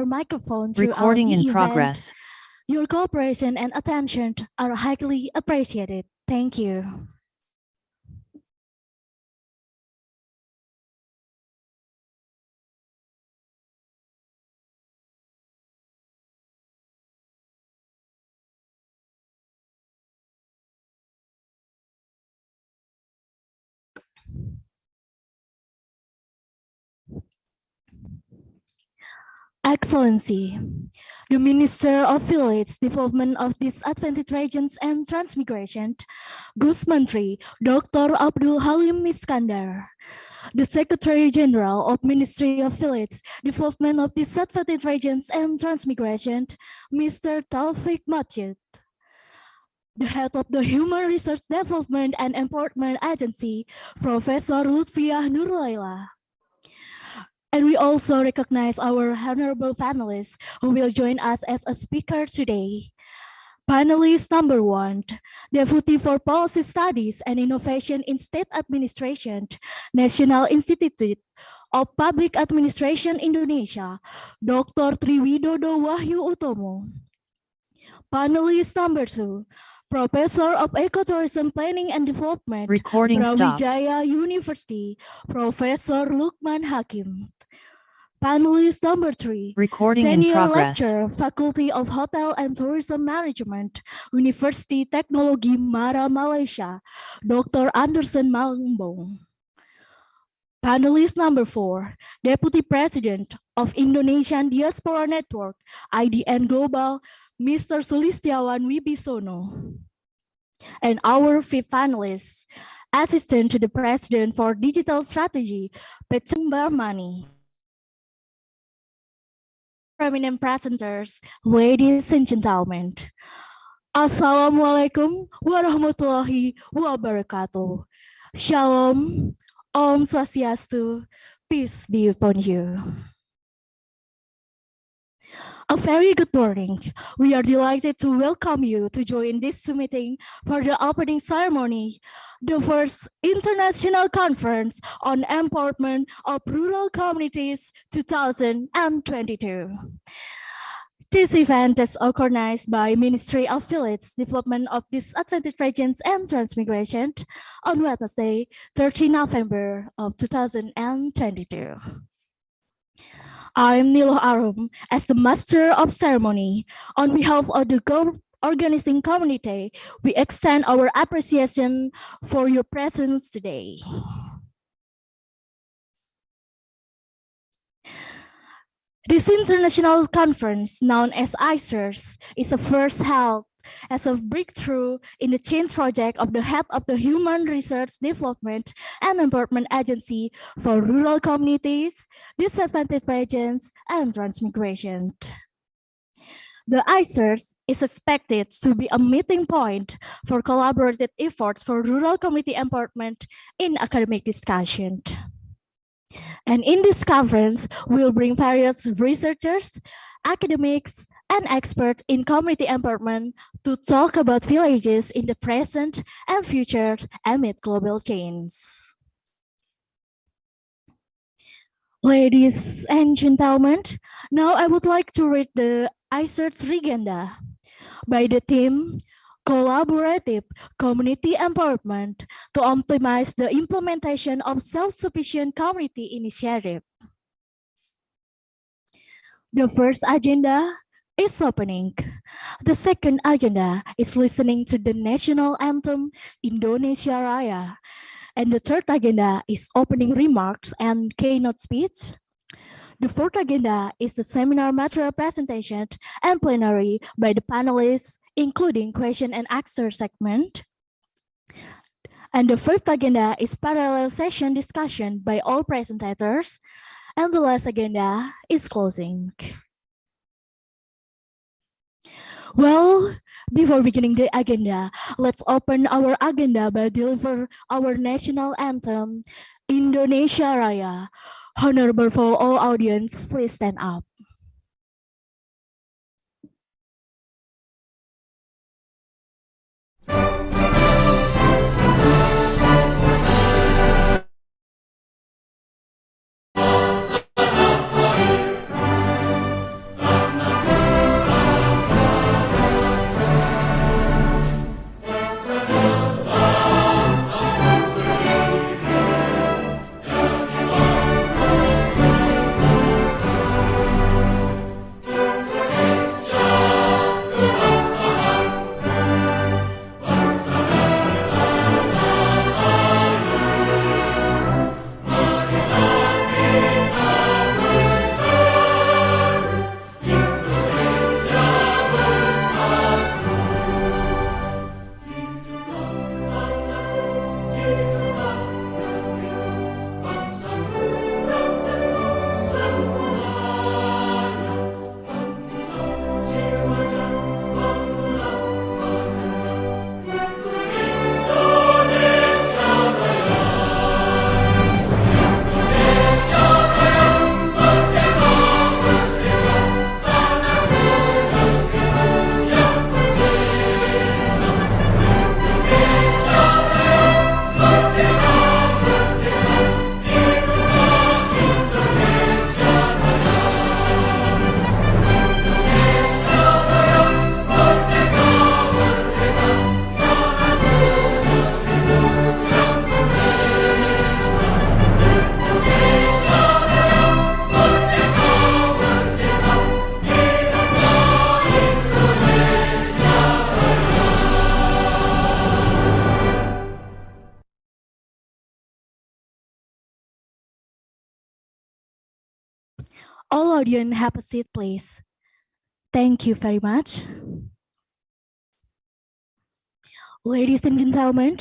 your microphone throughout Recording the in event. progress. Your cooperation and attention are highly appreciated. Thank you. Excellency, the Minister of Village Development of Disadvantaged Regions and Transmigration, Gus Menteri Dr. Abdul Halim Iskandar, the Secretary General of Ministry of Village Development of Disadvantaged Regions and Transmigration, Mr. Taufik Majid, the head of the Human Resource Development and Empowerment Agency, Professor Lutfiah Nurlaila. And we also recognize our honorable panelists who will join us as a speaker today. Panelist number 1, Deputy for Policy Studies and Innovation in State Administration, National Institute of Public Administration Indonesia, Dr. Triwidodo Wahyu Utomo. Panelist number 2, Professor of Ecotourism Planning and Development, Recording stopped. Brawijaya University, Professor Lukman Hakim. Panelist number 3, Recording in Senior progress. Lecturer, Faculty of Hotel and Tourism Management, University Teknologi Mara, Malaysia, Dr. Anderson Malembong. Panelist number 4, Deputy President of Indonesian Diaspora Network, IDN Global, Mr. Sulistiawan Wibisono. And our 5th panelist, Assistant to the President for Digital Strategy, Peteng Barmani. Prominent presenters, ladies and gentlemen, Assalamualaikum warahmatullahi wabarakatuh. Shalom, Om Swastiastu, peace be upon you. A very good morning. We are delighted to welcome you to join this meeting for the opening ceremony, the first international conference on empowerment of rural communities 2022. This event is organized by Ministry of Village Development of Disadvantaged Regions and Transmigration on Wednesday, 13 November of 2022. I'm Nilo Arum as the Master of Ceremony. On behalf of the organizing community, we extend our appreciation for your presence today. This international conference, known as ICERC, is the first held as a breakthrough in the change project of the head of the Human Resource Development and Empowerment Agency for Rural Communities, Disadvantaged Regions, and Transmigration. The ICERC is expected to be a meeting point for collaborative efforts for rural community empowerment in academic discussion. And in this conference, we'll bring various researchers, academics, and experts in community empowerment to talk about villages in the present and future amid global change. Ladies and gentlemen, now I would like to read the ICERC agenda by the theme Collaborative Community Empowerment to optimize the implementation of self-sufficient community initiative. The first agenda is opening. The second agenda is listening to the national anthem Indonesia Raya. And the third agenda is opening remarks and keynote speech. The fourth agenda is the seminar material presentation and plenary by the panelists, including question and answer segment. And the fifth agenda is parallel session discussion by all presentators. And the last agenda is closing. Well, before beginning the agenda, let's open our agenda by deliver our national anthem, Indonesia Raya. Honorable for all audience, please stand up. All audience have a seat, please. Thank you very much. Ladies and gentlemen,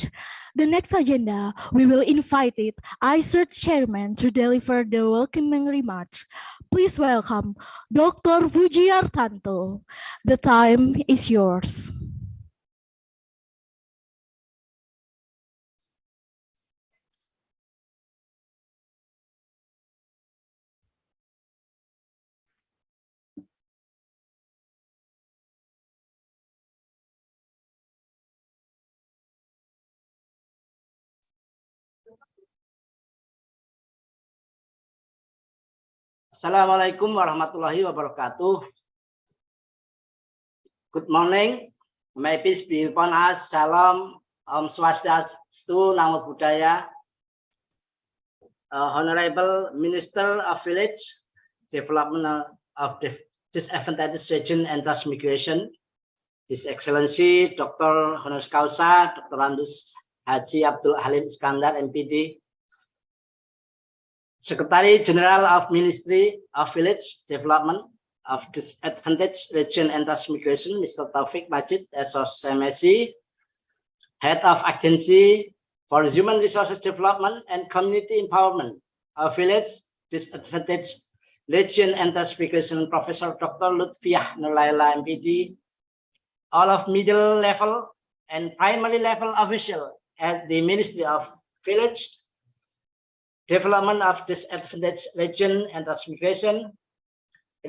the next agenda, we will invite ICERC chairman to deliver the welcoming remarks. Please welcome Dr. Pujiartanto. The time is yours. Assalamualaikum warahmatullahi wabarakatuh. Good morning. May peace be upon us. Salam, Om Swastiastu, Namo Buddhaya. Honorable Minister of Village Development of Disadvantaged Region and Transmigration, His Excellency Dr. Honoris Causa Dr. Andus Haji Abdul Halim Iskandar, MPD, Secretary General of Ministry of Village Development of Disadvantaged Region and Transmigration, Mr. Taufik Majid, SOSMSC, Head of Agency for Human Resources Development and Community Empowerment of Village Disadvantaged Region and Transmigration, Professor Dr. Lutfiah Nurlaila, MPD, all of middle level and primary level officials at the Ministry of Village Development of Disadvantaged Region and Transmigration,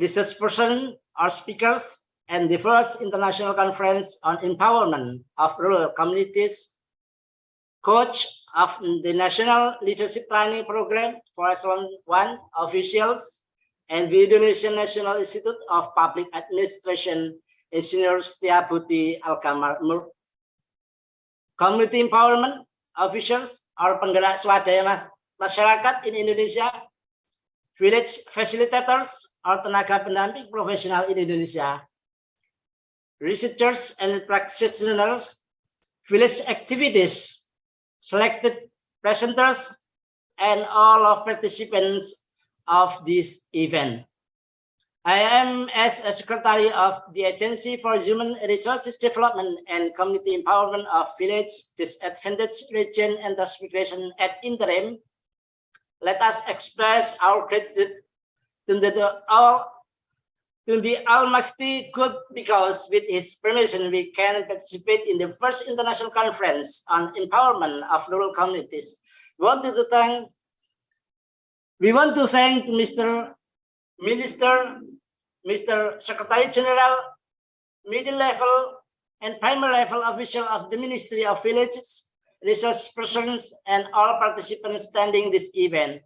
research person or speakers, and the first international conference on empowerment of rural communities, coach of the National Leadership Training Program for S1 officials, and the Indonesian National Institute of Public Administration, Engineer Setiabudi Alkamar, community empowerment officials or penggerak swadaya masyarakat in Indonesia, village facilitators or tenaga pendamping profesional in Indonesia, researchers and practitioners, village activities, selected presenters, and all of participants of this event. I am as a secretary of the Agency for Human Resources Development and Community Empowerment of Village Disadvantaged Region and Transmigration at interim. Let us express our gratitude to the Almighty God, because with His permission we can participate in the first international conference on empowerment of rural communities. We want to thank Mr. Minister, Mr. Secretary General, middle level and primary level official of the Ministry of Villages, resource persons, and all participants attending this event.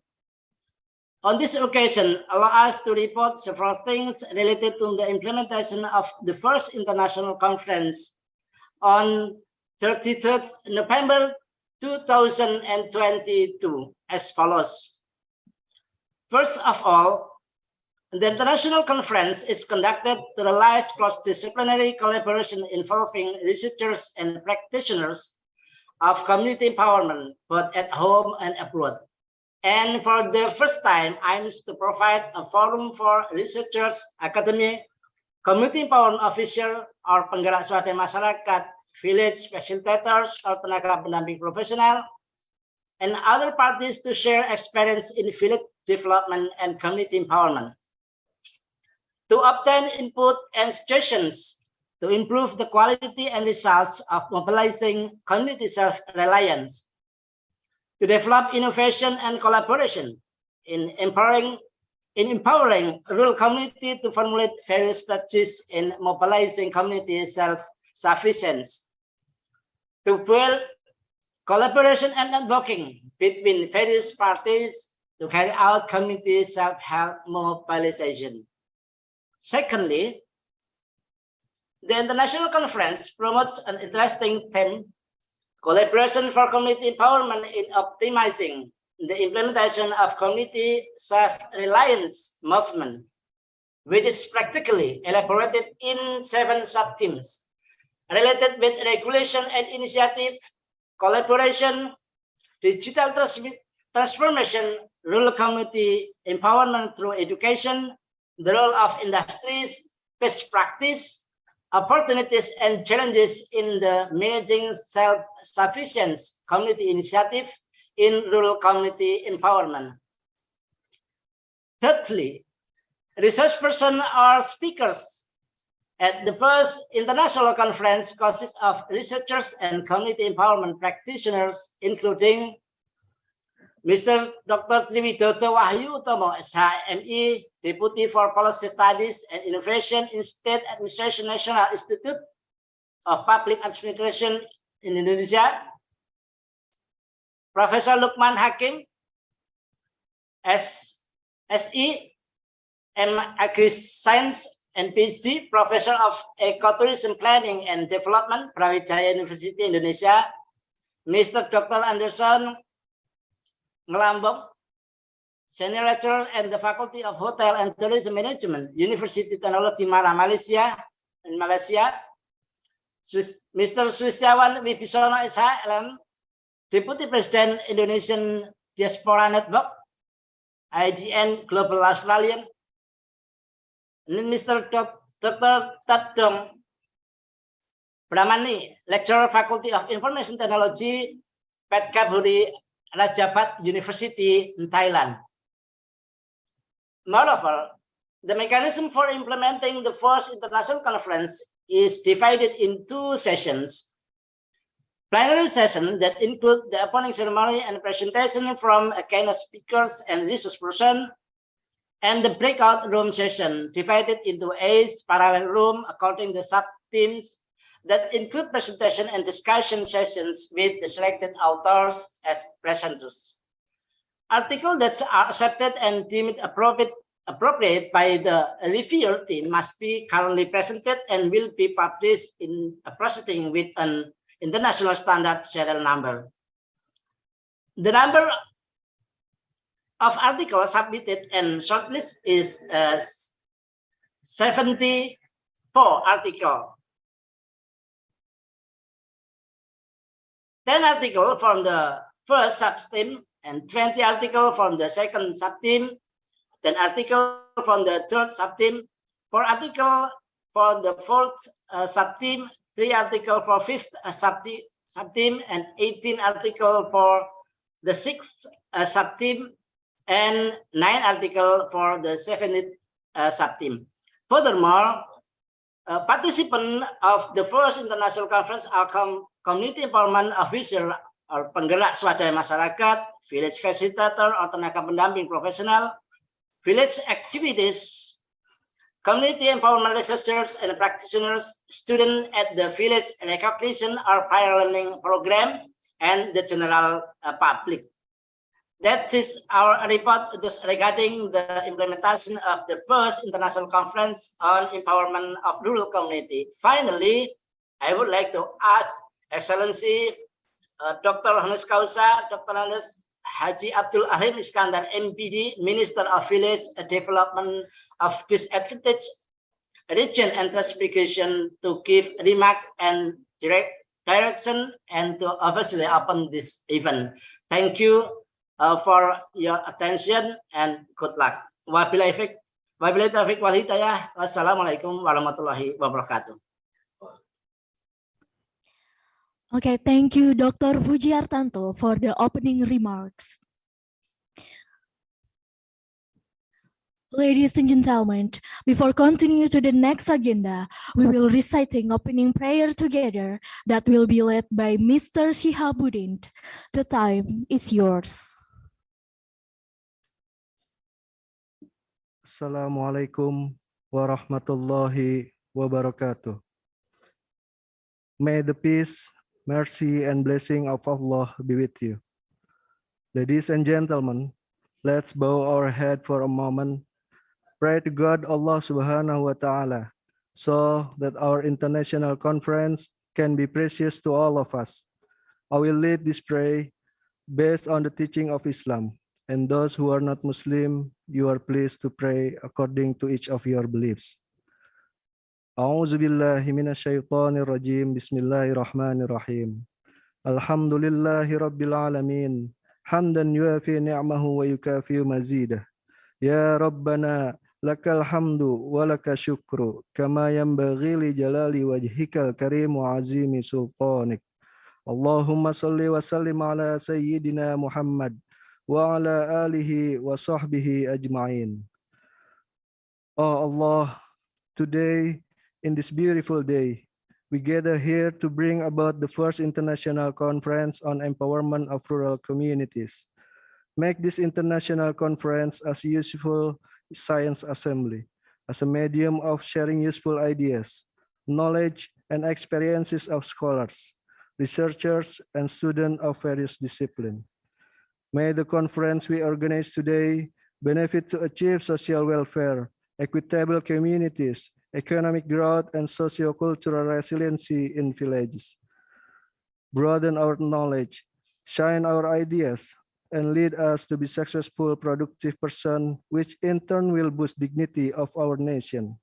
On this occasion, allow us to report several things related to the implementation of the first international conference on 33rd November 2022 as follows. First of all, the international conference is conducted to realize cross-disciplinary collaboration involving researchers and practitioners of community empowerment, both at home and abroad. And for the first time, aims to provide a forum for researchers, academic, community empowerment official, or penggerak swadaya masyarakat, village facilitators, or tenaga pendamping profesional, and other parties to share experience in village development and community empowerment, to obtain input and suggestions to improve the quality and results of mobilizing community self-reliance, to develop innovation and collaboration in empowering rural community to formulate various strategies in mobilizing community self-sufficiency, to build collaboration and networking between various parties to carry out community self-help mobilization. Secondly, the international conference promotes an interesting theme: collaboration for community empowerment in optimizing the implementation of community self-reliance movement, which is practically elaborated in 7 subthemes related with regulation and initiative, collaboration, digital transformation, rural community empowerment through education, the role of industries, best practice, opportunities and challenges in the managing self-sufficiency community initiative in rural community empowerment. Thirdly, research person or speakers at the first international conference consists of researchers and community empowerment practitioners, including Mr. Dr. Triwidodo Wahyu Utomo, SHME, Deputy for Policy Studies and Innovation in State Administration National Institute of Public Administration in Indonesia, Professor Lukman Hakim, SE, M. Agri-Science and PhD, Professor of Ecotourism Planning and Development, Brawijaya University, Indonesia, Mr. Dr. Anderson Ngelambong, Senior Lecturer and the Faculty of Hotel and Tourism Management, University Teknologi Mara, Malaysia, in Malaysia, Mr. Sulistiawan Wibisono SH, LM, Deputy President Indonesian Diaspora Network, IGN Global Australian, and Mr. Dr. Tadong Brahmani, Lecturer, Faculty of Information Technology, Petkaburi Rajabat University in Thailand. Moreover, the mechanism for implementing the first international conference is divided in two sessions. Plenary session that include the opening ceremony and presentation from a keynote speakers and research person, and the breakout room session divided into 8 parallel rooms according to sub-themes that include presentation and discussion sessions with the selected authors as presenters. Articles that are accepted and deemed appropriate by the reviewer team must be currently presented and will be published in a proceeding with an international standard serial number. The number of articles submitted and shortlist is 74 articles. 10 articles from the first sub-theme and 20 articles from the second sub-theme, 10 articles from the third sub-theme, 4 articles for the fourth sub-theme, 3 articles for fifth sub-theme, and 18 articles for the sixth sub-theme, and 9 articles for the seventh sub-theme. Furthermore, participants of the first international conference are community empowerment officer or penggerak swadaya masyarakat, village facilitator or tenaga pendamping profesional, village activities, community empowerment researchers and practitioners, students at the village recognition or peer learning program, and the general public. That is our report regarding the implementation of the first international conference on empowerment of rural community. Finally, I would like to ask Excellency Dr. Hannes Kausa, Dr. Hannes Haji Abdul Alim Iskandar, MPD, Minister of Village Development of Disadvantaged Region and Transmigration, to give remark and direction and to obviously open this event. Thank you for your attention and good luck. Wabillahi taufiq wal hidayah. Wassalamualaikum warahmatullahi wabarakatuh. Okay, thank you, Dr. Fujiartanto, for the opening remarks. Ladies and gentlemen, before continuing to the next agenda, we will reciting opening prayer together that will be led by Mr. Shihabuddin. The time is yours. Assalamualaikum warahmatullahi wabarakatuh. May the peace, mercy, and blessing of Allah be with you. Ladies and gentlemen, let's bow our head for a moment. Pray to God Allah Subhanahu wa Ta'ala so that our international conference can be precious to all of us. I will lead this prayer based on the teaching of Islam. And those who are not Muslim, you are pleased to pray according to each of your beliefs. A'udzu billahi minasyaitonir rajim. Bismillahirrahmanirrahim. Alhamdulillahi rabbil alamin. Hamdan yuafi ni'amahu wa yukafi mazidah. Ya Rabbana Lakal hamdu wa laka syukru kama yanbaghi li jalali wajhikal karim wa azimi sultanik. Allahumma salli wa sallim ala sayyidina Muhammad wa ala alihi wa sahbihi ajma'in. Oh Allah, today in this beautiful day, we gather here to bring about the first international conference on empowerment of rural communities. Make this international conference as useful science assembly, as a medium of sharing useful ideas, knowledge, and experiences of scholars, researchers, and students of various disciplines. May the conference we organize today benefit to achieve social welfare, equitable communities, economic growth, and socio-cultural resiliency in villages. Broaden our knowledge, shine our ideas, and lead us to be successful, productive person, which in turn will boost dignity of our nation.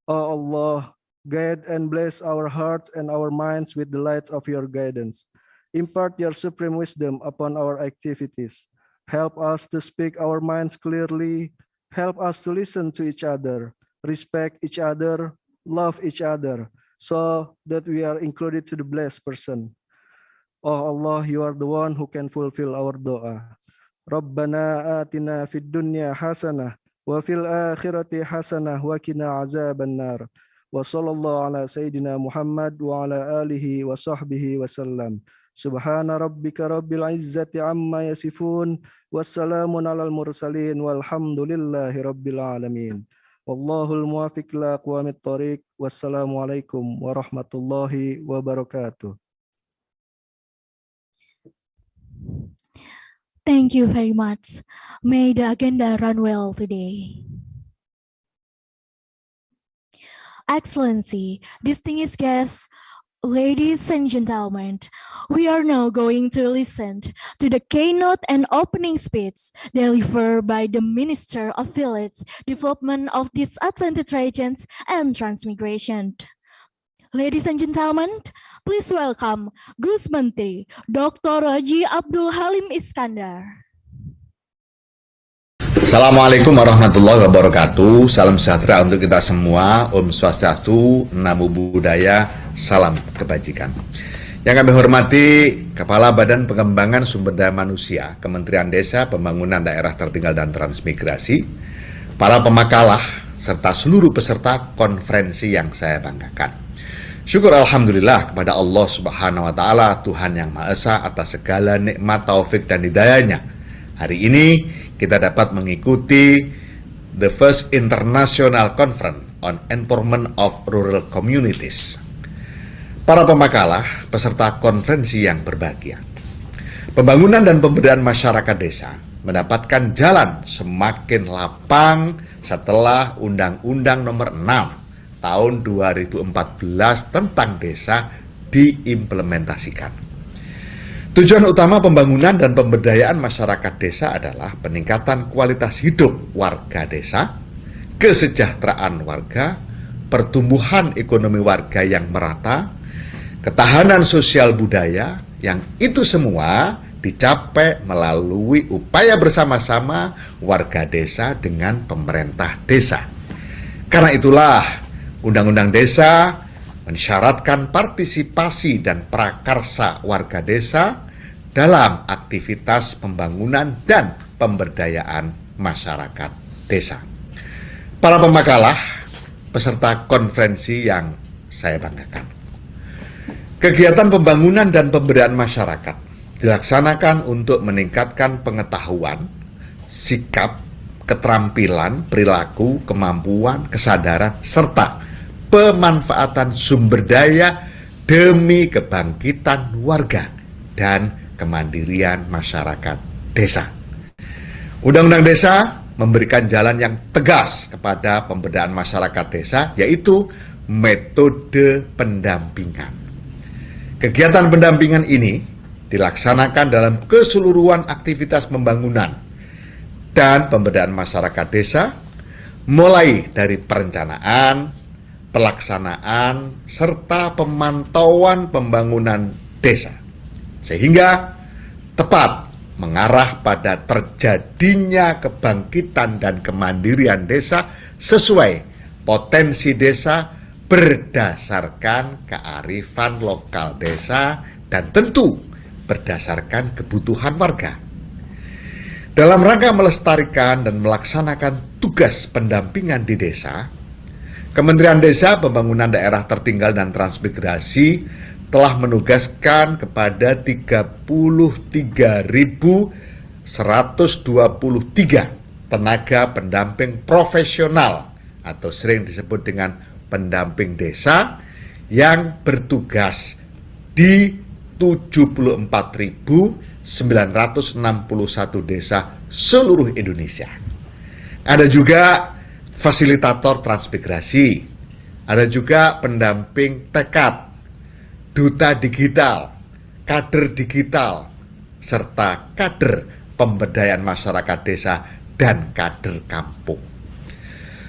Oh Allah, guide and bless our hearts and our minds with the light of your guidance. Impart your supreme wisdom upon our activities. Help us to speak our minds clearly. Help us to listen to each other, respect each other, love each other, so that we are included to the blessed person. Oh Allah, you are the one who can fulfill our doa. Rabbana atina fid dunya hasanah wa fil akhirati hasanah wa qina azaban nar. Wa sallallahu ala sayyidina Muhammad wa ala alihi wa sahbihi wa sallam. Subhana rabbika rabbil izzati amma yasifun. Wassalamun alal mursalin walhamdulillahi rabbil alamin. Wallahul muwafiq ila aqwamit thoriq. Wassalamualaikum warahmatullahi wabarakatuh. Thank you very much. May the agenda run well today. Excellency, distinguished guests, ladies and gentlemen, we are now going to listen to the keynote and opening speech delivered by the Minister of Village Development of Disadvantaged Regions and Transmigration. Ladies and gentlemen, please welcome Gus Menteri, Dr. Haji Abdul Halim Iskandar. Assalamualaikum warahmatullahi wabarakatuh. Salam sejahtera untuk kita semua. Om Swastiastu, Namo Buddhaya, salam kebajikan. Yang kami hormati Kepala Badan Pengembangan Sumber Daya Manusia, Kementerian Desa, Pembangunan Daerah Tertinggal dan Transmigrasi, para pemakalah, serta seluruh peserta konferensi yang saya banggakan. Syukur Alhamdulillah kepada Allah Subhanahu wa Ta'ala, Tuhan yang Maha Esa, atas segala nikmat, taufik, dan hidayahnya. Hari ini kita dapat mengikuti the first international conference on empowerment of rural communities. Para pemakalah, peserta konferensi yang berbahagia. Pembangunan dan pemberdayaan masyarakat desa mendapatkan jalan semakin lapang setelah Undang-Undang Nomor 6 tahun 2014 tentang desa diimplementasikan. Tujuan utama pembangunan dan pemberdayaan masyarakat desa adalah peningkatan kualitas hidup warga desa, kesejahteraan warga, pertumbuhan ekonomi warga yang merata, ketahanan sosial budaya, yang itu semua dicapai melalui upaya bersama-sama warga desa dengan pemerintah desa. Karena itulah Undang-Undang Desa mensyaratkan partisipasi dan prakarsa warga desa dalam aktivitas pembangunan dan pemberdayaan masyarakat desa. Para pemakalah, peserta konferensi yang saya banggakan. Kegiatan pembangunan dan pemberdayaan masyarakat dilaksanakan untuk meningkatkan pengetahuan, sikap, keterampilan, perilaku, kemampuan, kesadaran, serta pemanfaatan sumber daya demi kebangkitan warga dan kemandirian masyarakat desa. Undang-Undang Desa memberikan jalan yang tegas kepada pemberdayaan masyarakat desa, yaitu metode pendampingan. Kegiatan pendampingan ini dilaksanakan dalam keseluruhan aktivitas pembangunan dan pemberdayaan masyarakat desa, mulai dari perencanaan, pelaksanaan, serta pemantauan pembangunan desa, sehingga tepat mengarah pada terjadinya kebangkitan dan kemandirian desa sesuai potensi desa berdasarkan kearifan lokal desa dan tentu berdasarkan kebutuhan warga. Dalam rangka melestarikan dan melaksanakan tugas pendampingan di desa, Kementerian Desa, Pembangunan Daerah Tertinggal dan Transmigrasi telah menugaskan kepada 33.123 tenaga pendamping profesional atau sering disebut dengan pendamping desa yang bertugas di 74.961 desa seluruh Indonesia. Ada juga fasilitator transmigrasi, ada juga pendamping tekad, duta digital, kader digital, serta kader pemberdayaan masyarakat desa dan kader kampung.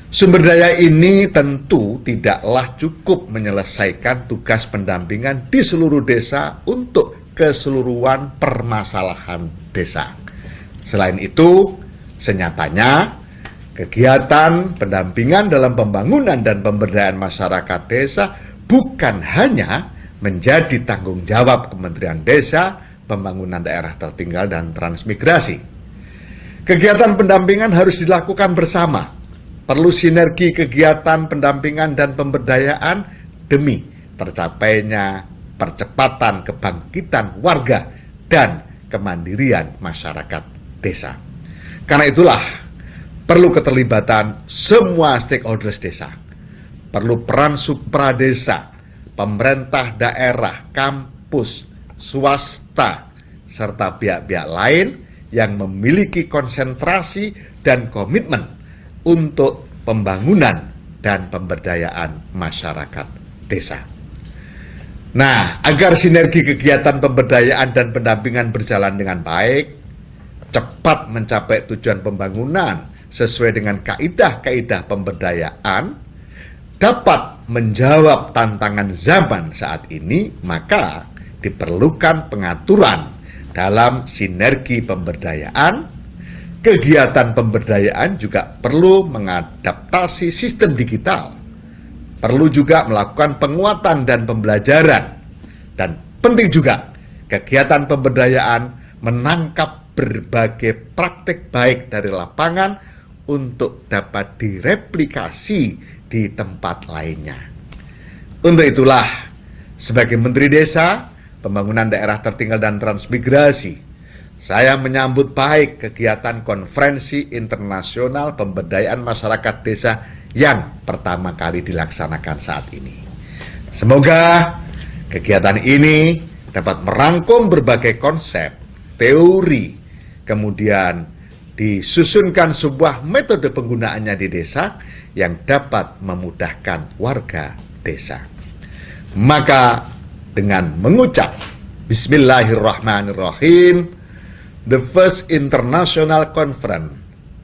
Sumber daya ini tentu tidaklah cukup menyelesaikan tugas pendampingan di seluruh desa untuk keseluruhan permasalahan desa. Selain itu, senyatanya kegiatan pendampingan dalam pembangunan dan pemberdayaan masyarakat desa bukan hanya menjadi tanggung jawab Kementerian Desa, Pembangunan Daerah Tertinggal dan Transmigrasi. Kegiatan pendampingan harus dilakukan bersama. Perlu sinergi kegiatan pendampingan dan pemberdayaan demi tercapainya percepatan kebangkitan warga dan kemandirian masyarakat desa. Karena itulah perlu keterlibatan semua stakeholders desa. Perlu peran supradesa, pemerintah daerah, kampus, swasta, serta pihak-pihak lain yang memiliki konsentrasi dan komitmen untuk pembangunan dan pemberdayaan masyarakat desa. Nah, agar sinergi kegiatan pemberdayaan dan pendampingan berjalan dengan baik, cepat mencapai tujuan pembangunan sesuai dengan kaidah-kaidah pemberdayaan, dapat menjawab tantangan zaman saat ini, maka diperlukan pengaturan dalam sinergi pemberdayaan. Kegiatan pemberdayaan juga perlu mengadaptasi sistem digital, perlu juga melakukan penguatan dan pembelajaran, dan penting juga kegiatan pemberdayaan menangkap berbagai praktik baik dari lapangan untuk dapat direplikasi di tempat lainnya. Untuk itulah, sebagai Menteri Desa, Pembangunan Daerah Tertinggal dan Transmigrasi, saya menyambut baik kegiatan Konferensi Internasional Pemberdayaan Masyarakat Desa yang pertama kali dilaksanakan saat ini. Semoga kegiatan ini dapat merangkum berbagai konsep, teori, kemudian disusunkan sebuah metode penggunaannya di desa yang dapat memudahkan warga desa. Maka dengan mengucap Bismillahirrahmanirrahim, the first International Conference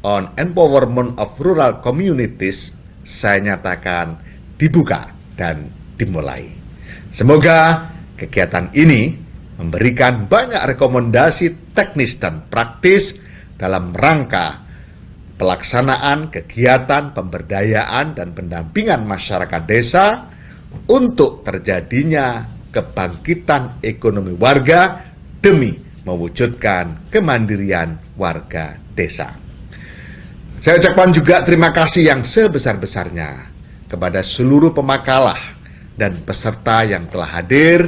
on Empowerment of Rural Communities saya nyatakan dibuka dan dimulai. Semoga kegiatan ini memberikan banyak rekomendasi teknis dan praktis dalam rangka pelaksanaan kegiatan pemberdayaan dan pendampingan masyarakat desa untuk terjadinya kebangkitan ekonomi warga demi mewujudkan kemandirian warga desa. Saya ucapkan juga terima kasih yang sebesar-besarnya kepada seluruh pemakalah dan peserta yang telah hadir,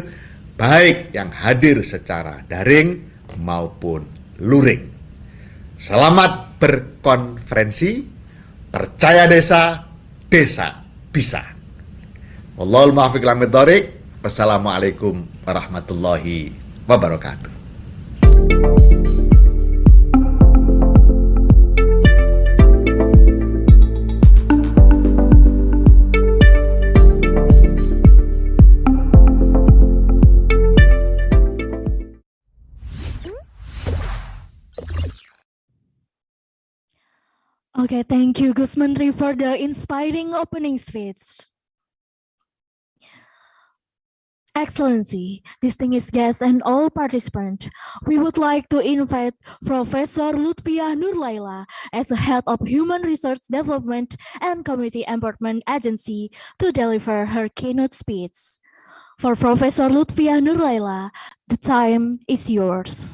baik yang hadir secara daring maupun luring. Selamat berkonferensi, percaya desa, desa bisa. Wallahul muwaffiq ila aqwamit thoriq. Wassalamualaikum warahmatullahi wabarakatuh. Okay, thank you, Gus Menteri, for the inspiring opening speech. Excellency, distinguished guests and all participants, we would like to invite Professor Lutfia Nurlaila as the head of Human Resource Development and Community Empowerment Agency to deliver her keynote speech. For Professor Lutfia Nurlaila, the time is yours.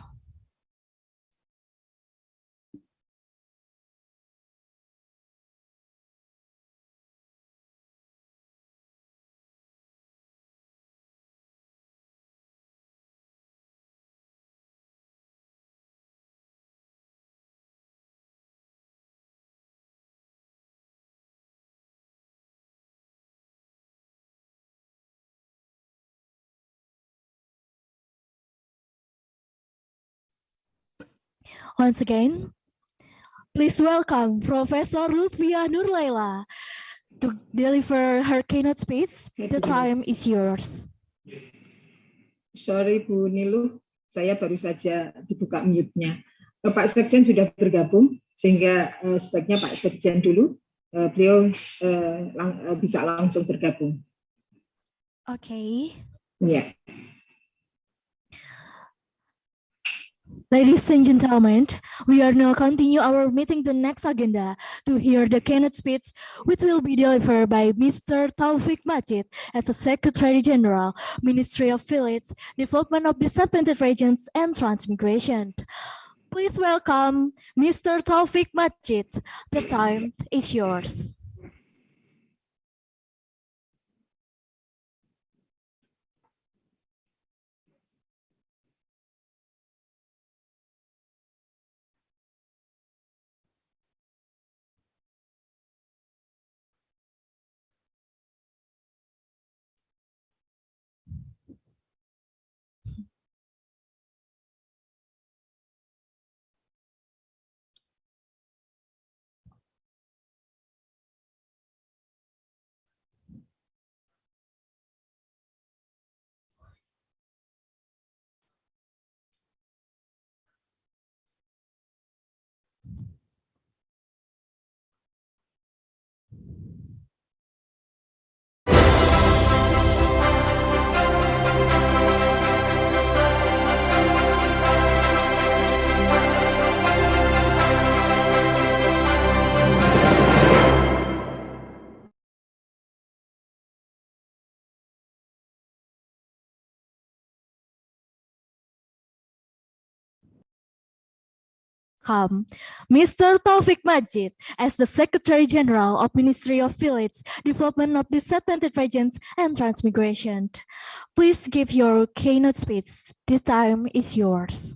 Once again, please welcome Professor Lutfia Nurlaila to deliver her keynote speech. The time is yours. Sorry Bu Nilu, saya baru saja dibuka mute-nya. Pak Sekjen sudah bergabung, sehingga sebaiknya Pak Sekjen dulu, beliau bisa langsung bergabung. Okay. Ya. Ladies and gentlemen, we are now continue our meeting to next agenda to hear the keynote speech, which will be delivered by Mr. Taufik Majid as the Secretary General, Ministry of Village, Development of Disadvantaged Regions and Transmigration. Please welcome Mr. Taufik Majid. The time is yours. Mr. Taufik Majid as the Secretary General of Ministry of Village, Development of Disadvantaged Regions and Transmigration. Please give your keynote speech. This time is yours.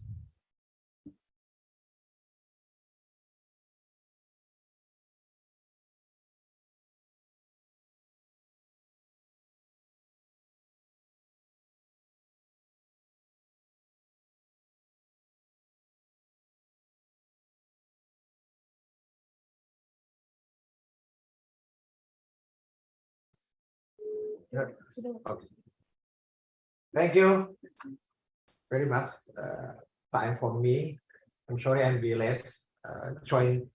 Okay. Thank you very much. Time for me. I'm sorry I'm late. Join.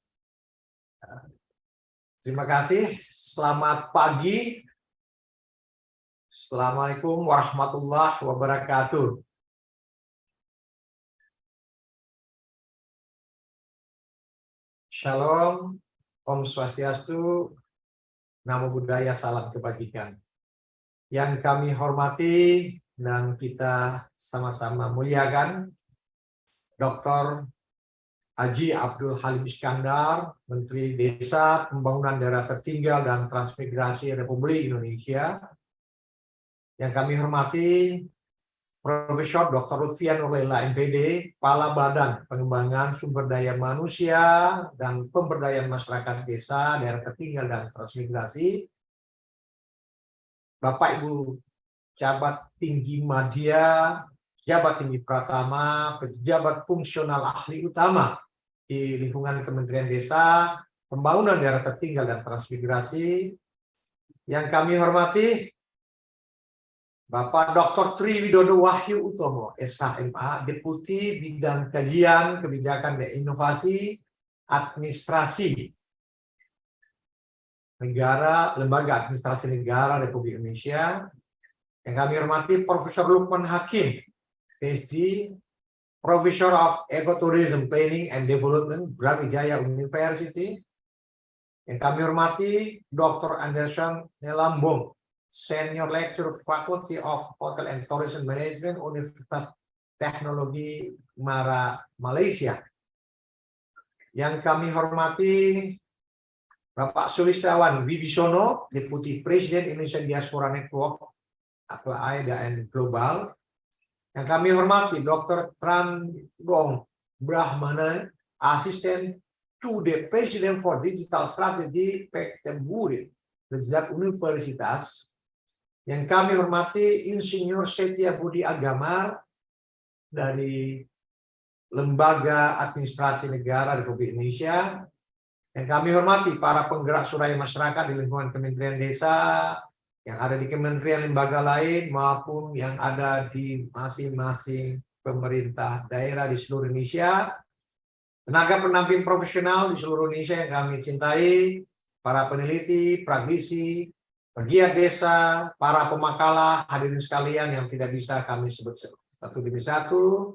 Terima kasih. Selamat pagi. Assalamualaikum warahmatullahi wabarakatuh. Shalom, Om Swastiastu, Namo Buddhaya, salam kebajikan. Yang kami hormati dan kita sama-sama muliakan, Dr. Haji Abdul Halim Iskandar, Menteri Desa, Pembangunan Daerah Tertinggal dan Transmigrasi Republik Indonesia. Yang kami hormati, Profesor Dr. Lutfia Nurlaila MPD, Kepala Badan Pengembangan Sumber Daya Manusia dan Pemberdayaan Masyarakat Desa, Daerah Tertinggal dan Transmigrasi. Bapak Ibu pejabat tinggi media, pejabat tinggi pratama, pejabat fungsional ahli utama di lingkungan Kementerian Desa, Pembangunan Daerah Tertinggal dan Transmigrasi. Yang kami hormati, Bapak Dr. Tri Widodo Wahyu Utomo, SHMA, Deputi Bidang Kajian, Kebijakan dan Inovasi, Administrasi Negara, Lembaga Administrasi Negara Republik Indonesia. Yang kami hormati Profesor Lukman Hakim, PhD, Professor of Ecotourism Planning and Development, Brawijaya University. Yang kami hormati Dr. Anderson Nelambong, Senior Lecturer Faculty of Hotel and Tourism Management, Universitas Teknologi Malaysia. Yang kami hormati Bapak Sulistiawan Wibisono, Deputi Presiden Indonesian Diaspora Network atau AIDA and Global. Yang kami hormati Dr. Trangong Brahmana, Asisten to the President for Digital Strategy, Pektemburi, Universitas. Yang kami hormati Insinyur Setia Budi Agama dari Lembaga Administrasi Negara Republik Indonesia. Yang kami hormati para penggerak swadaya masyarakat di lingkungan Kementerian Desa, yang ada di kementerian lembaga lain, maupun yang ada di masing-masing pemerintah daerah di seluruh Indonesia. Tenaga pendamping profesional di seluruh Indonesia yang kami cintai, para peneliti, praktisi, pegiat desa, para pemakalah, hadirin sekalian yang tidak bisa kami sebut satu demi satu,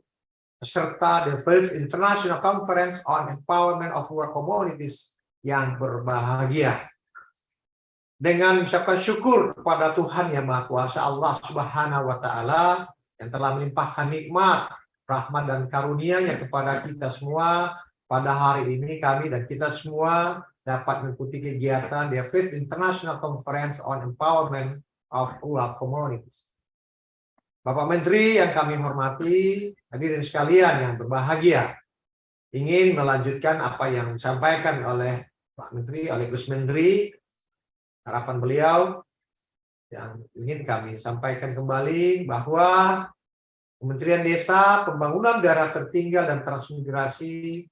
serta the first International Conference on Empowerment of Rural Communities yang berbahagia. Dengan ucapan syukur kepada Tuhan Yang Maha Kuasa, Allah Subhanahu wa Ta'ala, yang telah melimpahkan nikmat, rahmat dan karunia-Nya kepada kita semua, pada hari ini kami dan kita semua dapat mengikuti kegiatan the Fifth International Conference on Empowerment of Rural Communities. Bapak Menteri yang kami hormati, hadirin sekalian yang berbahagia, ingin melanjutkan apa yang disampaikan oleh Pak Menteri, oleh Gus Menteri, harapan beliau yang ingin kami sampaikan kembali bahwa Kementerian Desa, Pembangunan Daerah Tertinggal dan Transmigrasi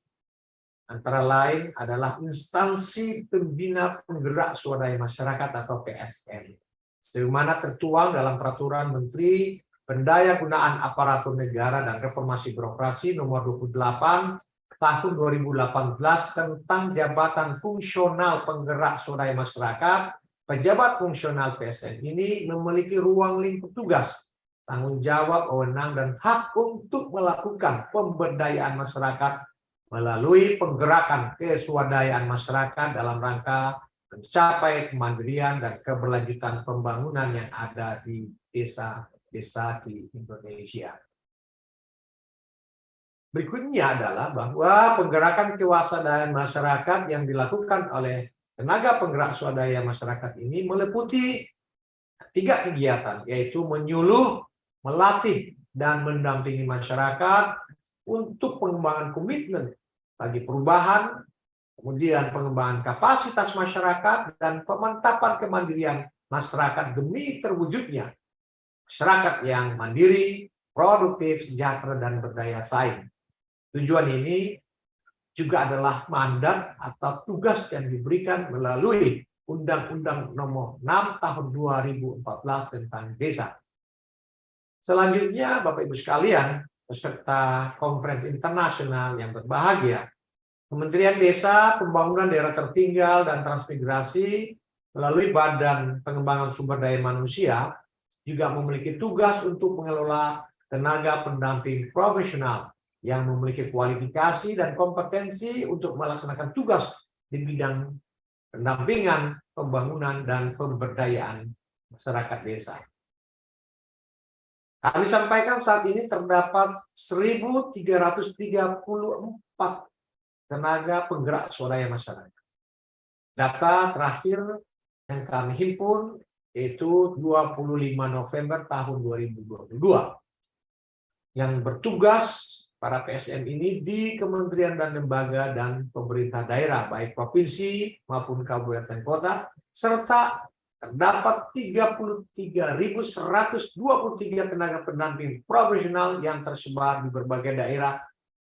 antara lain adalah instansi pembina penggerak swadaya masyarakat atau PSM. Sebagaimana tertuang dalam Peraturan Menteri Pendayagunaan Aparatur Negara dan Reformasi Birokrasi nomor 28 tahun 2018 tentang jabatan fungsional penggerak swadaya masyarakat. Pejabat fungsional PSM ini memiliki ruang lingkup tugas, tanggung jawab, wewenang, dan hak untuk melakukan pemberdayaan masyarakat melalui penggerakan keswadayaan masyarakat dalam rangka mencapai kemandirian dan keberlanjutan pembangunan yang ada di desa-desa di Indonesia. Berikutnya adalah bahwa penggerakan kewaspadaan masyarakat yang dilakukan oleh tenaga penggerak swadaya masyarakat ini meliputi 3 kegiatan, yaitu menyuluh, melatih, dan mendampingi masyarakat untuk pengembangan komitmen bagi perubahan, kemudian pengembangan kapasitas masyarakat, dan pemantapan kemandirian masyarakat demi terwujudnya masyarakat yang mandiri, produktif, sejahtera, dan berdaya saing. Tujuan ini juga adalah mandat atau tugas yang diberikan melalui Undang-Undang Nomor 6 Tahun 2014 tentang Desa. Selanjutnya, Bapak Ibu sekalian, peserta konferensi internasional yang berbahagia, Kementerian Desa, Pembangunan Daerah Tertinggal dan Transmigrasi melalui Badan Pengembangan Sumber Daya Manusia juga memiliki tugas untuk mengelola tenaga pendamping profesional yang memiliki kualifikasi dan kompetensi untuk melaksanakan tugas di bidang pendampingan, pembangunan, dan pemberdayaan masyarakat desa. Kami sampaikan saat ini terdapat 1.334 tenaga penggerak swadaya masyarakat. Data terakhir yang kami himpun yaitu 25 November tahun 2022 yang bertugas para PSM ini di kementerian dan lembaga dan pemerintah daerah, baik provinsi maupun kabupaten kota, serta terdapat 33.123 tenaga pendamping profesional yang tersebar di berbagai daerah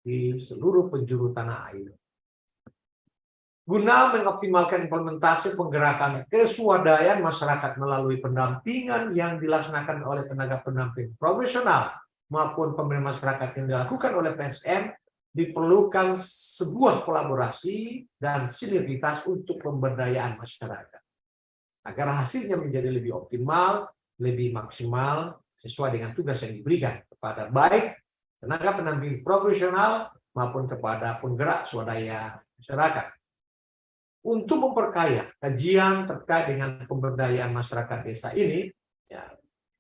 di seluruh penjuru tanah air. Guna mengoptimalkan implementasi penggerakan keswadayaan masyarakat melalui pendampingan yang dilaksanakan oleh tenaga pendamping profesional maupun pemberdayaan masyarakat yang dilakukan oleh PSM, diperlukan sebuah kolaborasi dan sinergitas untuk pemberdayaan masyarakat. Agar hasilnya menjadi lebih optimal, lebih maksimal sesuai dengan tugas yang diberikan kepada baik tenaga pendamping profesional maupun kepada penggerak swadaya masyarakat. Untuk memperkaya kajian terkait dengan pemberdayaan masyarakat desa ini, ya,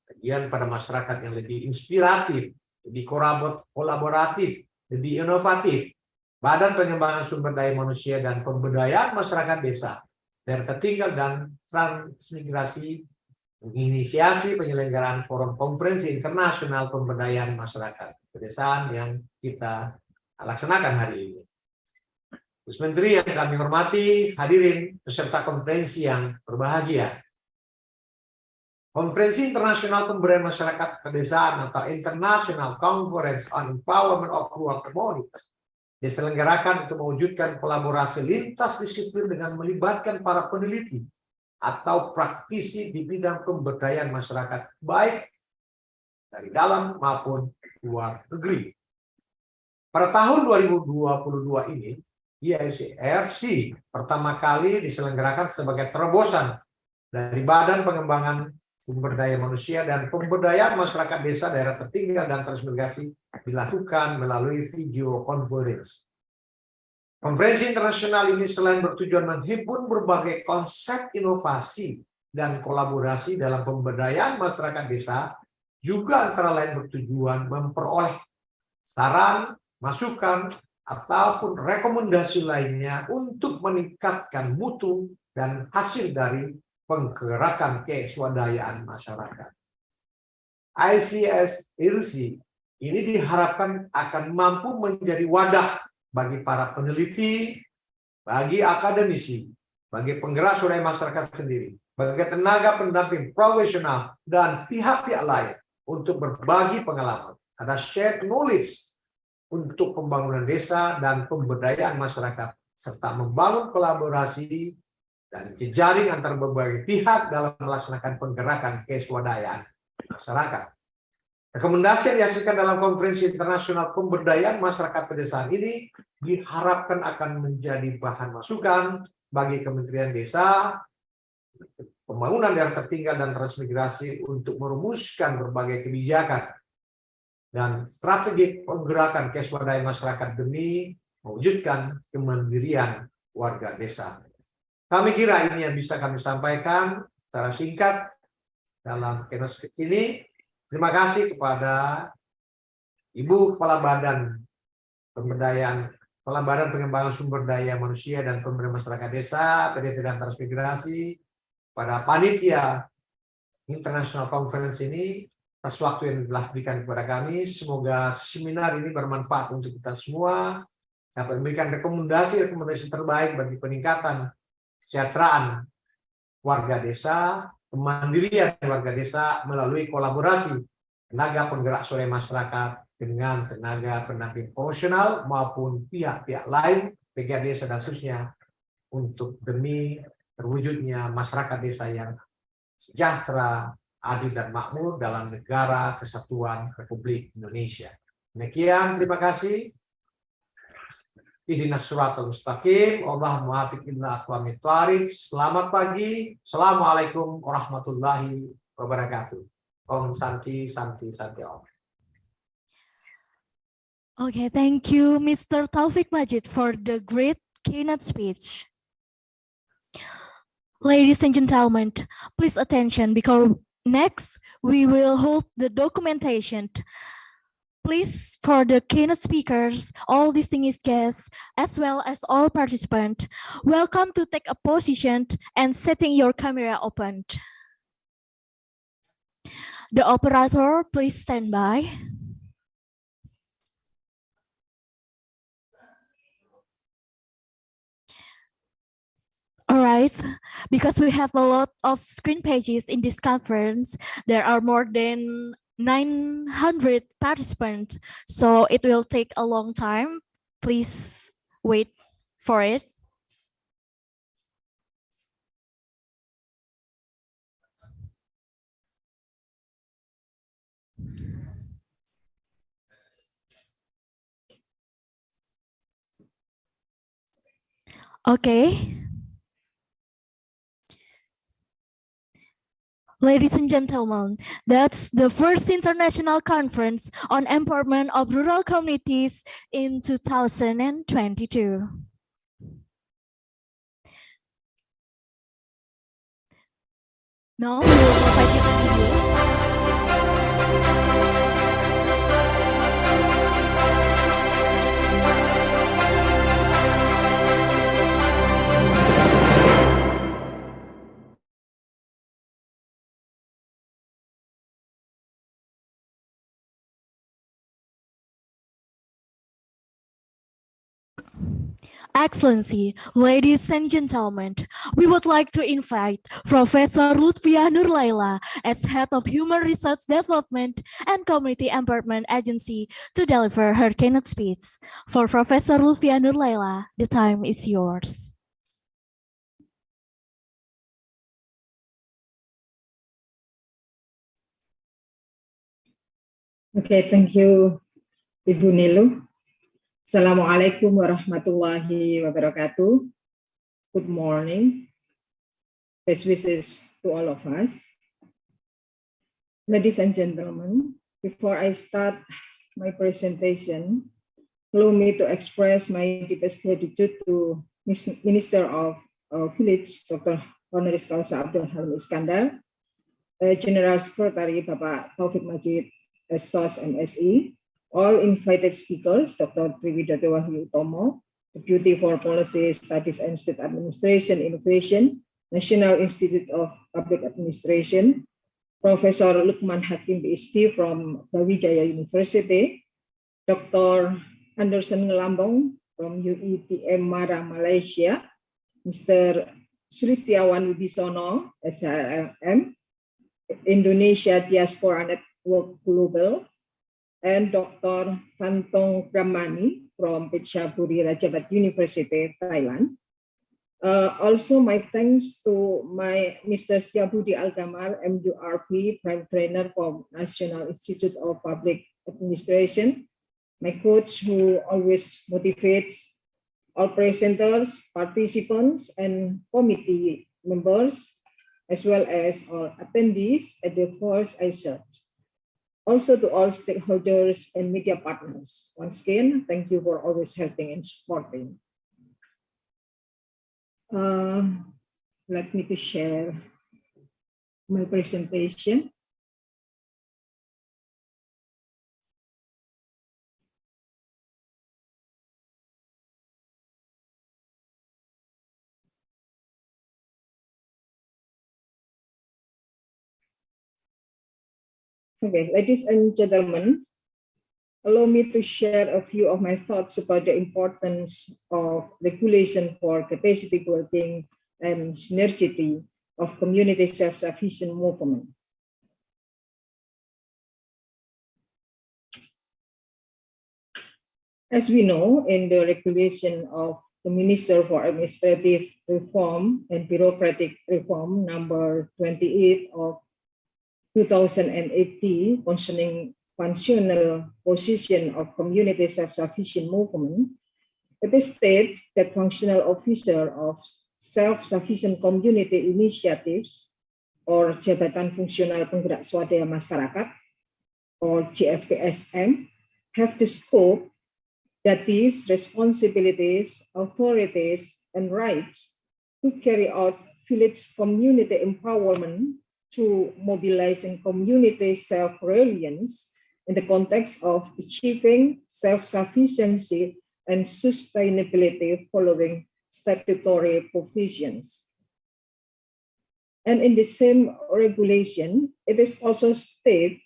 kajian pada masyarakat yang lebih inspiratif, lebih kolaboratif, lebih inovatif, Badan Pengembangan Sumber Daya Manusia dan Pemberdayaan Masyarakat Desa, Daerah Tertinggal dan Transmigrasi menginisiasi penyelenggaraan forum konferensi internasional pemberdayaan masyarakat pedesaan yang kita laksanakan hari ini. Gus Menteri yang kami hormati, hadirin peserta konferensi yang berbahagia. Konferensi Internasional Pemberdayaan Masyarakat Pedesaan atau International Conference on Empowerment of Rural Communities diselenggarakan untuk mewujudkan kolaborasi lintas disiplin dengan melibatkan para peneliti atau praktisi di bidang pemberdayaan masyarakat baik dari dalam maupun luar negeri. Pada tahun 2022 ini, ICERC pertama kali diselenggarakan sebagai terobosan dari Badan Pengembangan Sumber Daya Manusia dan Pemberdayaan Masyarakat Desa, Daerah Tertinggal dan Transmigrasi dilakukan melalui video conference. Konferensi internasional ini selain bertujuan menghimpun berbagai konsep inovasi dan kolaborasi dalam pemberdayaan masyarakat desa, juga antara lain bertujuan memperoleh saran, masukan, ataupun rekomendasi lainnya untuk meningkatkan mutu dan hasil dari penggerakan keswadayaan masyarakat. ICERC ini diharapkan akan mampu menjadi wadah bagi para peneliti, bagi akademisi, bagi penggerak swadaya masyarakat sendiri, bagi tenaga pendamping profesional, dan pihak-pihak lain untuk berbagi pengalaman. Ada shared knowledge untuk pembangunan desa dan pemberdayaan masyarakat, serta membangun kolaborasi dan jejaring antar berbagai pihak dalam melaksanakan penggerakan keswadayaan masyarakat. Rekomendasi yang dihasilkan dalam konferensi internasional pemberdayaan masyarakat pedesaan ini diharapkan akan menjadi bahan masukan bagi Kementerian Desa, Pembangunan Daerah Tertinggal dan Transmigrasi untuk merumuskan berbagai kebijakan dan strategi penggerakan keswadayaan masyarakat demi mewujudkan kemandirian warga desa. Kami kira ini yang bisa kami sampaikan secara singkat dalam keynote speech ini. Terima kasih kepada Ibu Kepala Badan Pengembangan Sumber Daya Manusia dan Pemberdayaan Masyarakat Desa, PDT dan Transmigrasi, pada panitia International Conference ini, atas waktu yang telah diberikan kepada kami. Semoga seminar ini bermanfaat untuk kita semua, dapat memberikan rekomendasi terbaik bagi peningkatan kesejahteraan warga desa, kemandirian warga desa melalui kolaborasi tenaga penggerak swadaya masyarakat dengan tenaga pendamping profesional maupun pihak-pihak lain, PGA desa dan seterusnya, untuk demi terwujudnya masyarakat desa yang sejahtera, adil dan makmur dalam negara kesatuan Republik Indonesia. Demikian, terima kasih. Ihdinas siratal mustaqim, Allahumma muwaffiq ila aqwamit thoriq. Selamat pagi. Assalamualaikum warahmatullahi wabarakatuh. Om Santi Santi Santi Om. Okay, thank you, Mr. Taufik Majid, for the great keynote speech. Ladies and gentlemen, please attention because next we will hold the documentation. Please, for the keynote speakers, all distinguished guests, as well as all participants, welcome to take a position and setting your camera open. The operator, please stand by. All right, because we have a lot of screen pages in this conference, there are more than 900 participants, so it will take a long time. Please wait for it. Okay. Ladies and gentlemen, that's the first international conference on empowerment of rural communities in 2022. Now we will provide you a video. Excellency, ladies and gentlemen, we would like to invite Professor Lutfia Nurlaila as Head of Human Resource Development and Community Empowerment Agency to deliver her keynote speech. For Professor Lutfia Nurlaila, the time is yours. Okay, thank you, Ibu Nilu. Assalamualaikum warahmatullahi wabarakatuh. Good morning. Best wishes to all of us. Ladies and gentlemen, before I start my presentation, allow me to express my deepest gratitude to Minister of Village, Dr. Honoris Causa Abdul Halim Iskandar, General Secretary Bapak Taufik Majid, SOS MSI, all invited speakers, Dr. Triwidodo Wahyu Utomo, Deputy for Policy Studies and State Administration Innovation, National Institute of Public Administration, Professor Lukman Hakim PhD from Brawijaya University, Dr. Anderson Ngelambong from UITM Mara, Malaysia, Mr. Sulistiawan Wibisono, SHRM, Indonesia Diaspora Network Global, and Dr. Thantong Brahmani from Pechaburi Rajabat University, Thailand. Also, my thanks to my Mr. Syabudi Algamar, MURP, Prime Trainer from National Institute of Public Administration, my coach who always motivates all presenters, participants, and committee members, as well as all attendees at the first ICERC. Also to all stakeholders and media partners. Once again, thank you for always helping and supporting. Let me to share my presentation. Okay, ladies and gentlemen, allow me to share a few of my thoughts about the importance of regulation for capacity building and synergy of community self-sufficient movement. As we know, in the regulation of the Minister for Administrative Reform and Bureaucratic Reform number 28 of 2018 concerning functional position of community self-sufficient movement, it is stated that functional officer of self-sufficient community initiatives or Jabatan Fungsional Penggerak Swadaya Masyarakat or JFPSM have the scope, that is, responsibilities, authorities, and rights to carry out village community empowerment through mobilizing community self-reliance in the context of achieving self-sufficiency and sustainability following statutory provisions. And in the same regulation, it is also stated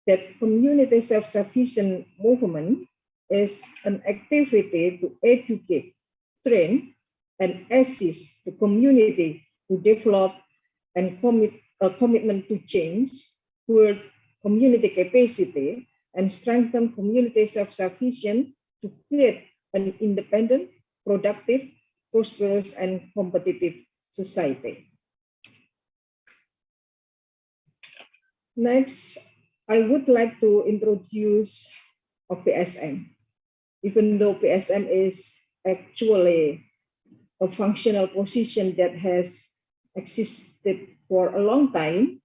that community self-sufficient movement is an activity to educate, train, and assist the community to develop and a commitment to change, build community capacity, and strengthen community self-sufficient to create an independent, productive, prosperous, and competitive society. Next, I would like to introduce PSM. Even though PSM is actually a functional position that has existed for a long time,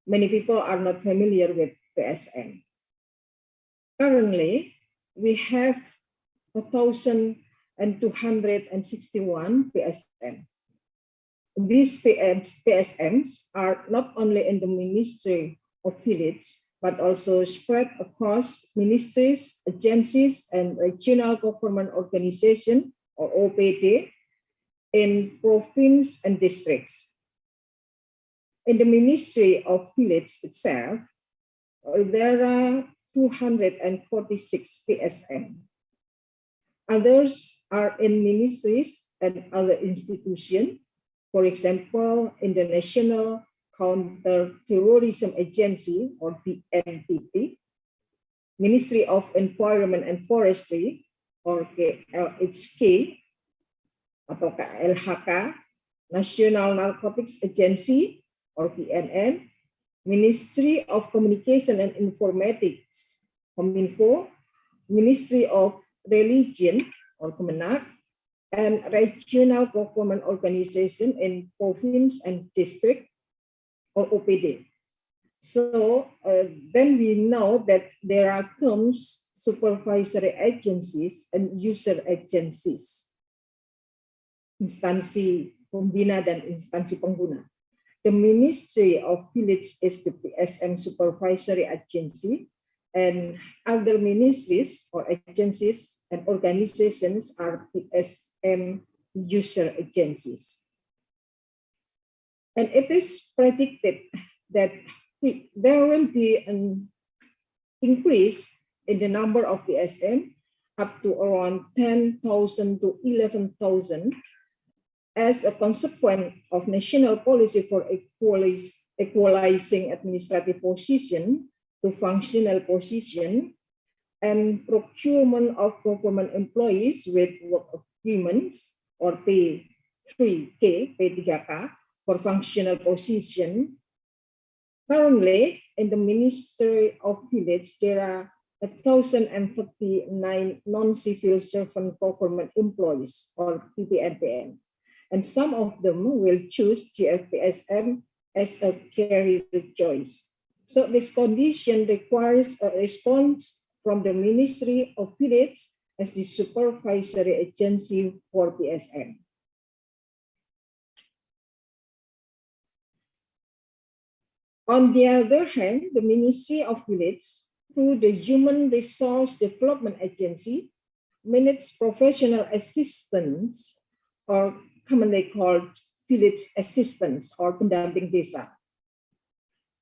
many people are not familiar with PSM. Currently, we have 1,261 PSM. These PSMs are not only in the Ministry of Village, but also spread across ministries, agencies, and regional government organizations, or OPD, in province and districts. In the Ministry of Village itself, there are 246 PSM. Others are in ministries and other institutions. For example, in the National Counter-Terrorism Agency, or BNPT, Ministry of Environment and Forestry, or KLHK, atau KLHK, National Narcotics Agency, or PNN, Ministry of Communication and Informatics, Kominfo, Ministry of Religion, or Kemenak, and regional government organization in province and district, or OPD. So then we know that there are terms supervisory agencies and user agencies, instansi pembina dan instansi pengguna. The Ministry of Village is the PSM supervisory agency, and other ministries or agencies and organizations are PSM user agencies. And it is predicted that there will be an increase in the number of PSM up to around 10,000 to 11,000 as a consequence of national policy for equalizing administrative position to functional position and procurement of government employees with work agreements, or P3K, P3K, for functional position. Currently, in the Ministry of Village, there are 1,039 non-civil servant government employees, or PPNPN, and some of them will choose GFPSM as a career choice. So this condition requires a response from the Ministry of Village as the supervisory agency for PSM. On the other hand, the Ministry of Village, through the Human Resource Development Agency, manages professional assistants, or commonly called village assistants or pendamping desa.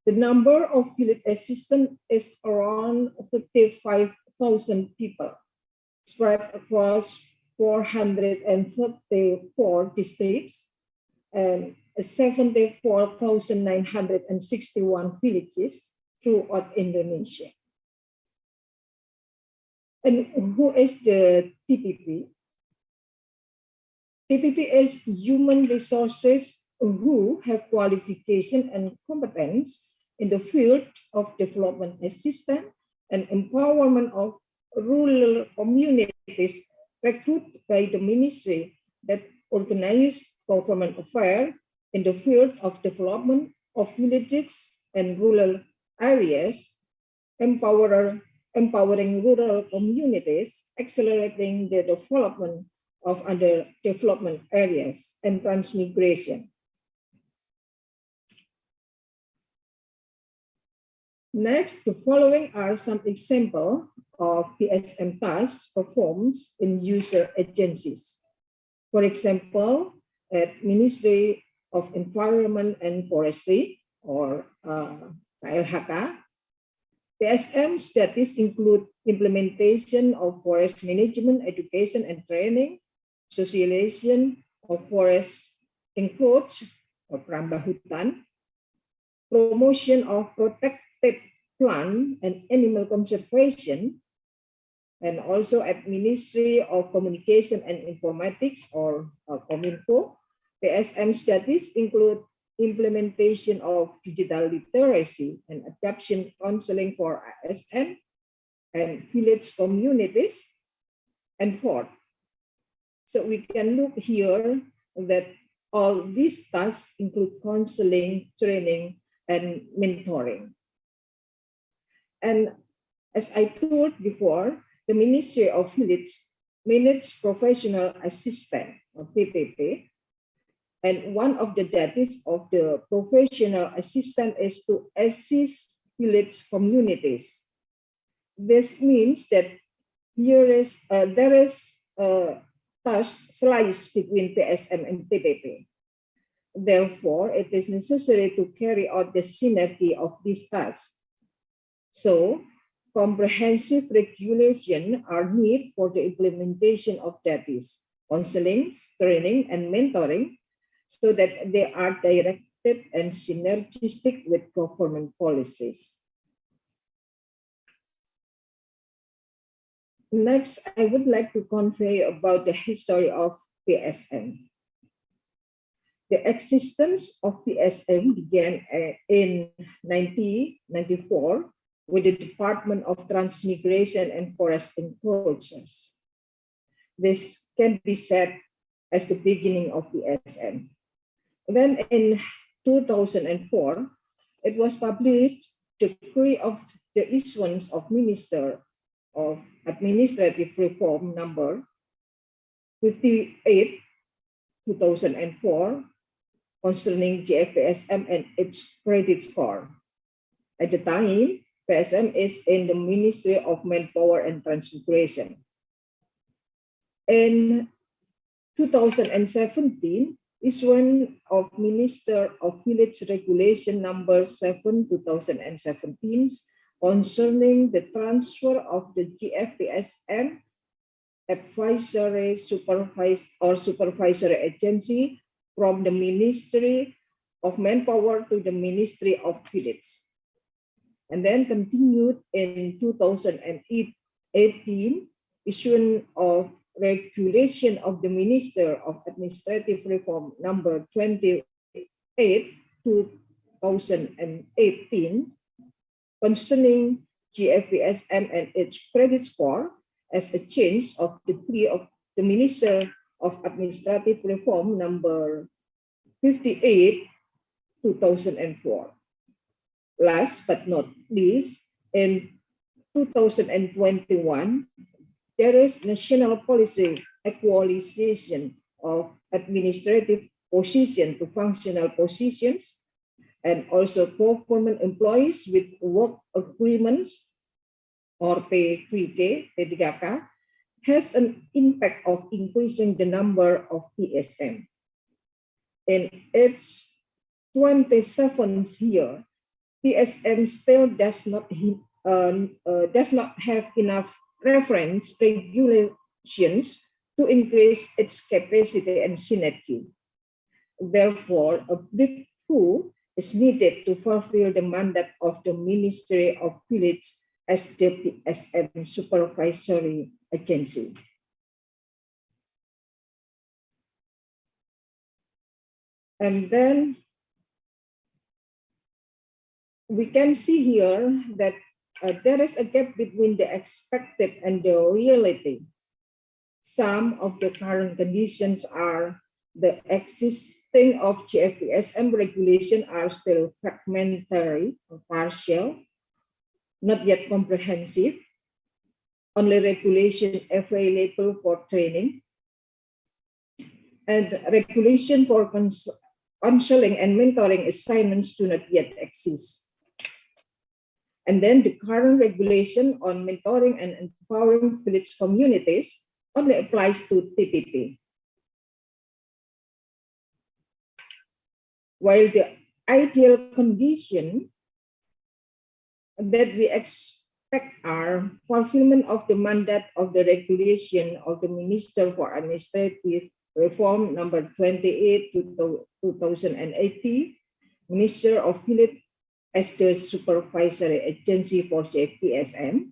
The number of village assistants is around 35,000 people, spread across 434 districts and 74,961 villages throughout Indonesia. And who is the TPP? TPP is human resources who have qualification and competence in the field of development assistance and empowerment of rural communities recruited by the ministry that organize government affairs in the field of development of villages and rural areas, empowering rural communities, accelerating the development of other development areas, and transmigration. Next, the following are some examples of PSM tasks performed in user agencies. For example, at Ministry of Environment and Forestry, or KLHK, PSM studies include implementation of forest management, education and training, socialization of forest encroach or perambah hutan, promotion of protected plant and animal conservation, and also at Ministry of Communication and Informatics, or Kominfo, PSM studies include implementation of digital literacy and adoption counseling for ASN and village communities, and fourth. So we can look here that all these tasks include counseling, training, and mentoring. And as I told before, the Ministry of Village manage professional assistant or PPP. And one of the duties of the professional assistant is to assist village communities. This means that there is a task slice between PSM and PPP. Therefore, it is necessary to carry out the synergy of these tasks. So, comprehensive regulation are needed for the implementation of duties, counseling, training, and mentoring, so that they are directed and synergistic with government policies. Next, I would like to convey about the history of PSM. The existence of PSM began in 1994 with the Department of Transmigration and Forest Enclosures. This can be said as the beginning of PSM. Then in 2004, it was published the decree of the issuance of Minister of Administrative Reform number 58, 2004, concerning GFPSM and its credit score. At the time, PSM is in the Ministry of Manpower and Transmigration. In 2017, issuance of Minister of Village Regulation number 7, 2017, concerning the transfer of the GFPSM advisory supervisory agency from the Ministry of Manpower to the Ministry of Village. And then continued in 2018, issuance of regulation of the Minister of Administrative Reform number 28, 2018, concerning GFPSM and its credit score as a change of decree of the Minister of Administrative Reform number 58, 2004. Last but not least, in 2021, there is national policy equalization of administrative position to functional positions, and also government employees with work agreements or P3K, P3K, has an impact of increasing the number of PSM. In its 27th year, PSM still does not have enough reference regulations to increase its capacity and synergy. Therefore, a breakthrough is needed to fulfill the mandate of the Ministry of Village as the PSM supervisory agency. And then we can see here that there is a gap between the expected and the reality. Some of the current conditions are the existing of GFPSM regulation are still fragmentary or partial, not yet comprehensive, only regulation available for training, and regulation for counseling and mentoring assignments do not yet exist. And then the current regulation on mentoring and empowering village communities only applies to TPP. While the ideal condition that we expect are fulfillment of the mandate of the regulation of the Minister for Administrative Reform number 28, 2018, Minister of Village as the supervisory agency for GFPSM,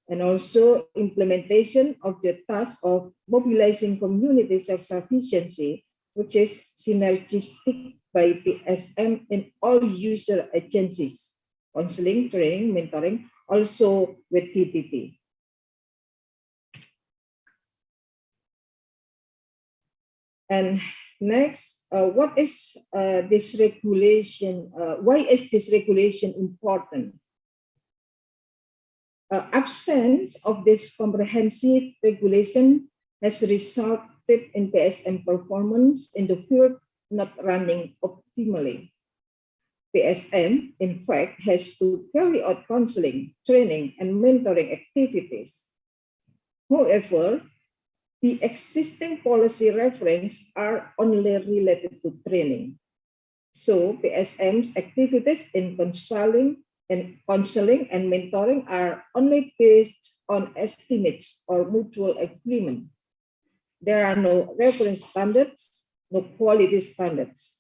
and also implementation of the task of mobilizing community self-sufficiency, which is synergistic by PSM in all user agencies, counseling, training, mentoring, also with TPP. And Next, what is this regulation? Why is this regulation important? Absence of this comprehensive regulation has resulted in PSM performance in the field not running optimally. PSM, in fact, has to carry out counseling, training, and mentoring activities. However, the existing policy references are only related to training. So PSM's activities in counseling and mentoring are only based on estimates or mutual agreement. There are no reference standards, no quality standards.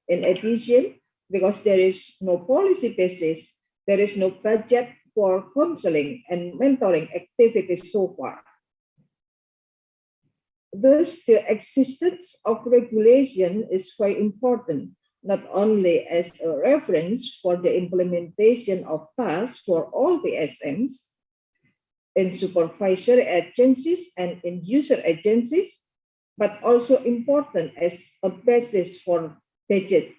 In addition, because there is no policy basis, there is no budget for counseling and mentoring activities so far. Thus, the existence of regulation is very important, not only as a reference for the implementation of tasks for all PSMs in supervisory agencies and in user agencies, but also important as a basis for budget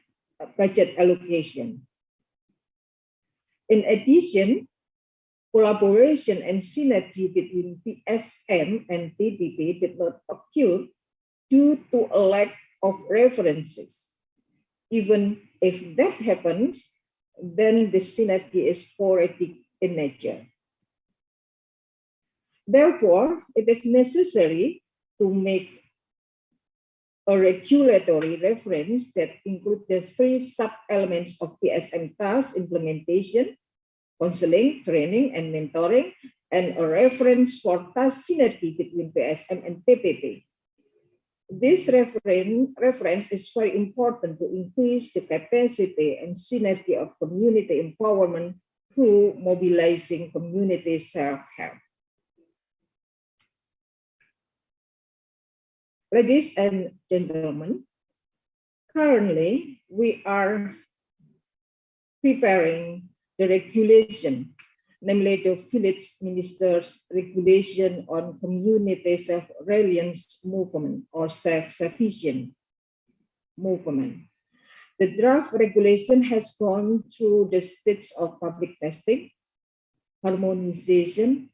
allocation. In addition, collaboration and synergy between PSM and TPP did not occur due to a lack of references. Even if that happens, then the synergy is sporadic in nature. Therefore, it is necessary to make a regulatory reference that includes the three sub-elements of PSM task implementation, counseling, training, and mentoring, and a reference for task synergy between PSM and TPP. This reference is very important to increase the capacity and synergy of community empowerment through mobilizing community self-help. Ladies and gentlemen, currently we are preparing the regulation, namely the Village Minister's Regulation on Community Self-Reliance Movement or Self-Sufficient Movement. The draft regulation has gone through the stages of public testing, harmonization,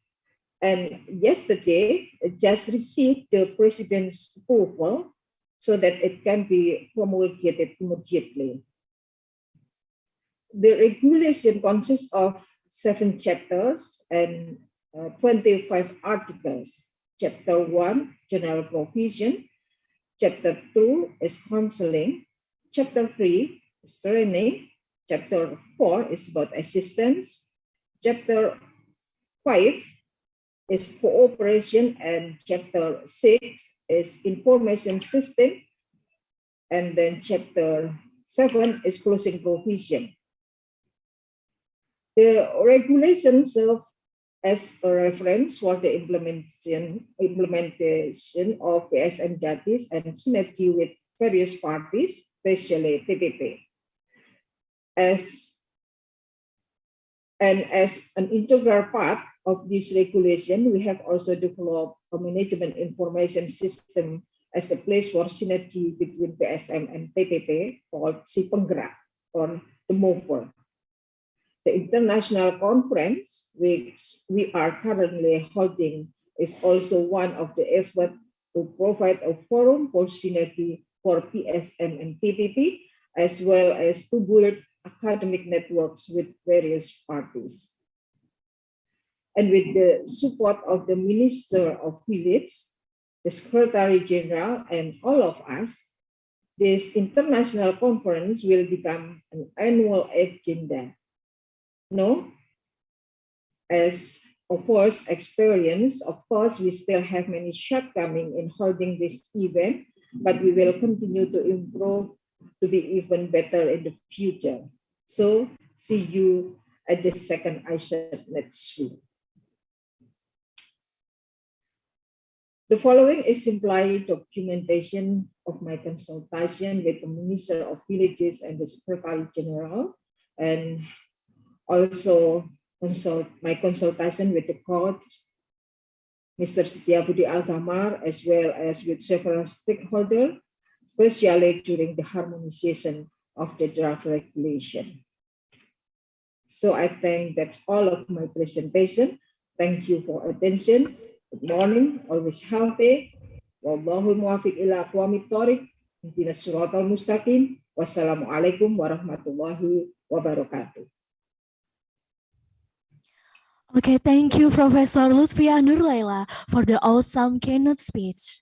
and yesterday it just received the President's approval so that it can be promulgated immediately. The regulation consists of 7 chapters and 25 articles. Chapter 1, general provision. Chapter 2 is counseling. Chapter 3 is training. Chapter 4 is about assistance. Chapter 5 is cooperation, and chapter 6 is information system. And then chapter 7 is closing provision. The regulations serve as a reference for the implementation of PSM duties and synergy with various parties, especially TPP. As an integral part of this regulation, we have also developed a management information system as a place for synergy between PSM and TPP called Si Penggerak or the Mover. The international conference, which we are currently holding, is also one of the efforts to provide a forum for synergy for PSM and TPP, as well as to build academic networks with various parties. And with the support of the Minister of Village, the Secretary General, and all of us, this international conference will become an annual agenda. No, as of course experience, of course, we still have many shortcomings in holding this event, but we will continue to improve to be even better in the future. So see you at the second ICERC next week. The following is simply documentation of my consultation with the Minister of Villages and the Secretary General, and also my consultation with the coach, Mr. Setiabudi Altamar, as well as with several stakeholders especially during the harmonization of the draft regulation. So I think that's all of my presentation. Thank you for attention. Good morning, always healthy. Wallahul muwaffiq ila aqwamit thoriq. Ihdinas siratal mustaqim. Wassalamualaikum warahmatullahi wabarakatuh. Okay, thank you, Professor Lutfia Nurlaila, for the awesome keynote speech.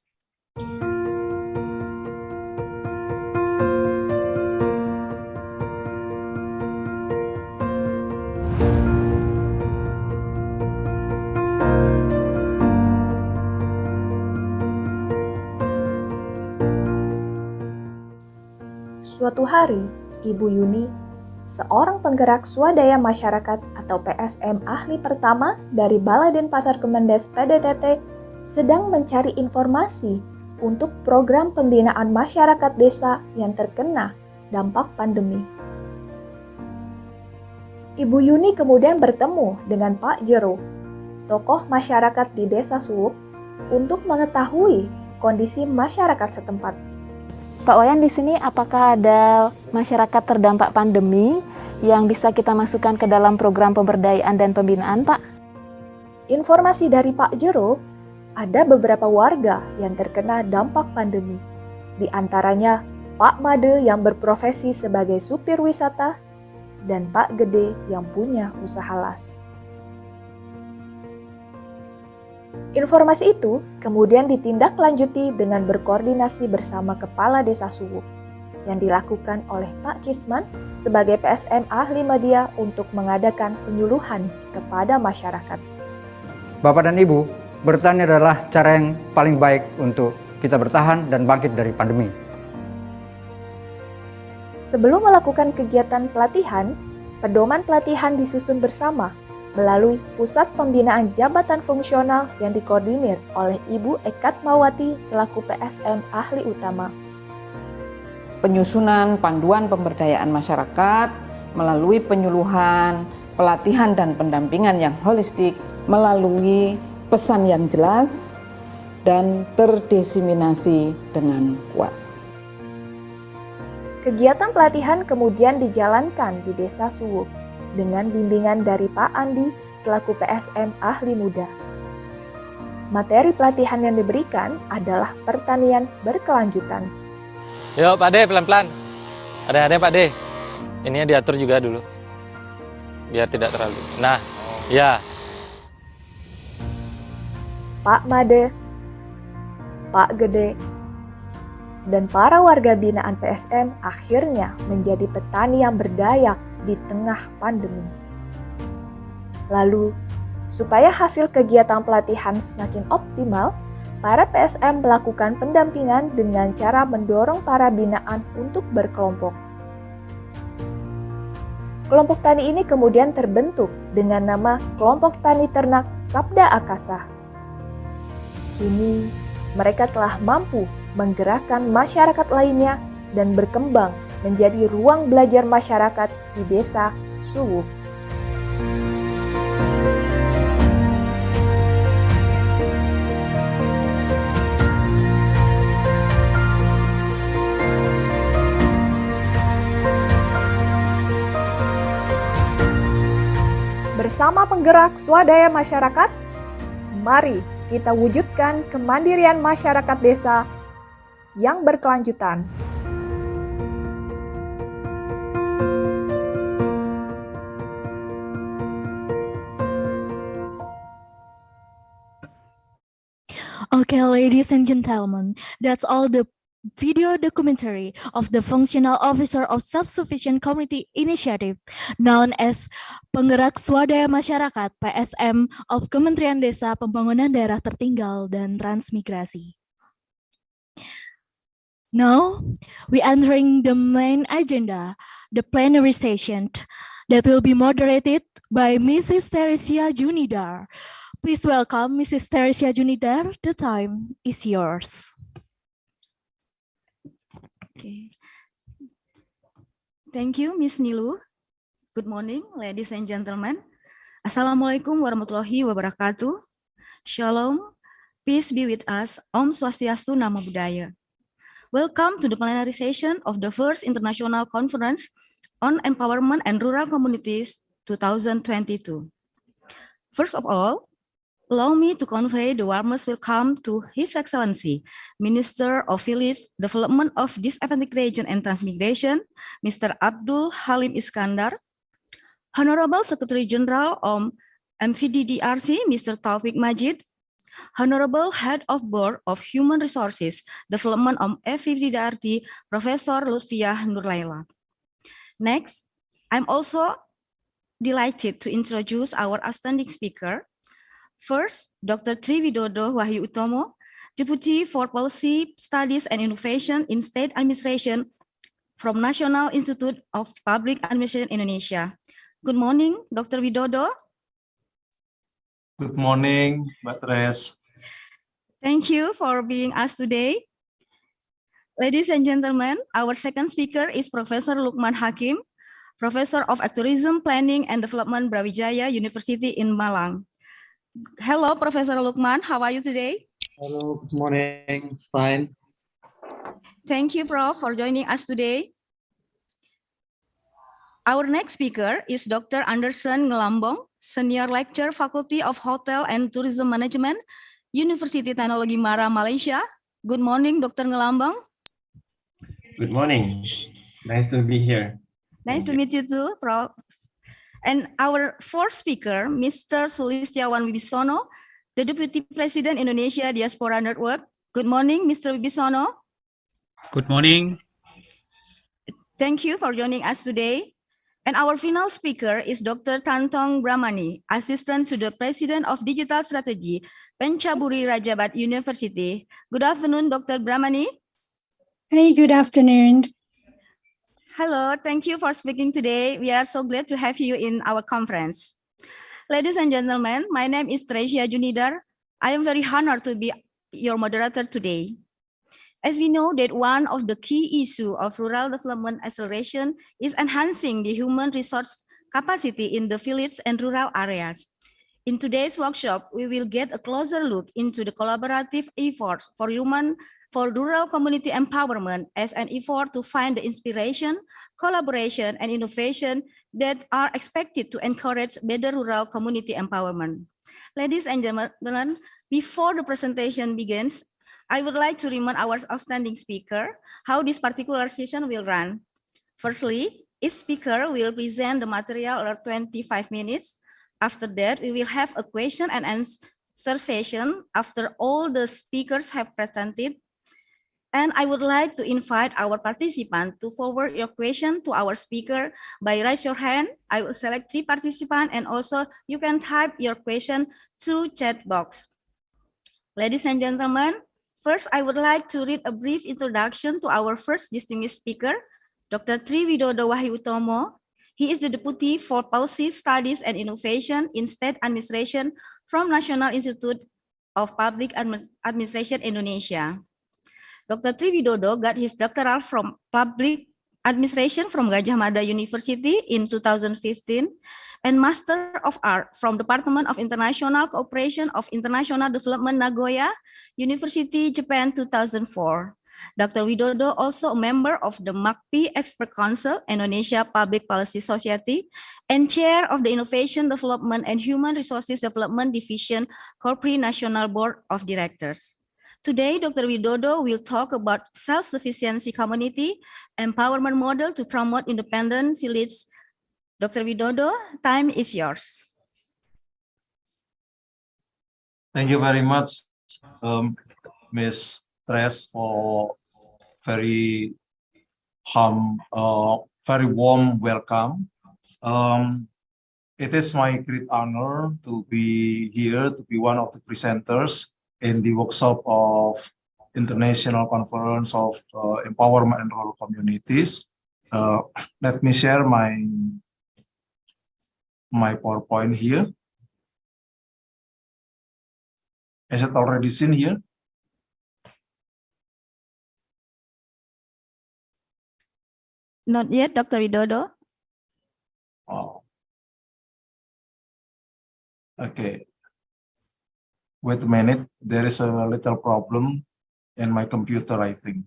Suatu hari, Ibu Yuni, seorang penggerak swadaya masyarakat atau PSM ahli pertama dari Balai Denpasar Kemendes PDTT, sedang mencari informasi untuk program pembinaan masyarakat desa yang terkena dampak pandemi. Ibu Yuni kemudian bertemu dengan Pak Jero, tokoh masyarakat di Desa Suwuk, untuk mengetahui kondisi masyarakat setempat. Pak Wayan, di sini apakah ada masyarakat terdampak pandemi yang bisa kita masukkan ke dalam program pemberdayaan dan pembinaan, Pak? Informasi dari Pak Jero, ada beberapa warga yang terkena dampak pandemi. Di antaranya Pak Made yang berprofesi sebagai supir wisata dan Pak Gede yang punya usaha las. Informasi itu kemudian ditindaklanjuti dengan berkoordinasi bersama Kepala Desa Suwuk yang dilakukan oleh Pak Kisman sebagai PSM ahli media untuk mengadakan penyuluhan kepada masyarakat. Bapak dan Ibu, bertani adalah cara yang paling baik untuk kita bertahan dan bangkit dari pandemi. Sebelum melakukan kegiatan pelatihan, pedoman pelatihan disusun bersama melalui Pusat Pembinaan Jabatan Fungsional yang dikoordinir oleh Ibu Ekat Mawati selaku PSM ahli utama. Penyusunan panduan pemberdayaan masyarakat melalui penyuluhan, pelatihan dan pendampingan yang holistik melalui pesan yang jelas dan terdesiminasi dengan kuat. Kegiatan pelatihan kemudian dijalankan di Desa Suwuk dengan bimbingan dari Pak Andi selaku PSM ahli muda. Materi pelatihan yang diberikan adalah pertanian berkelanjutan. Yuk Pak De, pelan-pelan. Ada Pak De. Ini diatur juga dulu. Biar tidak terlalu. Nah, ya. Pak Made, Pak Gede, dan para warga binaan PSM akhirnya menjadi petani yang berdaya di tengah pandemi. Lalu, supaya hasil kegiatan pelatihan semakin optimal, para PSM melakukan pendampingan dengan cara mendorong para binaan untuk berkelompok. Kelompok tani ini kemudian terbentuk dengan nama Kelompok Tani Ternak Sabda Akasa. Kini, mereka telah mampu menggerakkan masyarakat lainnya dan berkembang menjadi ruang belajar masyarakat di Desa Suwuk. Bersama penggerak swadaya masyarakat, mari kita wujudkan kemandirian masyarakat desa yang berkelanjutan. Okay, ladies and gentlemen, that's all the video documentary of the Functional Officer of Self-Sufficient Community Initiative, known as Penggerak Swadaya Masyarakat PSM of Kementerian Desa Pembangunan Daerah Tertinggal dan Transmigrasi. Now, we entering the main agenda, the plenary session, that will be moderated by Mrs. Teresia Junidar. Please welcome Mrs. Teresia Junidar. The time is yours. Okay. Thank you, Miss Nilu. Good morning, ladies and gentlemen. Assalamualaikum warahmatullahi wabarakatuh. Shalom, peace be with us. Om Swastiastu, Namo Buddhaya. Welcome to the plenary session of the first International Conference on Empowerment and Rural Communities 2022. First of all, allow me to convey the warmest welcome to His Excellency, Minister of Village Development of Disadvantaged Region and Transmigration, Mr. Abdul Halim Iskandar, Honorable Secretary General of MVDDRC, Mr. Taufik Majid, Honorable Head of Board of Human Resources Development of FVDRT, Professor Lutfiah Nurlaila. Next, I'm also delighted to introduce our outstanding speaker. First, Dr. Tri Widodo Wahyu Utomo, Deputy for Policy Studies and Innovation in State Administration from National Institute of Public Administration Indonesia. Good morning, Dr. Widodo. Good morning, Mbak Tres. Thank you for being us today. Ladies and gentlemen, our second speaker is Professor Lukman Hakim, Professor of Tourism Planning and Development, Brawijaya University in Malang. Hello, Professor Lukman. How are you today? Hello, good morning. Fine. Thank you, Prof, for joining us today. Our next speaker is Dr. Anderson Ngelambong, Senior Lecturer, Faculty of Hotel and Tourism Management, University Teknologi Mara, Malaysia. Good morning, Dr. Ngelambong. Good morning. Nice to be here. Nice to meet you too, Prof. And our fourth speaker, Mr. Sulistiawan Wibisono, the Deputy President Indonesia Diaspora Network. Good morning, Mr. Wibisono. Good morning. Thank you for joining us today. And our final speaker is Dr. Tantong Brahmani, Assistant to the President of Digital Strategy, Penchaburi Rajabat University. Good afternoon, Dr. Brahmani. Hey, good afternoon. Hello, thank you for speaking today. We are so glad to have you in our conference. Ladies and gentlemen, my name is Tresia Junidar. I am very honored to be your moderator today. As we know that one of the key issues of rural development acceleration is enhancing the human resource capacity in the village and rural areas. In today's workshop, we will get a closer look into the collaborative efforts for rural community empowerment as an effort to find the inspiration, collaboration, and innovation that are expected to encourage better rural community empowerment. Ladies and gentlemen, before the presentation begins, I would like to remind our outstanding speaker how this particular session will run. Firstly, each speaker will present the material over 25 minutes. After that, we will have a question and answer session after all the speakers have presented. And I would like to invite our participants to forward your question to our speaker by raise your hand. I will select 3 participants, and also you can type your question through chat box. Ladies and gentlemen, first I would like to read a brief introduction to our first distinguished speaker, Dr. Tri Widodo Wahyu Utomo. He is the Deputy for Policy Studies and Innovation in State Administration from National Institute of Public Administration Indonesia. Dr. Tri Widodo got his doctoral from Public Administration from Gajah Mada University in 2015 and Master of Art from Department of International Cooperation of International Development Nagoya University, Japan 2004. Dr. Widodo also a member of the MACPI Expert Council, Indonesia Public Policy Society, and Chair of the Innovation Development and Human Resources Development Division, Corporate National Board of Directors. Today, Dr. Widodo will talk about self-sufficiency community empowerment model to promote independent village. Dr. Widodo, time is yours. Thank you very much, Ms. Tres, for very warm welcome. It is my great honor to be here, to be one of the presenters in the workshop of International Conference of Empowerment and Rural Communities. Let me share my PowerPoint here. Is it already seen here? Not yet, Dr. Widodo. Oh. Okay. Wait a minute, there is a little problem in my computer, I think.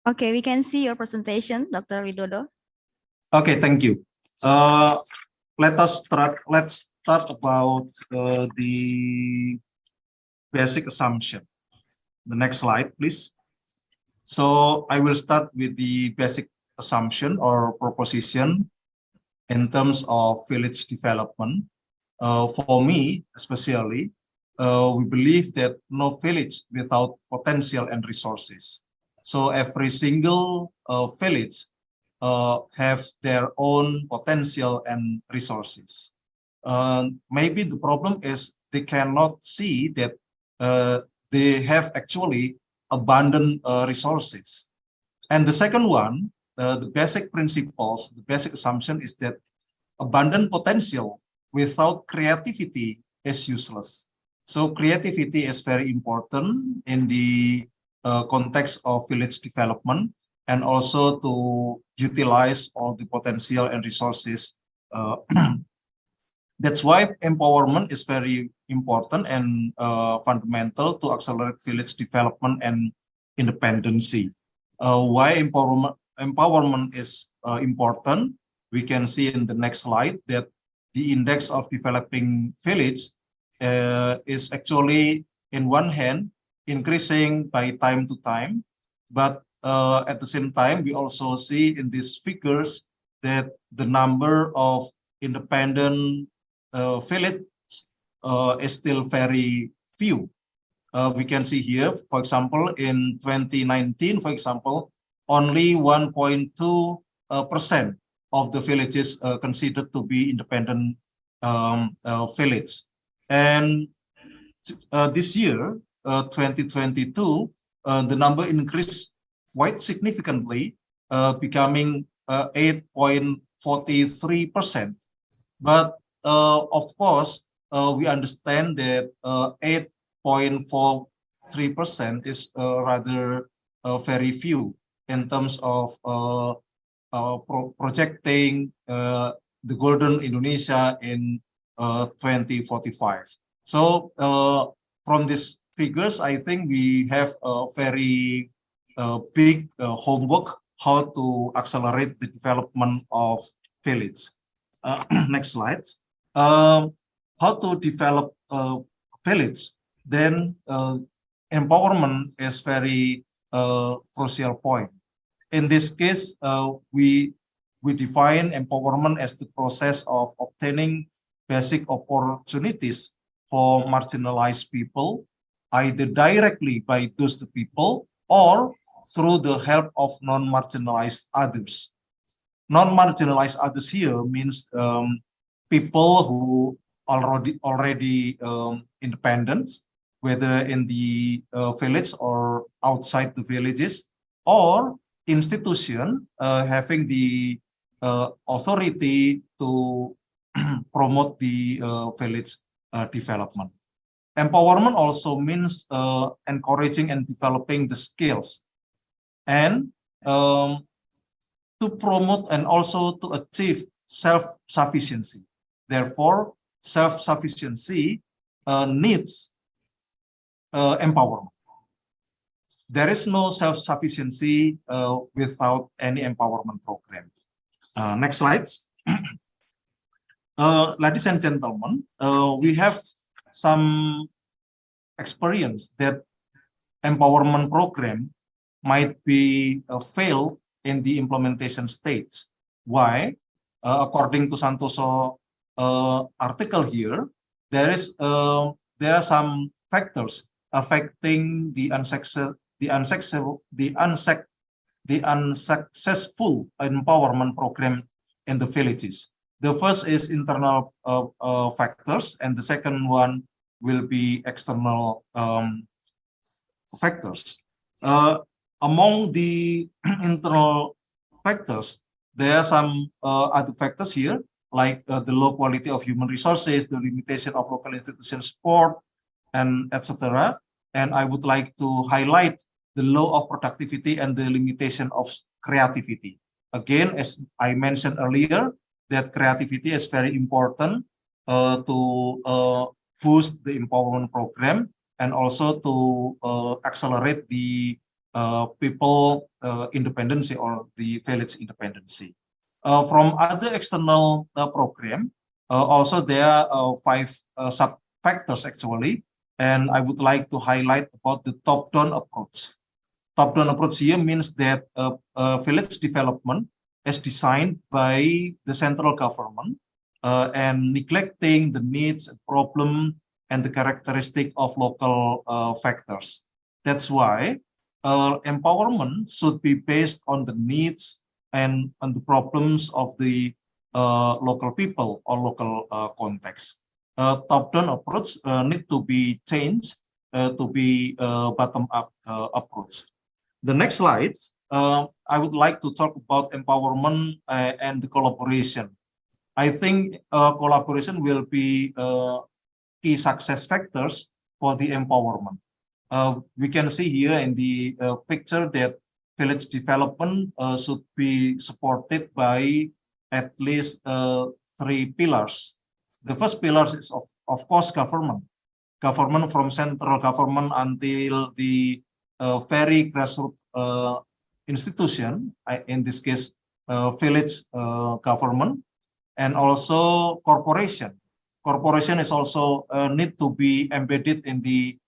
Okay, we can see your presentation, Dr. Widodo. Okay, thank you. Let's start about the basic assumption. The next slide, please. So I will start with the basic assumption or proposition in terms of village development. For me, especially, we believe that no village without potential and resources. So every single village have their own potential and resources. Maybe the problem is they cannot see that they have actually abundant resources. And the second one, the basic principles, the basic assumption is that abundant potential without creativity is useless. So creativity is very important in the context of village development, and also to utilize all the potential and resources. That's why empowerment is very important and fundamental to accelerate village development and independency. Why empowerment is important? We can see in the next slide that the index of developing village is actually, in one hand, increasing by time to time, but at the same time, we also see in these figures that the number of independent village is still very few. We can see here, for example, in 2019, for example, only 1.2% of the villages considered to be independent village. And this year, 2022, the number increased quite significantly, becoming 8.43%. But of course, we understand that 8.43% is rather very few in terms of projecting the golden Indonesia in 2045. So from these figures, I think we have a very big homework how to accelerate the development of village. Next slide. How to develop village? Then empowerment is very crucial point. In this case, we define empowerment as the process of obtaining basic opportunities for marginalized people, either directly by those people or through the help of non-marginalized others. Non-marginalized others here means people who already independent, whether in the village or outside the villages, or institution having the authority to promote the village development. Empowerment also means encouraging and developing the skills, and to promote and also to achieve self-sufficiency. Therefore, self-sufficiency needs empowerment. There is no self-sufficiency without any empowerment program. Next slide. Ladies and gentlemen, we have some experience that empowerment program might be failed in the implementation stage. Why? According to Santoso article here, there are some factors affecting the unsuccessful empowerment program in the villages. The first is internal factors, and the second one will be external factors. Among the internal factors, there are some other factors here, like the low quality of human resources, the limitation of local institution support, and etc. And I would like to highlight the low of productivity and the limitation of creativity. Again, as I mentioned earlier, that creativity is very important to boost the empowerment program and also to accelerate the people independency or the village independency. From other external program, also there are 5 sub-factors actually, and I would like to highlight about the top-down approach. Top-down approach here means that village development is designed by the central government and neglecting the needs, problem, and the characteristic of local factors. That's why empowerment should be based on the needs and on the problems of the local people or local context. Top-down approach need to be changed to be bottom-up approach. The next slide, I would like to talk about empowerment and the collaboration. I think collaboration will be key success factors for the empowerment. We can see here in the picture that village development should be supported by at least 3 pillars. The first pillar is of course government. Government from central government until the very grassroots institution, in this case village government, and also corporation. Corporation is also need to be embedded in the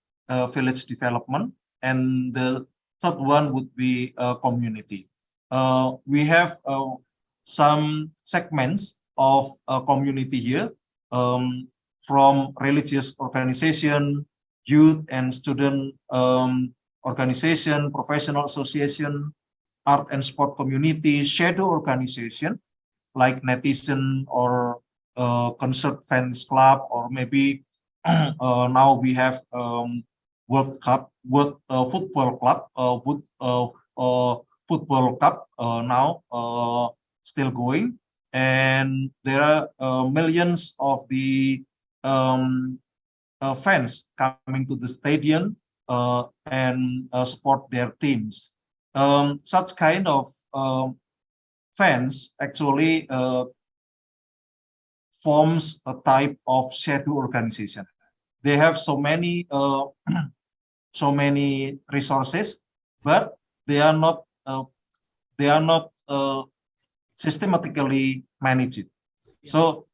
village development, and the third one would be community. We have some segments of community here, from religious organization, youth and student organization, professional association, art and sport community, shadow organization like netizen or concert fans club, or maybe now we have World Cup, football club, football cup now still going, and there are millions of the fans coming to the stadium and support their teams. Such kind of fans actually forms a type of shadow organization. They have so many resources, but they are not systematically managed. So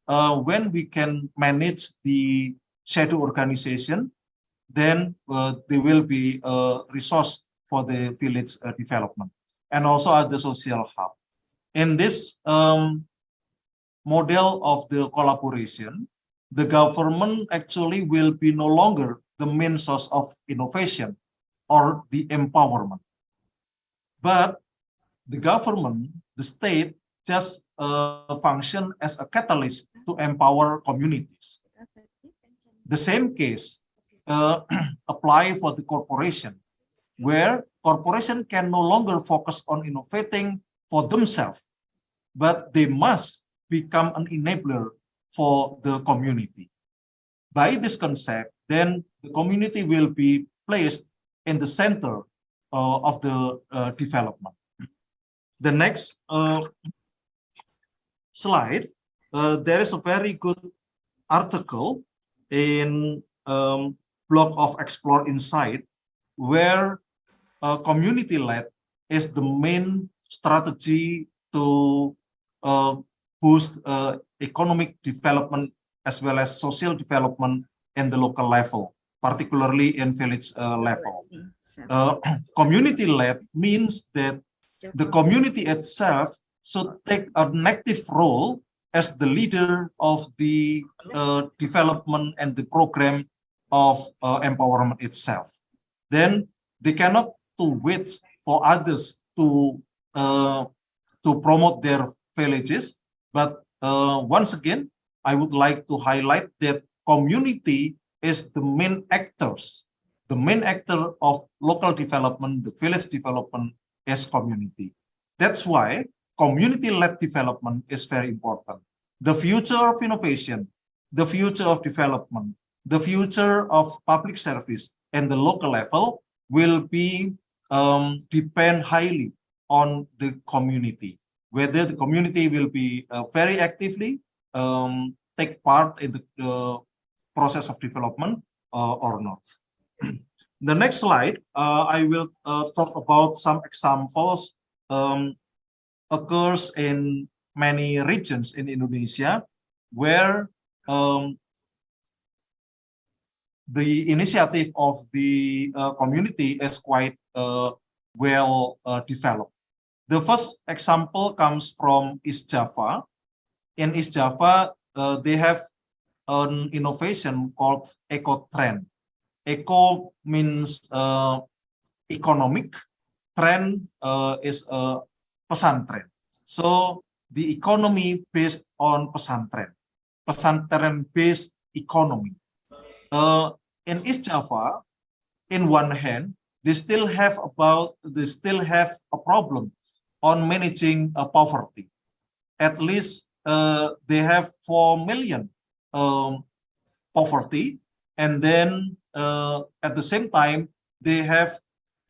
when we can manage the shadow organization, then there will be a resource for the village development and also at the social hub. In this model of the collaboration, the government actually will be no longer the main source of innovation or the empowerment, but the government, the state, just function as a catalyst to empower communities. The same case apply for the corporation, where corporation can no longer focus on innovating for themselves, but they must become an enabler for the community. By this concept, then the community will be placed in the center of the development. The next slide, there is a very good article in blog of Explore Insight, where community-led is the main strategy to boost economic development as well as social development in the local level, particularly in village level. Community-led means that the community itself should take an active role as the leader of the development and the program of empowerment itself. Then they cannot to wait for others to promote their villages, but once again, I would like to highlight that community is the main actors. The main actor of local development, the village development, is community. That's why community-led development is very important. The future of innovation, the future of development, the future of public service and the local level will be depend highly on the community. whether the community will be very actively take part in the process of development or not. The next slide, I will talk about some examples occurs in many regions in Indonesia where the initiative of the community is quite well developed. The first example comes from East Java. In East Java, they have an innovation called Eco Trend. Eco means economic, trend is pesantren. So the economy based on pesantren, pesantren based economy. In East Java, in one hand, they still have a problem on managing poverty. At least they have 4 million poverty, and then at the same time they have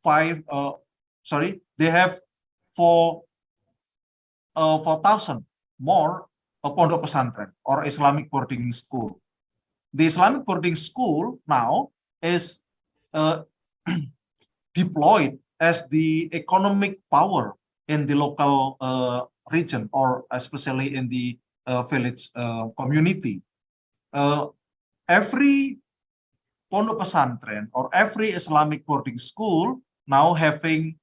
4,000 more pondok pesantren or Islamic boarding school. The Islamic boarding school now is deployed as the economic power in the local region, or especially in the village community. Every pondok pesantren or every Islamic boarding school now having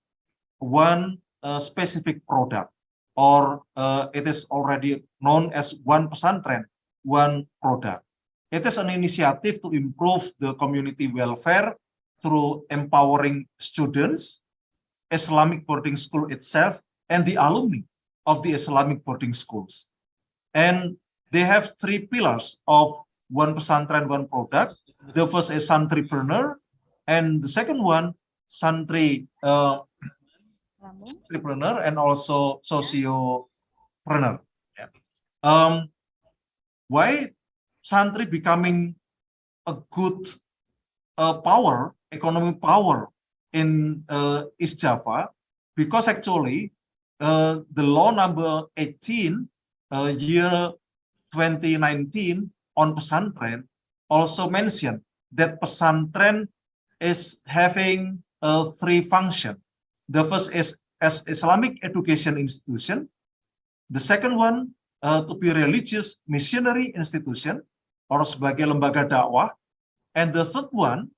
one specific product, or it is already known as one pesantren, one product. It is an initiative to improve the community welfare through empowering students, Islamic boarding school itself, and the alumni of the Islamic boarding schools. And they have 3 pillars of one pesantren, one product. The first is santripreneur, and the second one, santripreneur and also sociopreneur. Yeah. Why santri becoming a good power, economic power in East Java? Because actually the law number 18 year 2019 on pesantren also mentioned that pesantren is having 3 functions. The first is as Islamic education institution. The second one to be religious missionary institution or sebagai lembaga dakwah. And the third one,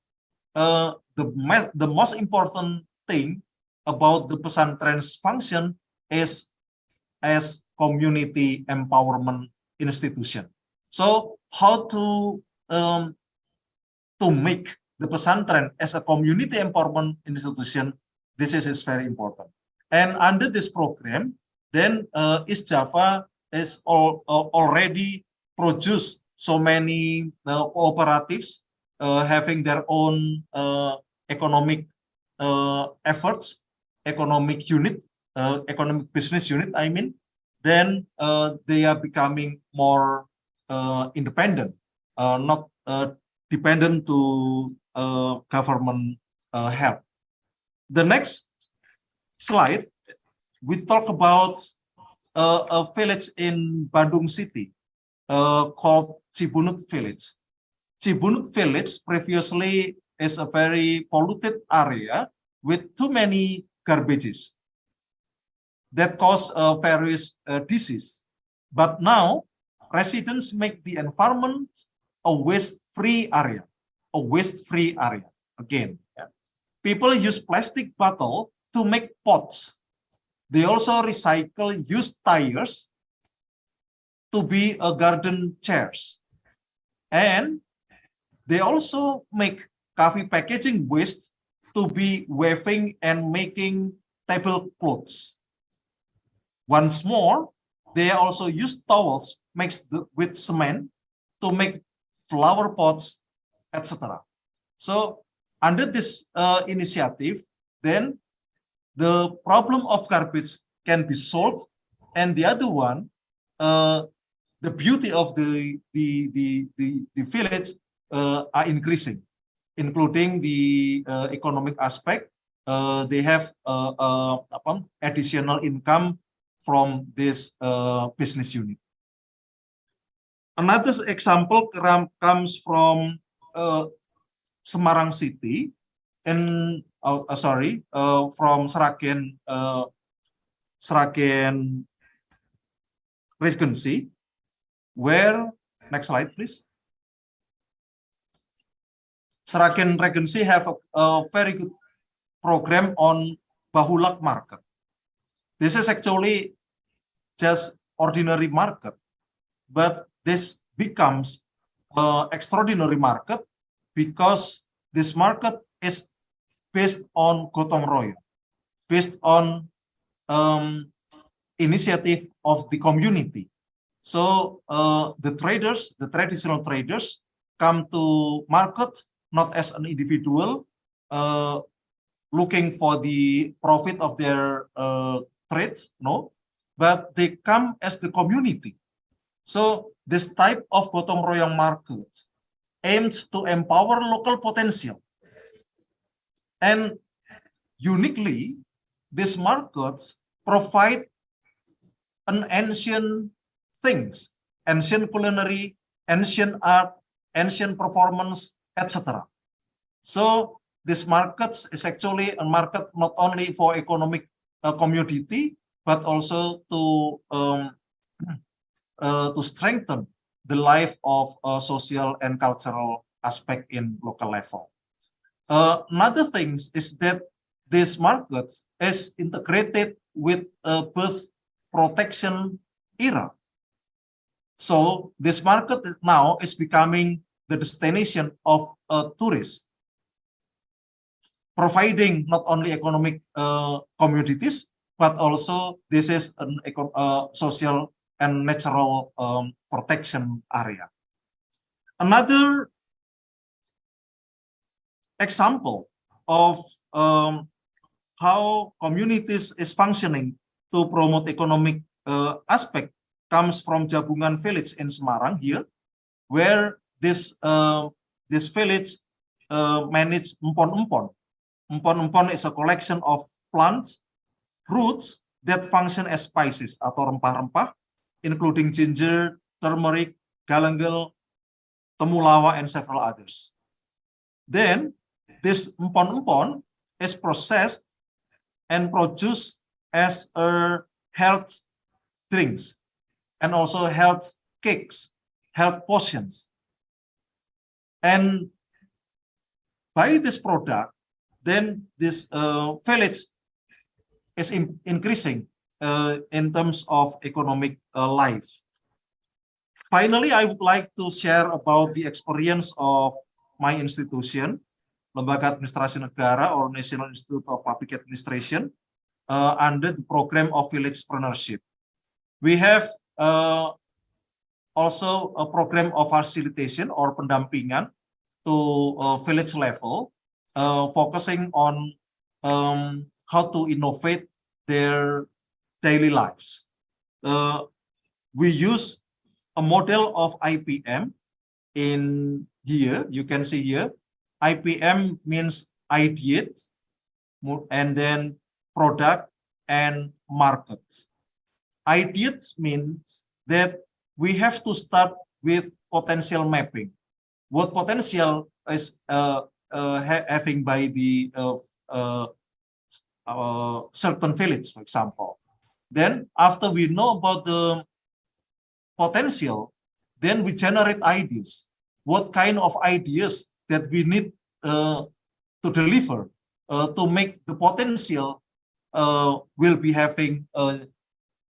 the most important thing about the pesantren's function is as community empowerment institution. So how to make the pesantren as a community empowerment institution, this is very important. And under this program, then East Java is already produced so many cooperatives having their own economic efforts, economic unit, economic business unit, I mean. Then they are becoming more independent, not dependent to government help. The next slide, we talk about a village in Bandung City called Cibunut Village. Cibunut Village previously is a very polluted area with too many garbages that cause various disease. But now residents make the environment a waste-free area, Again, yeah. People use plastic bottle to make pots. They also recycle used tires to be garden chairs. And they also make coffee packaging waste to be weaving and making tablecloths. Once more, they also use towels mixed with cement to make flower pots, etc. So under this initiative, then the problem of garbage can be solved, and the other one, the beauty of the village are increasing, including the economic aspect. They have additional income from this business unit. Another example comes from Semarang City, and from Sragen Regency, where, next slide please. Sragen Regency have a very good program on Bahulak market. This is actually just ordinary market, but this becomes extraordinary market because this market is based on gotong royong, based on initiative of the community. So the traders, the traditional traders, come to market not as an individual looking for the profit of their trades, no, but they come as the community. So this type of gotong royong market aims to empower local potential. And uniquely, these markets provide an ancient things, ancient culinary, ancient art, ancient performance, etc. So this markets is actually a market not only for economic commodity, but also to strengthen the life of social and cultural aspect in local level. Another thing is that this market is integrated with a birth protection era. So this market now is becoming the destination of tourists, providing not only economic commodities, but also this is an social and natural protection area. Another example of how communities is functioning to promote economic aspect comes from Jabungan village in Semarang here, where this village manage empon-empon. Empon-empon is a collection of plants, roots that function as spices atau rempah-rempah, including ginger, turmeric, galangal, temulawak, and several others. Then this empon-empon is processed and produced as a health drinks and also health cakes, health potions. And by this product, then this village is increasing in terms of economic life. Finally, I would like to share about the experience of my institution, Lembaga Administrasi Negara or National Institute of Public Administration, under the program of villagepreneurship. We have also a program of facilitation or pendampingan to village level, focusing on how to innovate their daily lives. We use a model of IPM in here. You can see here, IPM means ideate, and then product and market. Ideate means that we have to start with potential mapping. What potential is having by the certain village, for example. Then after we know about the potential, then we generate ideas. What kind of ideas that we need to deliver to make the potential will be having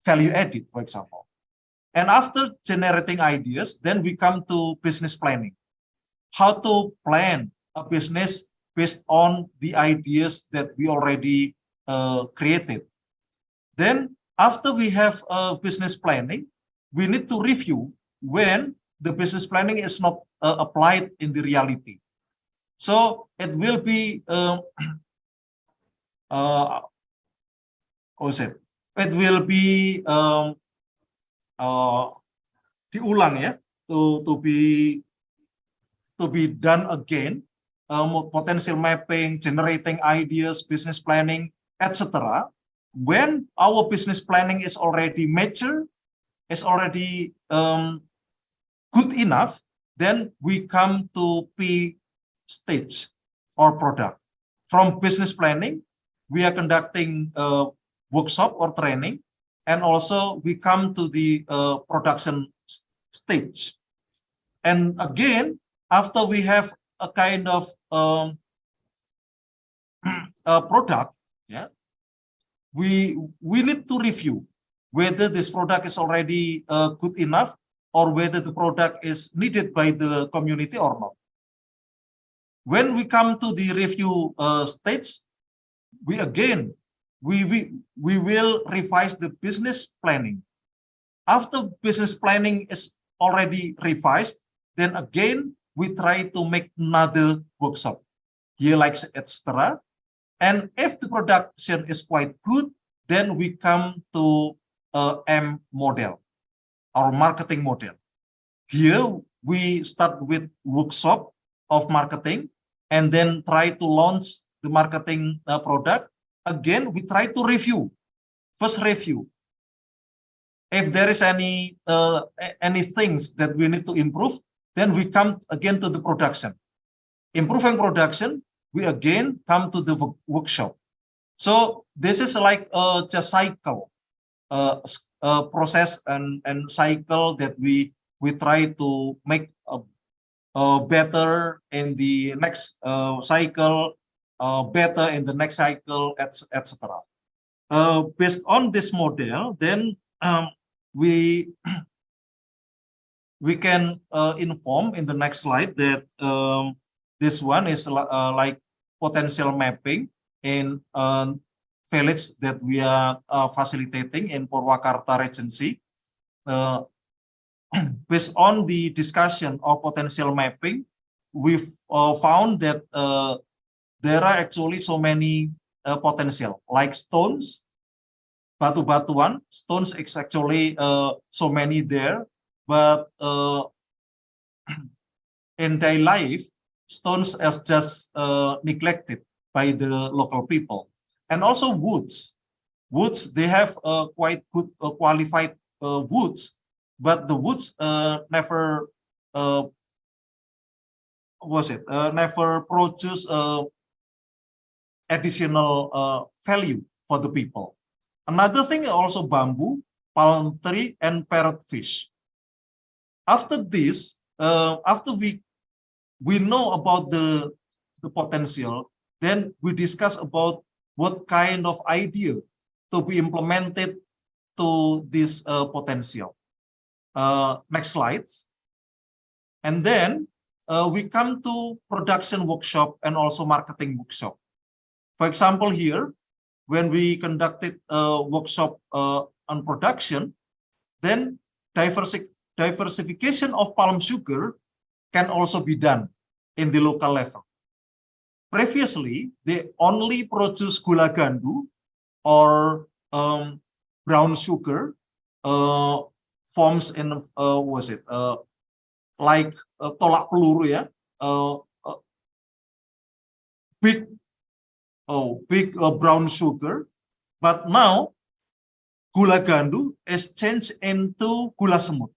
value added, for example. And after generating ideas, then we come to business planning. How to plan a business based on the ideas that we already created. Then after we have business planning, we need to review when the business planning is not applied in the reality. So it will be it will be diulang ya, to be done again, potential mapping, generating ideas, business planning, etc. when our business planning is already mature, is already good enough, then we come to P stage or product. From business planning, we are conducting workshop or training, and also we come to the production stage. And again, after we have a kind of product, yeah, we need to review whether this product is already good enough or whether the product is needed by the community or not. When we come to the review stage, we will revise the business planning. After business planning is already revised, then again we try to make another workshop here, like etc. And if the production is quite good, then we come to M model, our marketing model. Here we start with workshop of marketing and then try to launch the marketing product. Again, we try to review, first review. If there is any things that we need to improve, then we come again to the production. Improving production, we again come to the workshop. So this is like just cycle, process and cycle that we try to make better in the next cycle, better in the next cycle, etc. Based on this model, then we can inform in the next slide that this one is like potential mapping in village that we are facilitating in Purwakarta Regency. Based on the discussion of potential mapping, we've found that there are actually so many potential, like stones, batu-batuan. Stones is actually so many there, but in daily life, stones is just neglected by the local people. And also woods. Woods, they have quite good qualified woods, but the woods never never produce additional value for the people. Another thing also bamboo, palm tree, and parrotfish. After this, after we know about the potential, then we discuss about what kind of idea to be implemented to this potential. Next slides. And then we come to production workshop and also marketing workshop. For example, here, when we conducted a workshop on production, then diversification of palm sugar can also be done in the local level. Previously, they only produce gula gandu or brown sugar forms in like tolak peluru, ya, big brown sugar. But now gula gandu is changed into gula semut.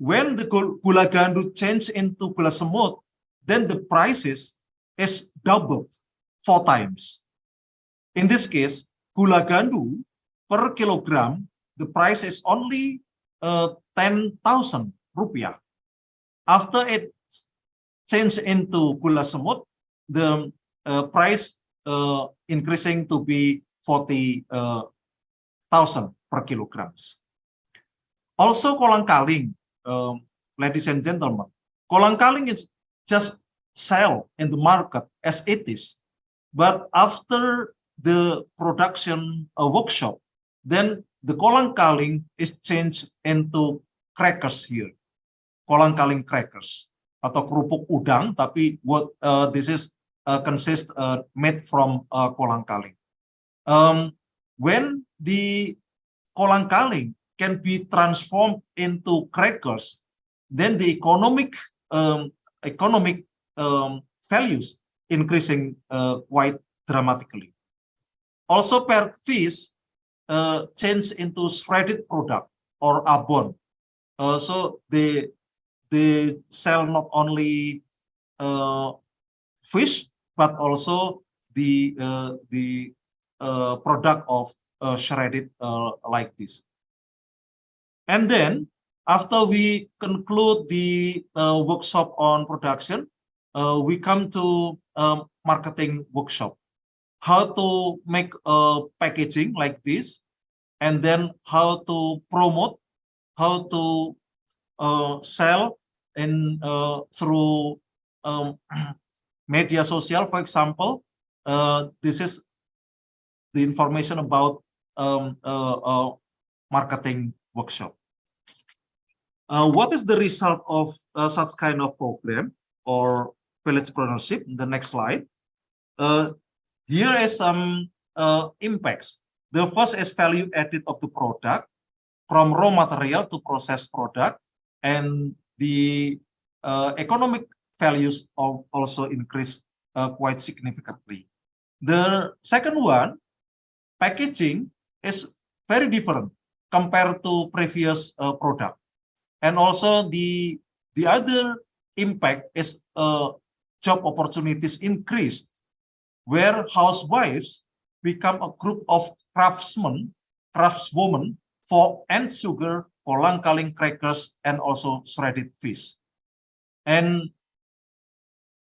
When the gula gandu changed into gula semut, then the prices is doubled 4 times. In this case, gula gandu per kilogram, the price is only 10,000 rupiah. After it changed into gula semut, the price increasing to be 40,000 per kilograms. Also, kolang-kaling, ladies and gentlemen, kolang-kaling is just sell in the market as it is, but after the production workshop, then the kolang-kaling is changed into crackers here, kolang-kaling crackers atau kerupuk udang, tapi what this is consist made from kolang-kaling. When the kolang-kaling can be transformed into crackers, then the economic values increasing quite dramatically. Also, per fish change into shredded product or abon. So they sell not only fish but also the product of shredded like this. And then after we conclude the workshop on production, we come to marketing workshop. How to make packaging like this, and then how to promote, how to sell in through media social, for example. This is the information about marketing workshop. What is the result of such kind of program or villagepreneurship? The next slide. Here is some impacts. The first is value added of the product from raw material to processed product, and the economic values also increase quite significantly. The second one, packaging is very different compared to previous product, and also the other impact is job opportunities increased, where housewives become a group of craftswomen for and sugar, kolang-kaling crackers, and also shredded fish. And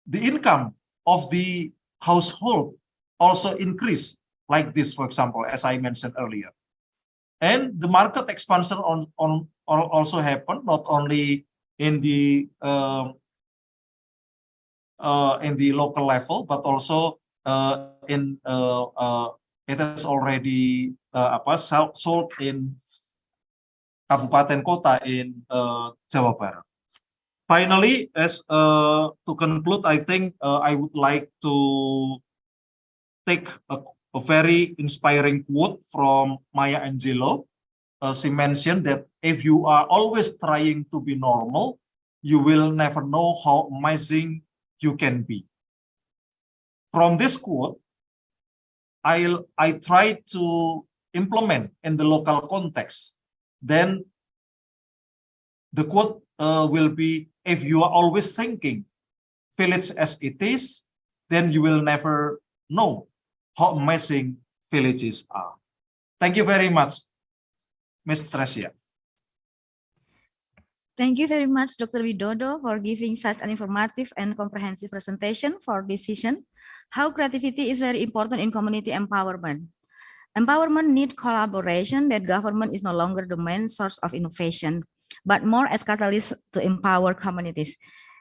the income of the household also increase like this, for example, as I mentioned earlier. And the market expansion also happened not only in the local level, but also it is already sold in kabupaten kota in Jawa Barat. Finally, as to conclude, I think I would like to take a very inspiring quote from Maya Angelou. She mentioned that if you are always trying to be normal, you will never know how amazing you can be. From this quote, I try to implement in the local context. Then the quote will be, if you are always thinking village as it is, then you will never know how amazing villages are. Thank you very much, Ms. Tresia. Thank you very much, Dr. Widodo, for giving such an informative and comprehensive presentation for this session. How creativity is very important in community empowerment. Empowerment needs collaboration, that government is no longer the main source of innovation, but more as catalyst to empower communities.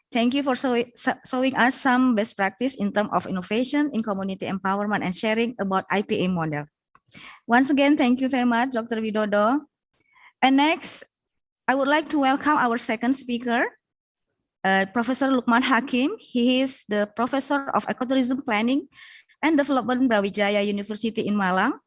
Thank you for showing us some best practice in terms of innovation in community empowerment and sharing about IPA model. Once again, thank you very much, Dr. Widodo. And next, I would like to welcome our second speaker, Professor Lukman Hakim. He is the Professor of Ecotourism Planning and Development, Brawijaya University in Malang.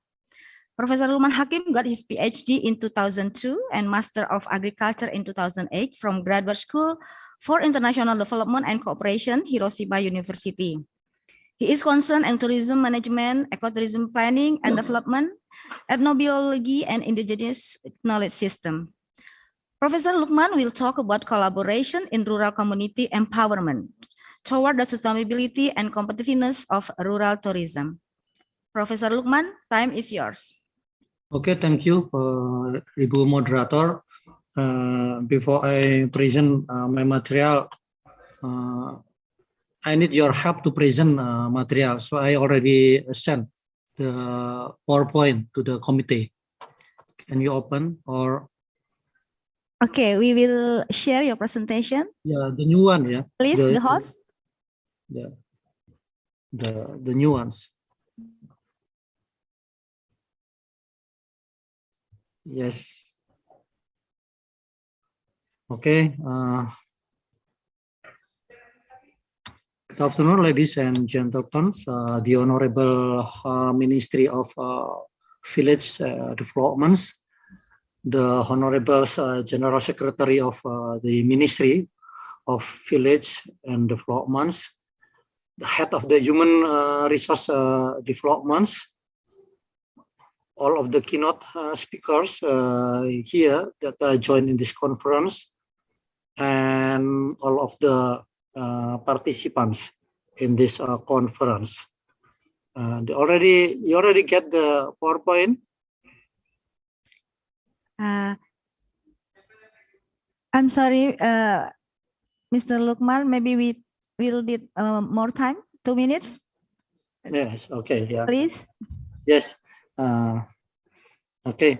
Professor Lukman Hakim got his PhD in 2002 and Master of Agriculture in 2008 from Graduate School for International Development and Cooperation, Hiroshima University. He is concerned in tourism management, ecotourism planning and development, ethnobiology, and indigenous knowledge system. Professor Lukman will talk about collaboration in rural community empowerment toward the sustainability and competitiveness of rural tourism. Professor Lukman, time is yours. Okay, thank you, Ibu Moderator. Before I present my material, I need your help to present material. So I already sent the PowerPoint to the committee. Can you open or? Okay, we will share your presentation. Yeah, the new one, yeah. Please, the host. The new ones. Yes. Okay. Good afternoon, ladies and gentlemen. The Honorable Ministry of Village Developments, the Honorable General Secretary of the Ministry of Village and Developments, the Head of the Human Resource Developments, all of the keynote speakers here that joined in this conference, and all of the participants in this conference. You already get the PowerPoint? I'm sorry, Mr. Lukman, maybe we will need more time, 2 minutes. Yes, okay, yeah. Please. Yes, okay.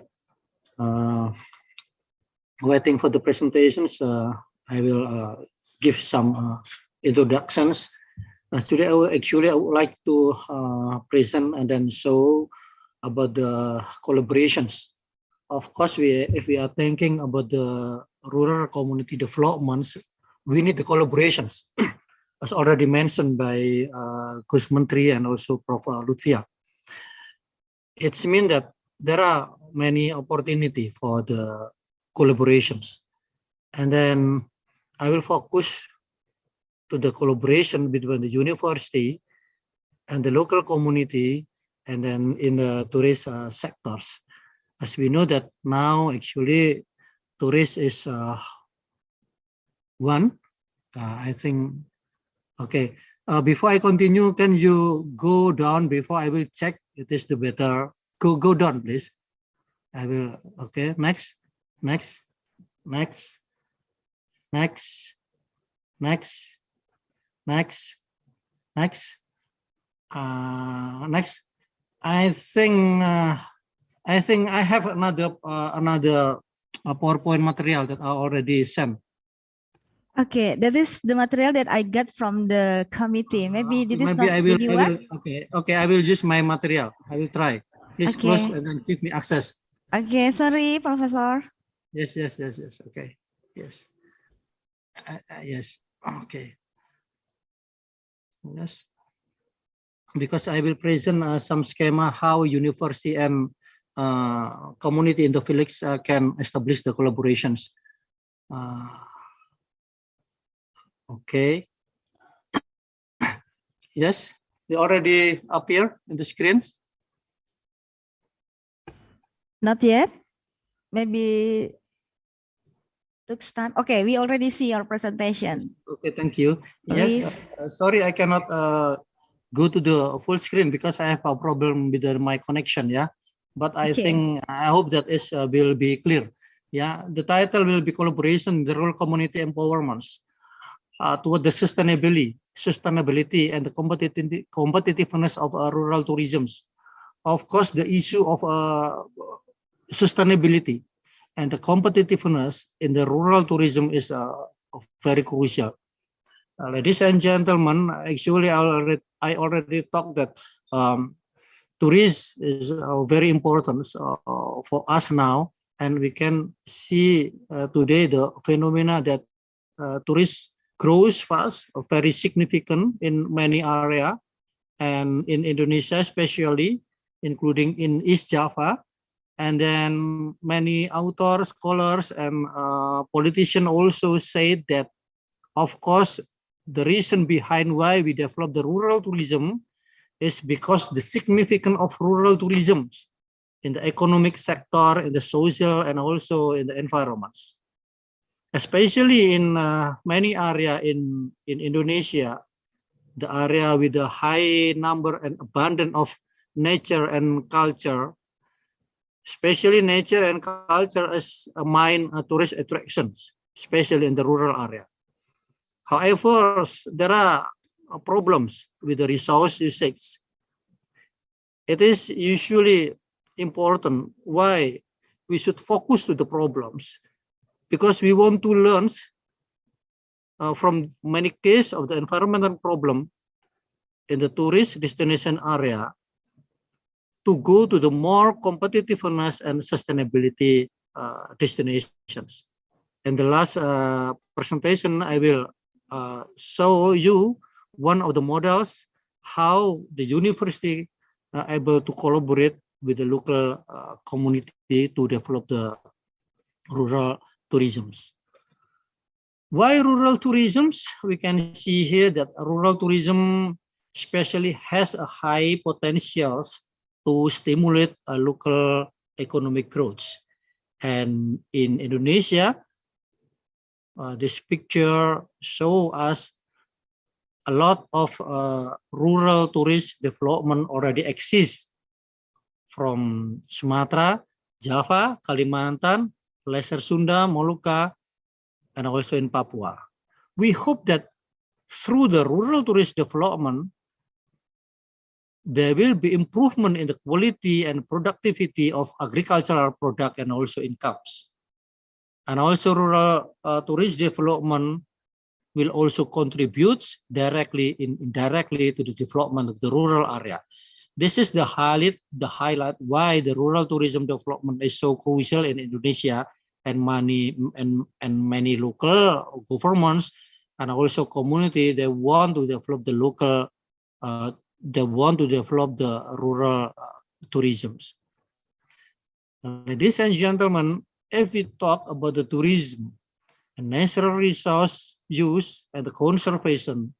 Waiting for the presentations, I will give some introductions. Today, I would like to present and then show about the collaborations. Of course, if we are thinking about the rural community developments, we need the collaborations, as already mentioned by Gus Menteri and also Prof. Lutfia. It means that there are many opportunities for the collaborations. And then I will focus to the collaboration between the university and the local community, and then in the tourist sectors. As we know that now actually tourist is one, I think, okay. Before I continue, can you go down before I will check it is the better, go down please. I will, okay, next, next, next, next, next, next, next, next. I think I have another PowerPoint material that I already sent. Okay, that is the material that I got from the committee. Maybe this is Maybe not I will, the new one. okay, I will use my material. I will try. Please Okay. close and then give me access. Okay, sorry, Professor. Yes, okay, yes. Yes, okay. Yes, because I will present some schema how university and community in the village can establish the collaborations. Okay. Yes, they already appear in the screens. Not yet. Maybe took time. Okay, we already see your presentation. Okay, thank you. Please. Yes, sorry, I cannot go to the full screen because I have a problem with my connection. Yeah, but I think I hope that is will be clear. Yeah, the title will be collaboration, the rural community empowerments toward the sustainability and the competitiveness of rural tourism. Of course, the issue of sustainability and the competitiveness in the rural tourism is very crucial. Ladies and gentlemen, actually, I already talked that tourism is very important for us now, and we can see today the phenomena that tourists grows fast, very significant in many areas, and in Indonesia especially, including in East Java. And then many authors, scholars, and politicians also said that, of course, the reason behind why we develop the rural tourism is because the significance of rural tourism in the economic sector, in the social, and also in the environments. Especially in many areas in Indonesia, the area with a high number and abundance of nature and culture, especially nature and culture as a main tourist attractions, especially in the rural area. However, there are problems with the resource usage. It is usually important why we should focus to the problems, because we want to learn from many cases of the environmental problem in the tourist destination area to go to the more competitiveness and sustainability destinations. In the last presentation, I will show you one of the models how the university are able to collaborate with the local community to develop the rural tourisms. Why rural tourisms? We can see here that rural tourism especially has a high potentials to stimulate local economic growth. And in Indonesia, this picture shows us a lot of rural tourist development already exists from Sumatra, Java, Kalimantan, Lesser Sunda, Molucca, and also in Papua. We hope that through the rural tourist development, there will be improvement in the quality and productivity of agricultural product and also incomes. And also rural tourist development will also contribute directly and indirectly to the development of the rural area. This is the highlight why the rural tourism development is so crucial in Indonesia, and many local governments and also community, they want to develop the local, they want to develop the rural tourisms. Ladies and gentlemen, if we talk about the tourism and natural resource use and the conservation,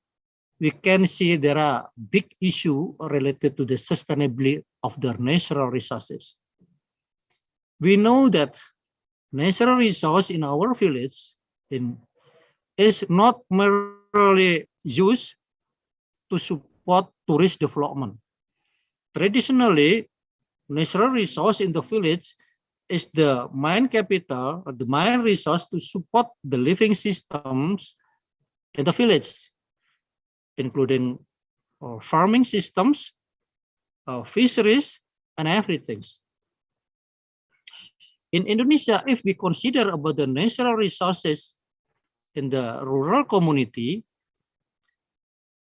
we can see there are big issues related to the sustainability of the natural resources. We know that natural resource in our village is not merely used to support tourist development. Traditionally, natural resource in the village is the main capital, or the main resource to support the living systems in the village, including farming systems, fisheries, and everything. In Indonesia, if we consider about the natural resources in the rural community,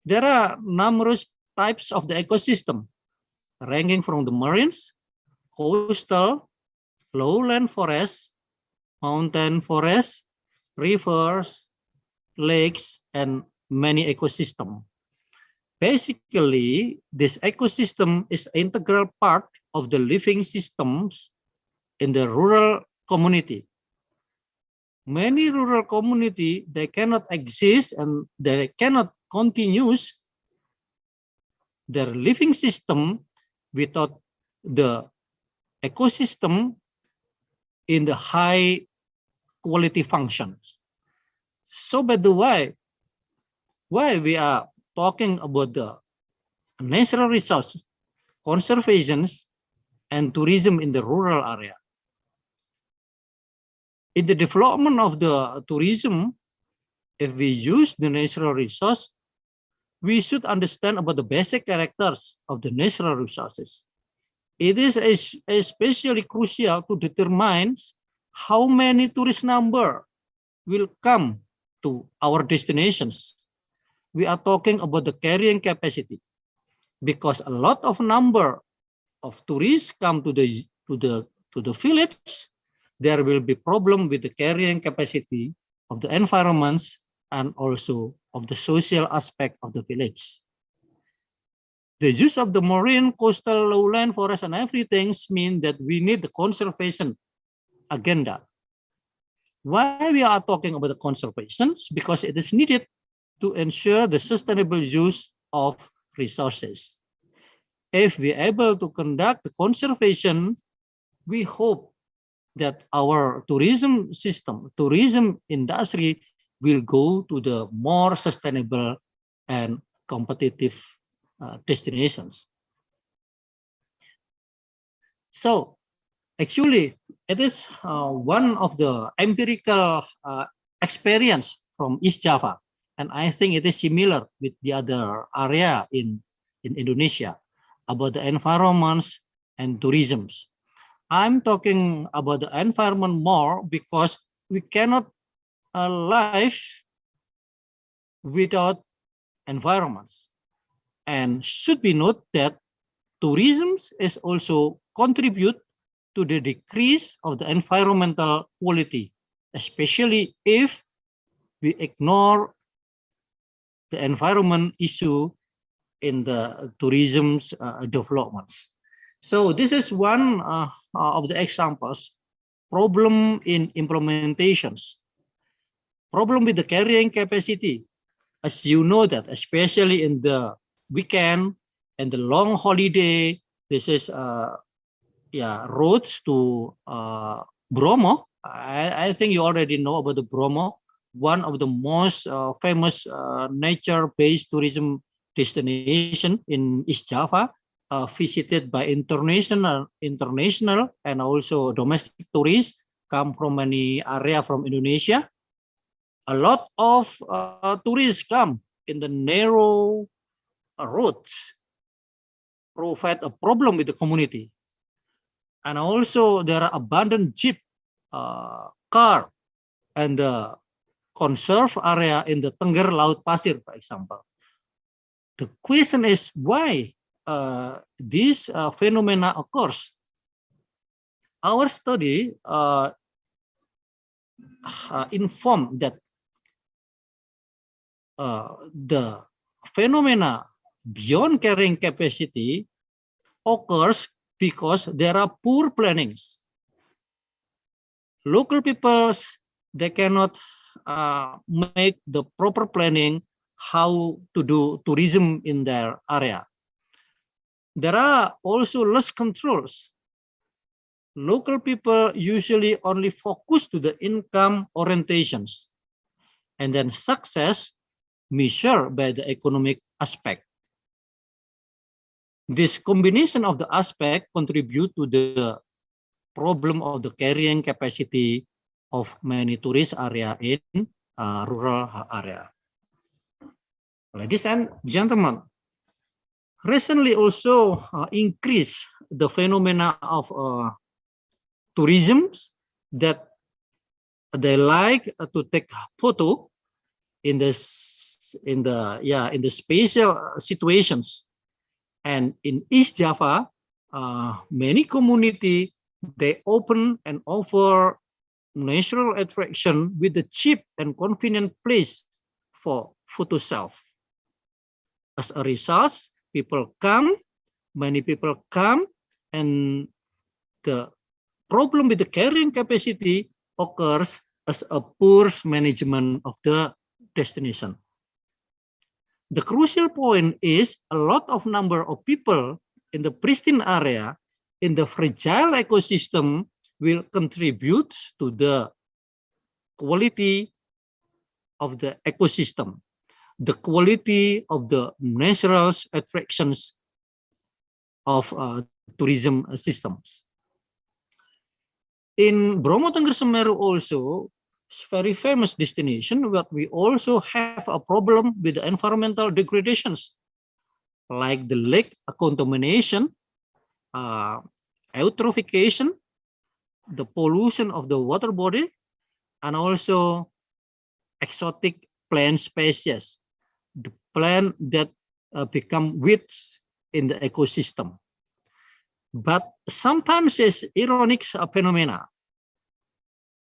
there are numerous types of the ecosystem, ranging from the marines, coastal, lowland forests, mountain forests, rivers, lakes, and many ecosystems. Basically, this ecosystem is an integral part of the living systems in the rural community. Many rural community, they cannot exist and they cannot continue their living system without the ecosystem in the high quality functions. So by the way, why we are talking about the natural resources, conservations, and tourism in the rural area. In the development of the tourism, if we use the natural resource, we should understand about the basic characters of the natural resources. It is especially crucial to determine how many tourist number will come to our destinations. We are talking about the carrying capacity, because a lot of number of tourists come to the village, there will be problem with the carrying capacity of the environments and also of the social aspect of the village. The use of the marine, coastal, lowland, forest, and everything mean that we need the conservation agenda. Why we are talking about the conservations? Because it is needed to ensure the sustainable use of resources. If we are able to conduct the conservation, we hope that our tourism system, tourism industry will go to the more sustainable and competitive destinations. So actually, it is one of the empirical experience from East Java, and I think it is similar with the other area in Indonesia about the environments and tourisms. I'm talking about the environment more because we cannot live without environments. And should be noted that tourism is also contribute to the decrease of the environmental quality, especially if we ignore the environment issue in the tourism's developments. So this is one of the examples. Problem in implementations. Problem with the carrying capacity. As you know that, especially in the weekend and the long holiday, This is roads to Bromo. I think you already know about the Bromo, one of the most famous nature-based tourism destination in East Java, visited by international and also domestic tourists come from many area from Indonesia. A lot of tourists come in the narrow roads, provide a problem with the community. And also there are abandoned jeep, car, and the conserve area in the Tengger Laut Pasir, for example. The question is why this phenomena occurs. Our study informed that the phenomena beyond carrying capacity occurs because there are poor plannings. Local peoples, they cannot make the proper planning how to do tourism in their area. There are also less controls. Local people usually only focus to the income orientations, and then success measured by the economic aspect. This combination of the aspect contribute to the problem of the carrying capacity of many tourist area in rural area. Ladies and gentlemen, recently also increased the phenomena of tourism that they like to take photo in the spatial situations. And in East Java, many community, they open and offer natural attraction with a cheap and convenient place for photo self. As a result, many people come, and the problem with the carrying capacity occurs as a poor management of the destination. The crucial point is a lot of number of people in the pristine area in the fragile ecosystem will contribute to the quality of the ecosystem, the quality of the natural attractions of tourism systems. In Bromo Tengger Semeru also, it's very famous destination, but we also have a problem with the environmental degradations, like the lake contamination, eutrophication, the pollution of the water body, and also exotic plant species, the plant that become weeds in the ecosystem. But sometimes it's ironic phenomena.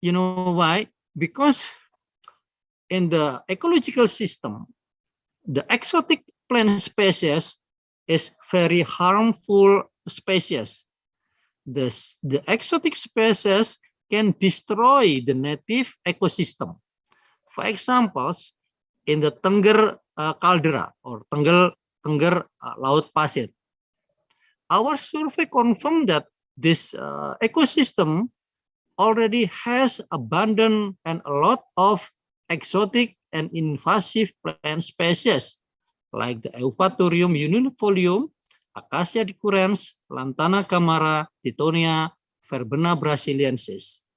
You know why? Because in the ecological system, the exotic plant species is very harmful species. The exotic species can destroy the native ecosystem. For example, in the Tengger caldera or Tengger Laut Pasir, our survey confirmed that this ecosystem already has abundant and a lot of exotic and invasive plant species like the Eupatorium unifolium, Acacia decurrens, Lantana camara, Titonia, Verbena brasiliensis.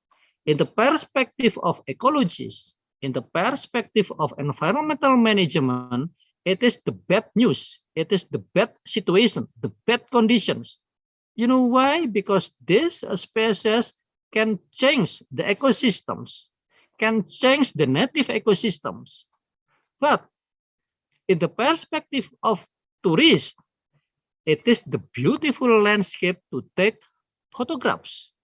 In the perspective of ecologists, in the perspective of environmental management, it is the bad news. It is the bad situation, the bad conditions. You know why? Because this species can change the ecosystems, can change the native ecosystems. But in the perspective of tourists, it is the beautiful landscape to take photographs.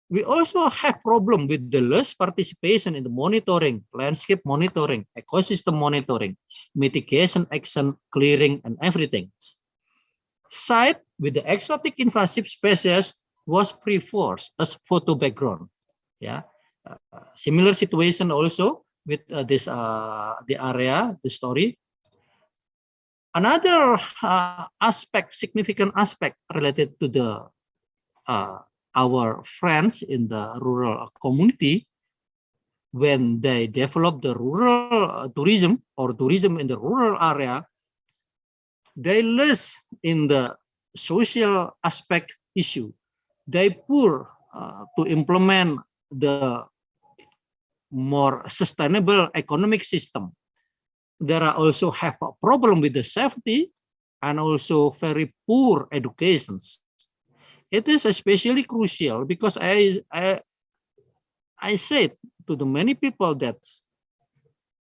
We also have problem with the less participation in the monitoring, landscape monitoring, ecosystem monitoring, mitigation action, clearing, and everything. Site with the exotic invasive species was preferred as photo background. Yeah, similar situation also with the area, the story. Another significant aspect related to the our friends in the rural community, when they develop the rural tourism or tourism in the rural area, they less in the social aspect issue. They poor to implement the more sustainable economic system. There are also have a problem with the safety and also very poor educations. It is especially crucial because I said to the many people that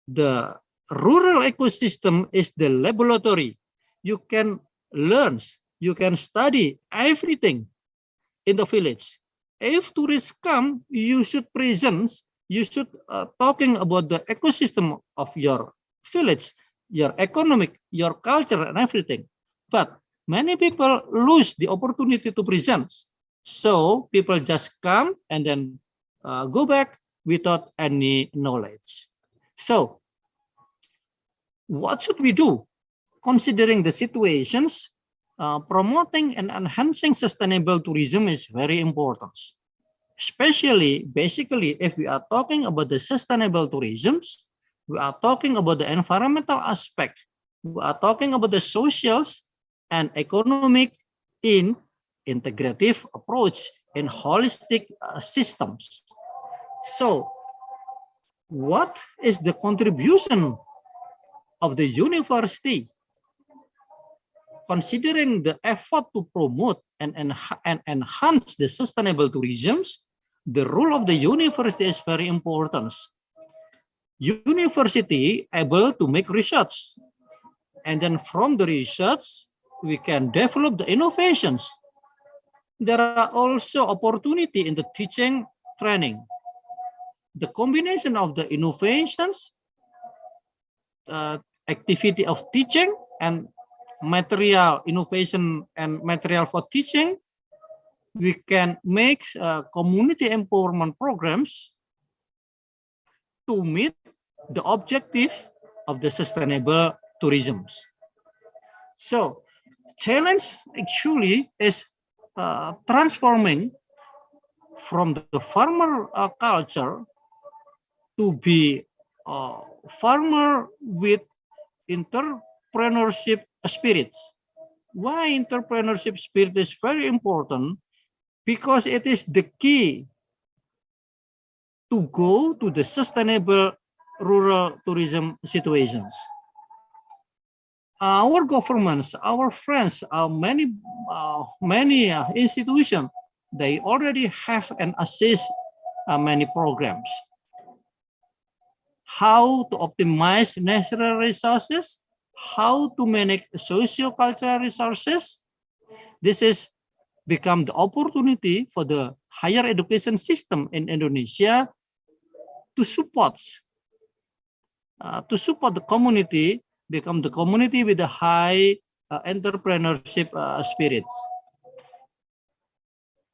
the rural ecosystem is the laboratory. You can learn, you can study everything in the village. If tourists come, you should present, you should talking about the ecosystem of your village, your economic, your culture and everything. But many people lose the opportunity to present. So people just come and then go back without any knowledge. So what should we do? Considering the situations, promoting and enhancing sustainable tourism is very important. Basically, if we are talking about the sustainable tourism, we are talking about the environmental aspect, we are talking about the socials and economic in integrative approach in holistic systems. So, what is the contribution of the university? Considering the effort to promote and enhance the sustainable tourism, the role of the university is very important. University able to make research, and then from the research, we can develop the innovations. There are also opportunity in the teaching training. The combination of the innovations, activity of teaching and material innovation and material for teaching, we can make community empowerment programs to meet the objective of the sustainable tourism. So challenge actually is transforming from the farmer culture to be a farmer with entrepreneurship spirits. Why entrepreneurship spirit is very important? Because it is the key to go to the sustainable rural tourism situations. Our governments, our friends, many institutions, they already have and assist many programs. How to optimize natural resources, how to manage socio-cultural resources. This is become the opportunity for the higher education system in Indonesia to support the community, become the community with a high entrepreneurship spirits.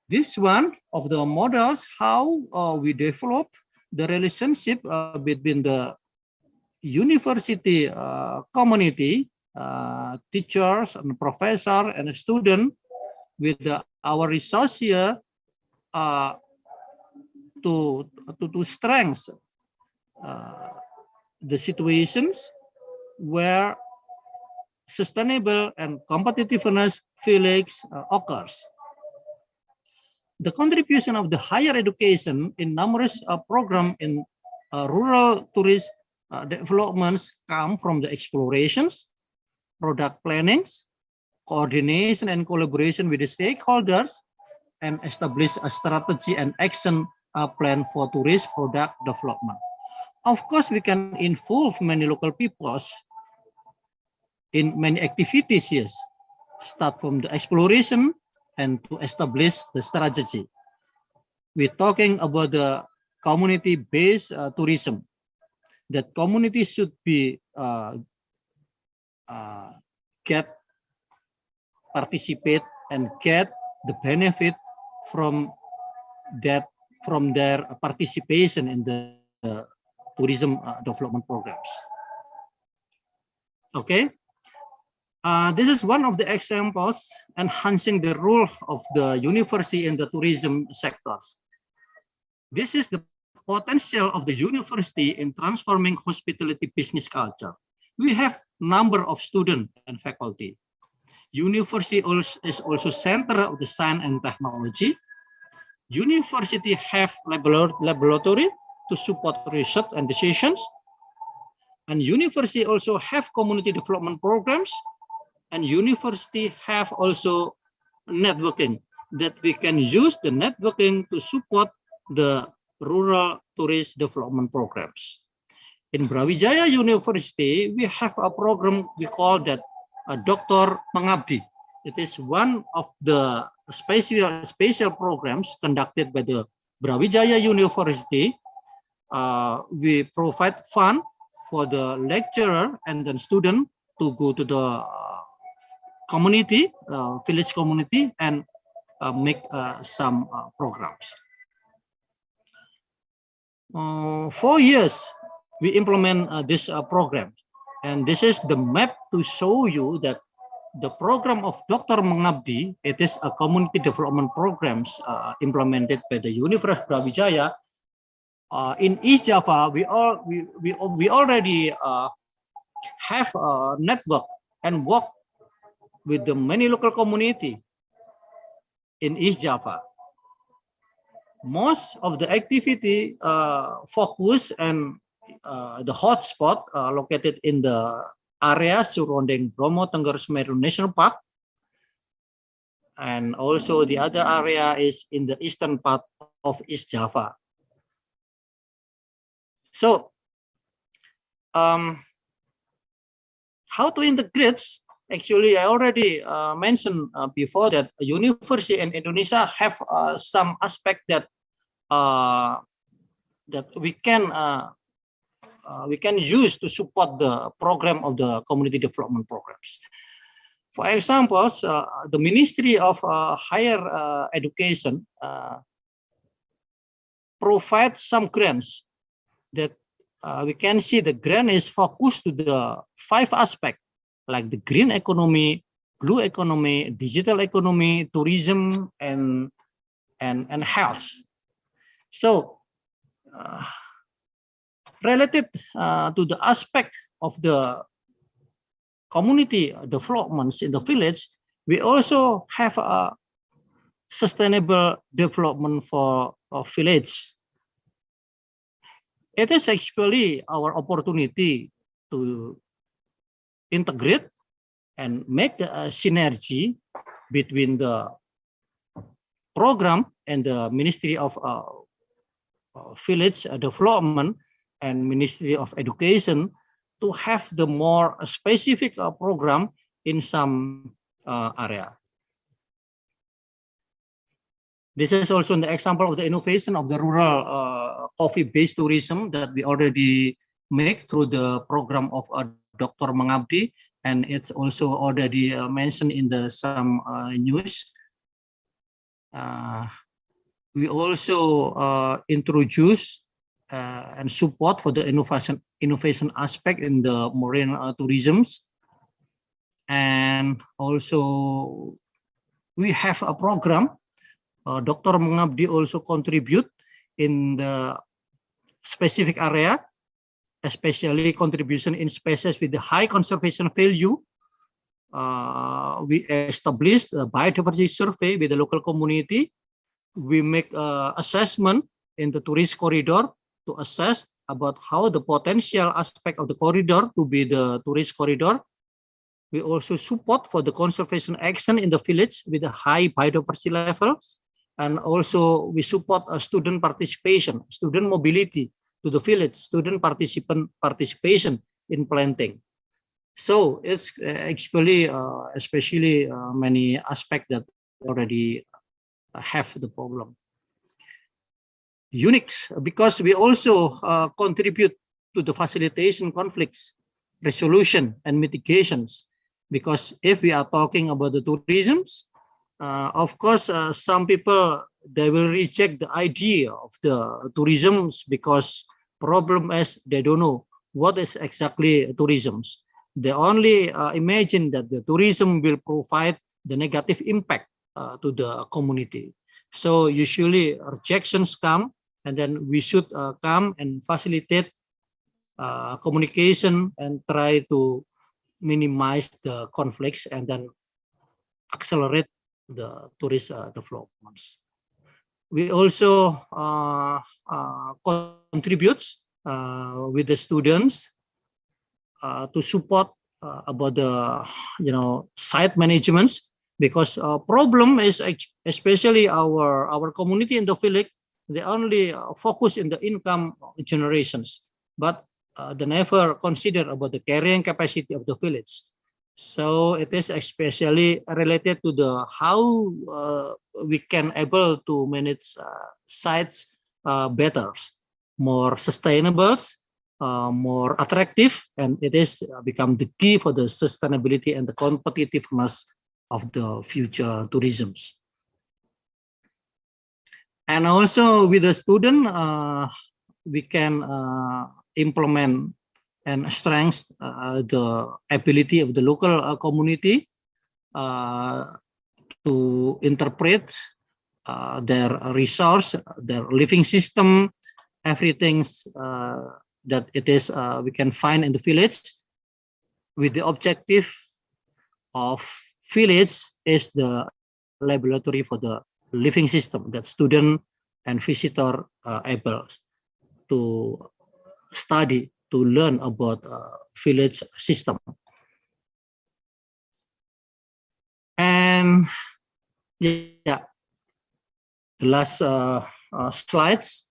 This one of the models how we develop the relationship between the university community, teachers and professor and student with our resource here to strengthen the situations where sustainable and competitiveness feelings occurs. The contribution of the higher education in numerous programs in rural tourist developments come from the explorations, product plannings, coordination and collaboration with the stakeholders, and establish a strategy and action plan for tourist product development. Of course, we can involve many local peoples in many activities, yes. Start from the exploration and to establish the strategy. We're talking about the community-based tourism. That community should be participate and get the benefit from their participation in the tourism development programs. Okay, This is one of the examples enhancing the role of the university in the tourism sectors. This is the potential of the university in transforming hospitality business culture. We have number of students and faculty. University is also center of the science and technology. University have laboratory to support research and decisions. And university also have community development programs. And university have also networking that we can use the networking to support the rural tourist development programs. In Brawijaya University, we have a program we call that Dr. Mengabdi. It is one of the special programs conducted by the Brawijaya University. We provide fund for the lecturer and then student to go to the community, village community, and make some programs. 4 years we implement this program, and this is the map to show you that the program of Dr. Mengabdi, it is a community development programs implemented by the University of Brawijaya. In East Java, we already have a network and work with the many local community in East Java. Most of the activity focus and the hotspot located in the area surrounding Bromo Tengger Semeru National Park, and also the other area is in the eastern part of East Java. So, how to integrate? Actually, I already mentioned before that a university in Indonesia have some aspect that that we can use to support the program of the community development programs. For example, the Ministry of Higher Education provides some grants that we can see the grant is focused to the 5 aspects, like the green economy, blue economy, digital economy, tourism, and health. So, related to the aspect of the community developments in the village, we also have a sustainable development for a village. It is actually our opportunity to integrate and make the synergy between the program and the Ministry of Village Development and Ministry of Education to have the more specific program in some area. This is also an example of the innovation of the rural coffee-based tourism that we already make through the program of Dr. Mengabdi, and it's also already mentioned in the some news. We also introduce and support for the innovation aspect in the marine tourisms, and also we have a program. Dr. Mengabdi also contribute in the specific area, especially contribution in species with the high conservation value. We established a biodiversity survey with the local community. We make assessment in the tourist corridor to assess about how the potential aspect of the corridor to be the tourist corridor. We also support for the conservation action in the village with the high biodiversity levels. And also we support student participation, student mobility to the village, student participation in planting. So it's actually, especially many aspects that already have the problem. Unique, because we also contribute to the facilitation conflicts, resolution, and mitigations. Because if we are talking about the tourisms, of course, some people, they will reject the idea of the tourism because problem is they don't know what is exactly tourism. they only imagine that the tourism will provide the negative impact to the community. So usually rejections come, and then we should come and facilitate communication and try to minimize the conflicts and then accelerate the tourist developments. We also contribute with the students to support about the site managements, because problem is especially our community in the village, they only focus in the income generations, but they never consider about the carrying capacity of the village. So it is especially related to the how we can able to manage sites better, more sustainable, more attractive, and it is become the key for the sustainability and the competitiveness of the future tourisms. And also with the student, we can implement and strengthen the ability of the local community to interpret their resource, their living system, everything that it is we can find in the village, with the objective of village is the laboratory for the living system that student and visitor are able to study, to learn about village system. And yeah, the last slides.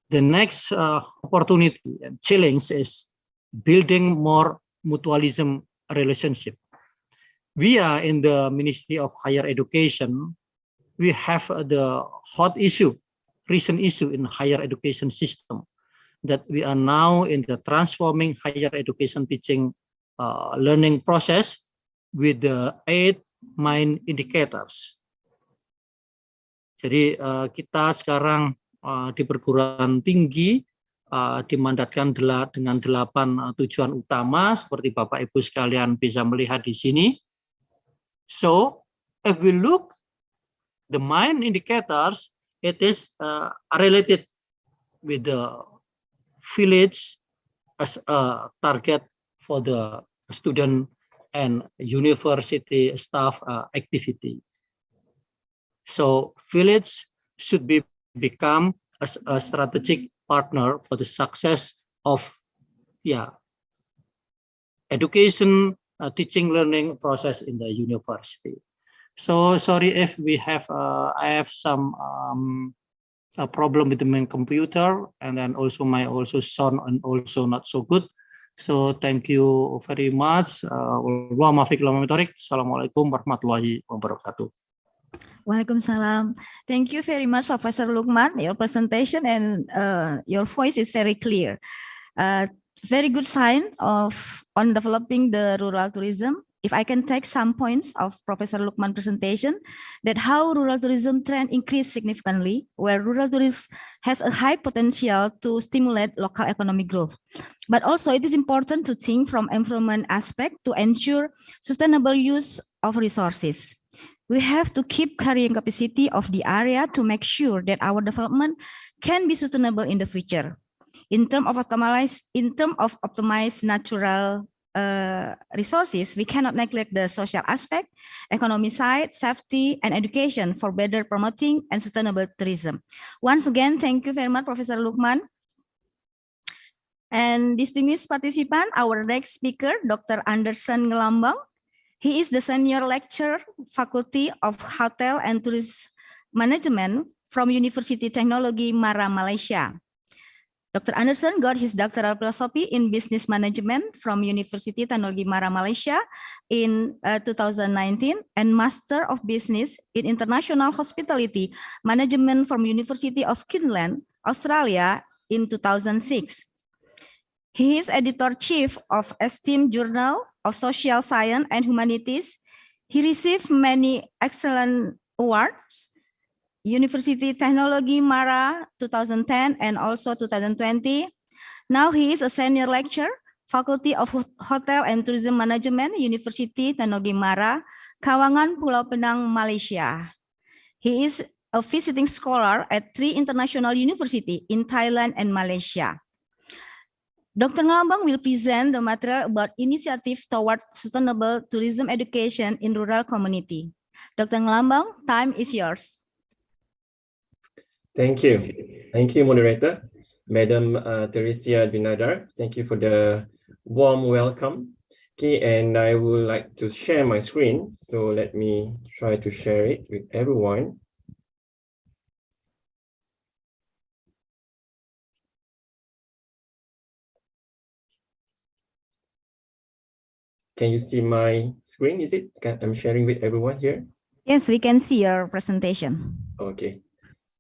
The next opportunity and challenge is building more mutualism relationship. We are in the Ministry of Higher Education. We have the hot issue, recent issue in higher education system, that we are now in the transforming higher education teaching learning process with the 8 main indicators. Jadi kita sekarang di perguruan tinggi dimandatkan dengan 8 tujuan utama seperti Bapak Ibu sekalian bisa melihat di sini. So if we look the main indicators, it is related with the village as a target for the student and university staff activity. So village should become as a strategic partner for the success of education, teaching, learning process in the university. So sorry if we have I have some a problem with the main computer, and then also my sound and also not so good. So thank you very much. Assalamualaikum warahmatullahi wabarakatuh. Waalaikumsalam. Thank you very much, Professor Lukman. Your presentation and your voice is very clear. Very good sign on developing the rural tourism. If I can take some points of Professor Lukman presentation, that how rural tourism trend increased significantly, where rural tourism has a high potential to stimulate local economic growth. But also it is important to think from environment aspect to ensure sustainable use of resources. We have to keep carrying capacity of the area to make sure that our development can be sustainable in the future. In terms of optimized natural resources, we cannot neglect the social aspect, economic side, safety, and education for better promoting and sustainable tourism. Once again, thank you very much, Professor Lukman. And distinguished participant, our next speaker, Dr. Anderson Ngelambang. He is the senior lecturer, Faculty of Hotel and Tourism Management from University Technology Mara, Malaysia. Dr. Anderson got his doctoral philosophy in business management from University Technology Mara, Malaysia in 2019, and Master of Business in International Hospitality Management from University of Queensland, Australia in 2006. He is editor-chief of esteemed Journal of Social Science and Humanities. He received many excellent awards, University Technology Mara 2010 and also 2020. Now he is a senior lecturer Faculty of Hotel and Tourism Management, University Teknologi Mara, Kawangan, Pulau Pinang, Malaysia. He is a visiting scholar at 3 international universities in Thailand and Malaysia. Dr. Ngelambang will present the material about initiative toward sustainable tourism education in rural community. Dr. Ngelambang, time is yours. Thank you. Thank you, moderator. Madam Teresia Binadar, thank you for the warm welcome. Okay, and I would like to share my screen. So let me try to share it with everyone. Can you see my screen? Is it? I'm sharing with everyone here. Yes, we can see your presentation. Okay.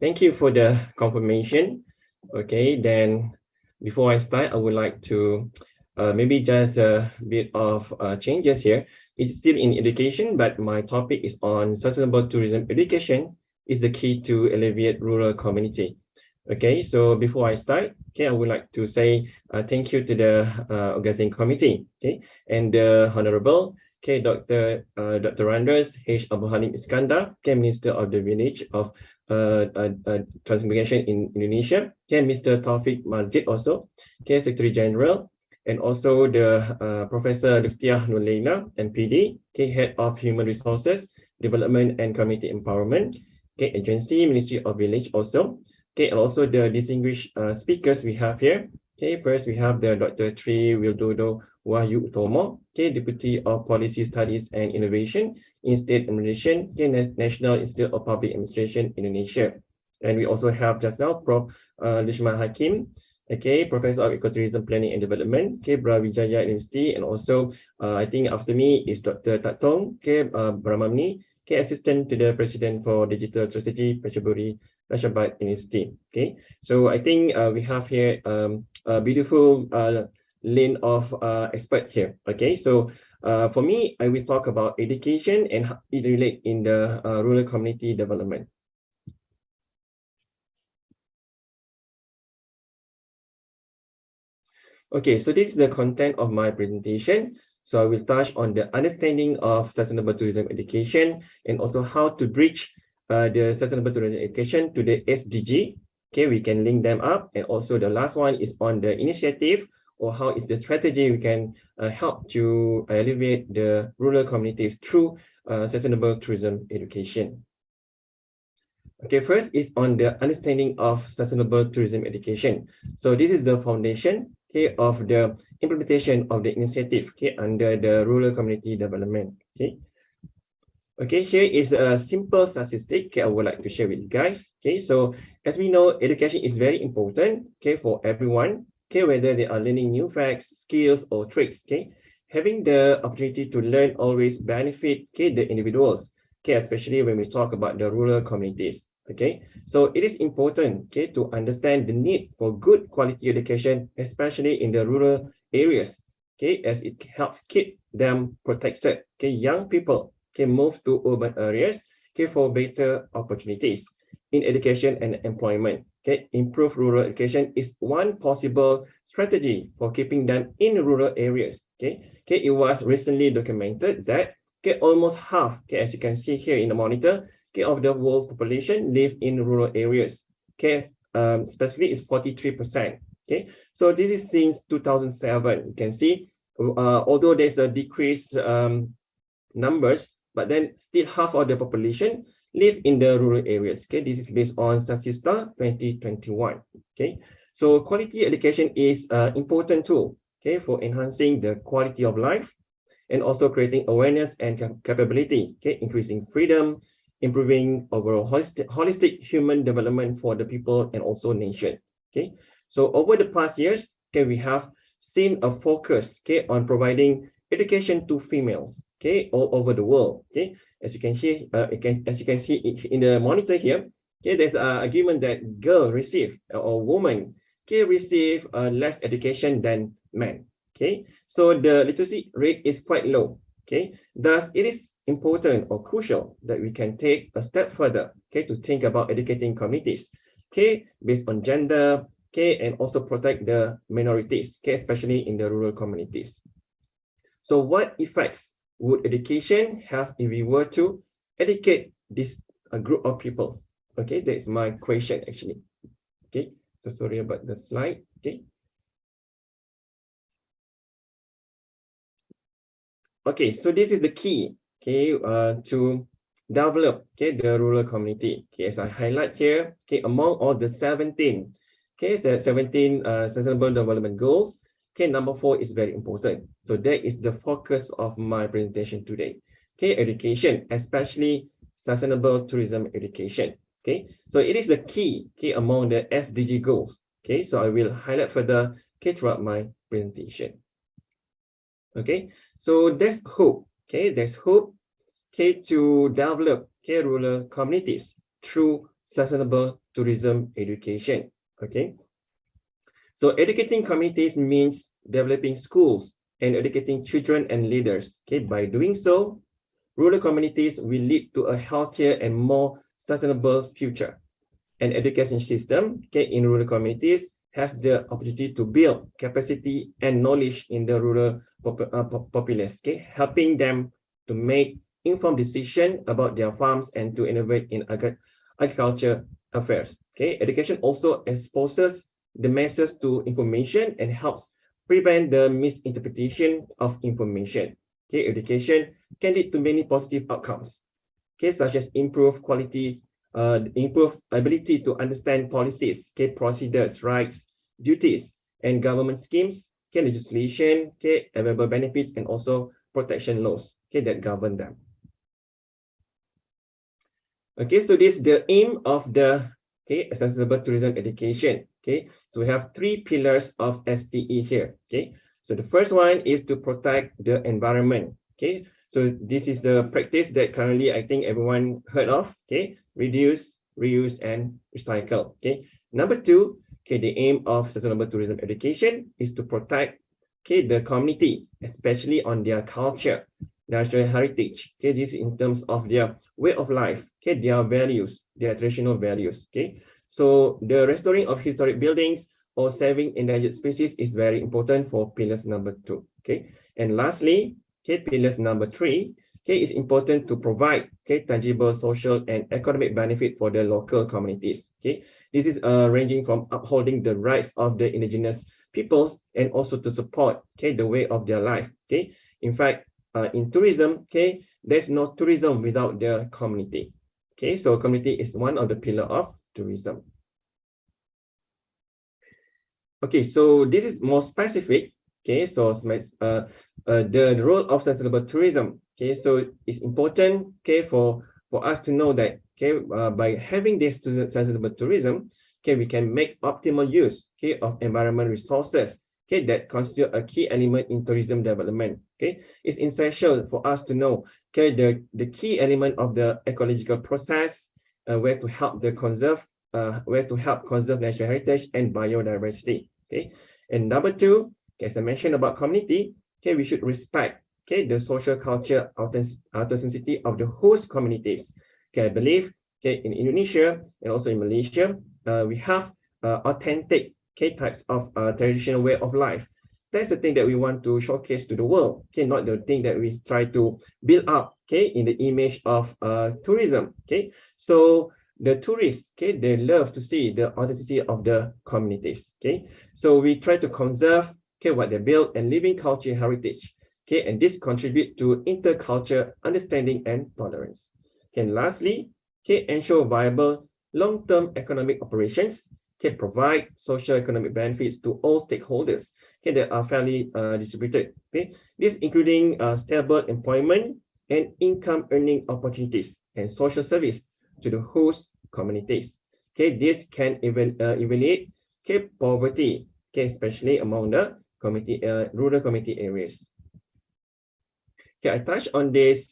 Thank you for the confirmation. Okay, then before I start, I would like to maybe just a bit of changes here. It's still in education, but my topic is on sustainable tourism education is the key to alleviate rural community. Okay, so before I start, okay, I would like to say thank you to the organizing committee, okay, and the Honorable, okay, Dr. Randers H. Abdul Halim Iskandar, okay, Minister of the Village of Transmigration in Indonesia, okay, Mr. Taufik Masjid also, okay, Secretary General, and also the Professor Luftiah Nurleila, MPD, okay, Head of Human Resources, Development and Community Empowerment, okay, Agency, Ministry of Village also, okay, and also the distinguished speakers we have here. Okay, first we have the Dr. Tri Wildodo Wahyu Utomo, okay, Deputy of Policy Studies and Innovation in State Administration, okay, National Institute of Public Administration, Indonesia. And we also have just now Prof. Lishma Hakim, okay, Professor of Ecotourism Planning and Development, okay, Brawijaya University, and also I think after me is Dr. Tatong, okay, Brahmamni, okay, Assistant to the President for Digital Strategy, Pechaburi Rashabat University. Okay, so I think we have here a beautiful lane of expert here. Okay, so for me, I will talk about education and how it relates in the rural community development. Okay, so this is the content of my presentation. So I will touch on the understanding of sustainable tourism education and also how to bridge the sustainable tourism education to the SDG. Okay, we can link them up. And also the last one is on the initiative or how is the strategy we can help to alleviate the rural communities through sustainable tourism education. Okay, first is on the understanding of sustainable tourism education. So this is the foundation, okay, of the implementation of the initiative, okay, under the rural community development. Okay. Okay, here is a simple statistic, okay, I would like to share with you guys. Okay, so as we know, education is very important, okay, for everyone, okay, whether they are learning new facts, skills, or tricks. Okay, having the opportunity to learn always benefit, okay, the individuals, okay, especially when we talk about the rural communities. Okay, so it is important, okay, to understand the need for good quality education, especially in the rural areas, okay, as it helps keep them protected. Okay, young people can move to urban areas, okay, for better opportunities in education and employment. Okay, improve rural education is one possible strategy for keeping them in rural areas. Okay, it was recently documented that, okay, almost half, okay, as you can see here in the monitor, okay, of the world's population live in rural areas. Okay, specifically is 43%. Okay, so this is since 2007. You can see, although there's a decreased numbers, but then still half of the population live in the rural areas. Okay, this is based on Statista 2021. Okay, so quality education is an important tool, okay, for enhancing the quality of life and also creating awareness and capability, okay, increasing freedom, improving overall holistic human development for the people and also nation. Okay, so over the past years, okay, we have seen a focus, okay, on providing education to females, okay, all over the world. Okay, as you can hear, as you can see in the monitor here, okay, there's an argument that girl receive or woman, okay, receive less education than men. Okay, so the literacy rate is quite low. Okay, thus it is important or crucial that we can take a step further, okay, to think about educating communities, okay, based on gender, okay, and also protect the minorities, okay, especially in the rural communities. So what effects would education have if we were to educate this group of people? Okay, that's my question actually. Okay, so sorry about the slide. Okay. Okay, so this is the key, okay, to develop, okay, the rural community. Okay, as I highlight here, okay, among all the 17, okay, 17 sustainable development goals, okay, number 4 is very important. So that is the focus of my presentation today. Okay, education, especially sustainable tourism education. Okay, so it is the key, okay, among the SDG goals. Okay, so I will highlight further, okay, throughout my presentation. Okay, so there's hope. Okay, there's hope, okay, to develop, okay, rural communities through sustainable tourism education. Okay, so educating communities means developing schools and educating children and leaders. Okay, by doing so, rural communities will lead to a healthier and more sustainable future. An education system, okay, in rural communities has the opportunity to build capacity and knowledge in the rural populace, okay, helping them to make informed decisions about their farms and to innovate in agriculture affairs. Okay, education also exposes the masses to information and helps prevent the misinterpretation of information. Okay, education can lead to many positive outcomes, okay, such as improved quality, improve ability to understand policies, okay, procedures, rights, duties, and government schemes, okay, legislation, okay, available benefits, and also protection laws, okay, that govern them. Okay, so this is the aim of the, okay, sustainable tourism education. Okay, so we have 3 pillars of STE here. Okay, so the first one is to protect the environment. Okay, so this is the practice that currently I think everyone heard of. Okay, reduce, reuse, and recycle. Okay, number 2, okay, the aim of sustainable tourism education is to protect, okay, the community, especially on their culture, natural heritage. Okay, this in terms of their way of life, okay, their values, their traditional values. Okay, so the restoring of historic buildings or saving endangered species is very important for pillars number 2. Okay, and lastly, okay, pillars number 3, okay, it's important to provide, okay, tangible social and economic benefit for the local communities. Okay, this is ranging from upholding the rights of the indigenous peoples and also to support, okay, the way of their life. Okay, in fact, in tourism, okay, there's no tourism without the community. Okay, so community is one of the pillar of tourism. Okay, so this is more specific. Okay, so the role of sustainable tourism. Okay, so it's important, okay, for us to know that, okay, by having this sustainable tourism, okay, we can make optimal use, okay, of environment resources, okay, that constitute a key element in tourism development. Okay, it's essential for us to know, okay, the key element of the ecological process, where to help conserve natural heritage and biodiversity. Okay, and number 2, as I mentioned about community, okay, we should respect, okay, the social culture authenticity of the host communities. Okay, I believe, okay, in Indonesia and also in Malaysia, we have authentic, okay, types of traditional way of life. That's the thing that we want to showcase to the world. Okay, not the thing that we try to build up, okay, in the image of tourism. Okay, so the tourists, okay, they love to see the authenticity of the communities. Okay, so we try to conserve, okay, what they built and living culture heritage. Okay, and this contribute to intercultural understanding and tolerance. Okay, and lastly, okay, ensure viable long-term economic operations. Okay, provide social economic benefits to all stakeholders, okay, that are fairly distributed. Okay, this including stable employment and income earning opportunities and social service to the host communities. Okay, this can alleviate, okay, poverty, okay, especially among the community rural community areas. Okay, I touched on this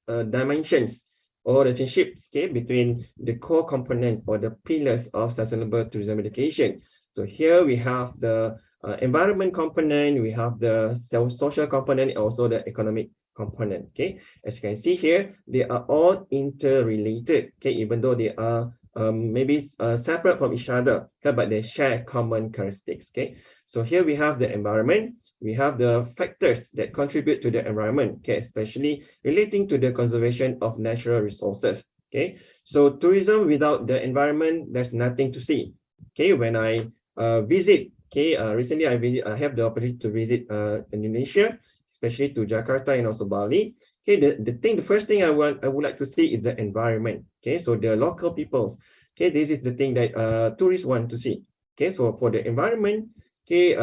dimensions or relationships, okay, between the core component or the pillars of sustainable tourism education. So here we have the environment component, we have the social component, also the economic component. Okay, as you can see here, they are all interrelated. Okay, even though they are maybe separate from each other, okay, but they share common characteristics. Okay, so here we have the environment. We have the factors that contribute to the environment, okay, especially relating to the conservation of natural resources. Okay, so tourism without the environment, there's nothing to see. Okay, when I visit, okay, recently I have the opportunity to visit Indonesia, especially to Jakarta and also Bali. Okay, the first thing I would like to see is the environment. Okay, so the local peoples. Okay, this is the thing that tourists want to see. Okay, so for the environment, okay,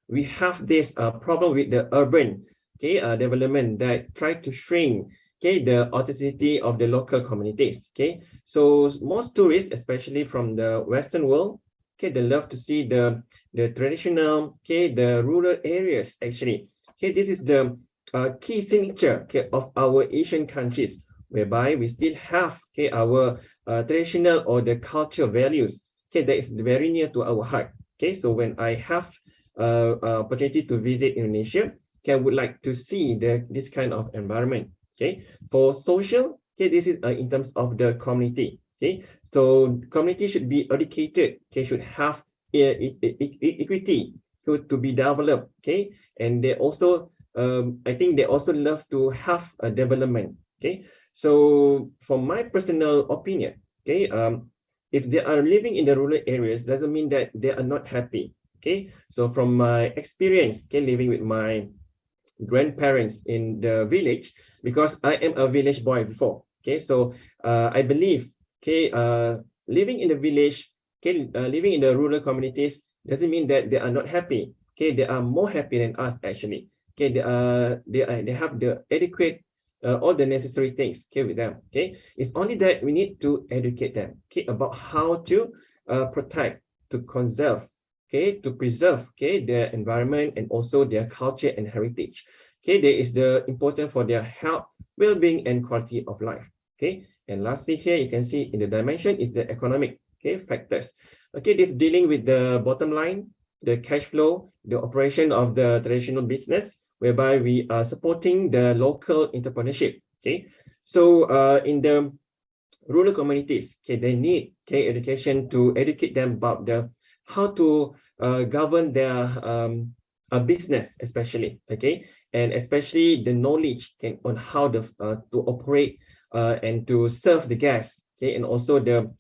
we have this problem with the urban, okay, development that try to shrink, okay, the authenticity of the local communities. Okay, so most tourists, especially from the Western world, okay, they love to see the traditional, okay, the rural areas actually. Okay, this is the key signature, okay, of our Asian countries, whereby we still have, okay, our traditional or the culture values, okay, that is very near to our heart. Okay, so when I have opportunity to visit Indonesia, okay, I would like to see this kind of environment. Okay, for social, okay, this is in terms of the community. Okay, so community should be educated. Okay, should have equity to be developed. Okay, and they also, I think they also love to have a development. Okay, so from my personal opinion, okay, if they are living in the rural areas, doesn't mean that they are not happy. Okay, so from my experience, okay, living with my grandparents in the village, because I am a village boy before. Okay, so I believe, okay, living in the village, okay, living in the rural communities doesn't mean that they are not happy. Okay, they are more happy than us actually. Okay, they have the adequate all the necessary things, okay, with them. Okay, it's only that we need to educate them, okay, about how to protect, to conserve, okay, to preserve, okay, their environment and also their culture and heritage. Okay, there is the important for their health, well-being, and quality of life. Okay, and lastly here you can see in the dimension is the economic, okay, factors. Okay, this dealing with the bottom line, the cash flow, the operation of the traditional business, whereby we are supporting the local entrepreneurship. Okay, so in the rural communities, okay, they need, okay, education to educate them about the how to govern their business, especially, okay, and especially the knowledge, okay, on how to operate and to serve the guests, okay, and also the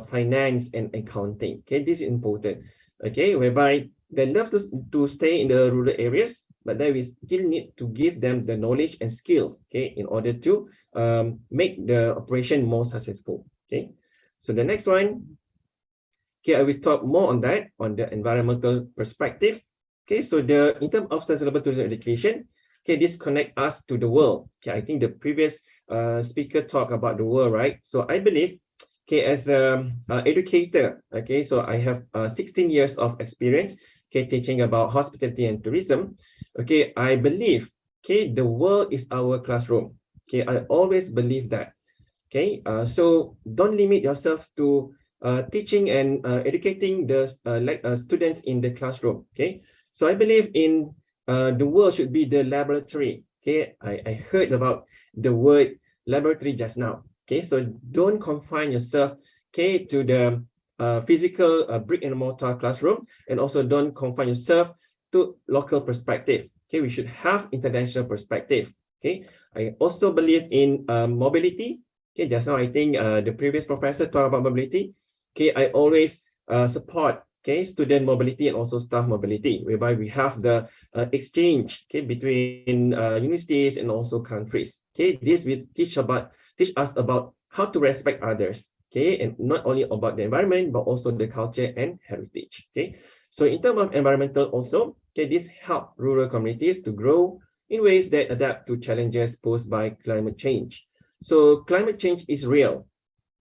finance and accounting. Okay, this is important. Okay, whereby they love to stay in the rural areas, but then we still need to give them the knowledge and skill, okay, in order to make the operation more successful. Okay, so the next one, okay, I will talk more on that, on the environmental perspective. Okay, so in terms of sustainable tourism education, okay, this connect us to the world. Okay, I think the previous speaker talked about the world, right? So I believe, okay, as an educator, okay, so I have 16 years of experience, okay, teaching about hospitality and tourism. Okay, I believe, okay, the world is our classroom. Okay, I always believe that. Okay, so don't limit yourself to teaching and educating the students in the classroom. Okay, so I believe in the world should be the laboratory. Okay, I heard about the word laboratory just now. Okay, so don't confine yourself, okay, to the physical brick and mortar classroom, and also don't confine yourself to local perspective. Okay, we should have international perspective. Okay, I also believe in mobility. Okay, just now I think the previous professor talked about mobility. Okay, I always support, okay, student mobility and also staff mobility, whereby we have the exchange, okay, between universities and also countries. Okay, this will teach us about how to respect others. Okay, and not only about the environment but also the culture and heritage. Okay, so in terms of environmental also, okay, this help rural communities to grow in ways that adapt to challenges posed by climate change. So climate change is real.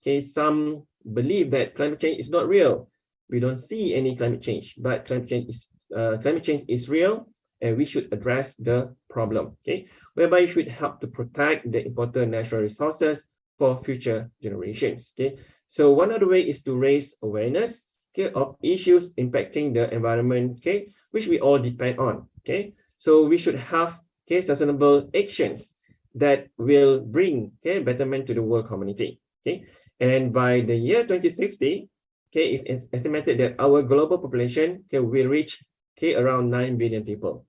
Okay, some believe that climate change is not real. We don't see any climate change, but climate change is real, and we should address the problem. Okay, whereby you should help to protect the important natural resources for future generations. Okay, so one other way is to raise awareness, okay, of issues impacting the environment, okay, which we all depend on. Okay, so we should have, okay, sustainable actions that will bring, okay, betterment to the world community. Okay, and by the year 2050, okay, it's estimated that our global population will reach around 9 billion people.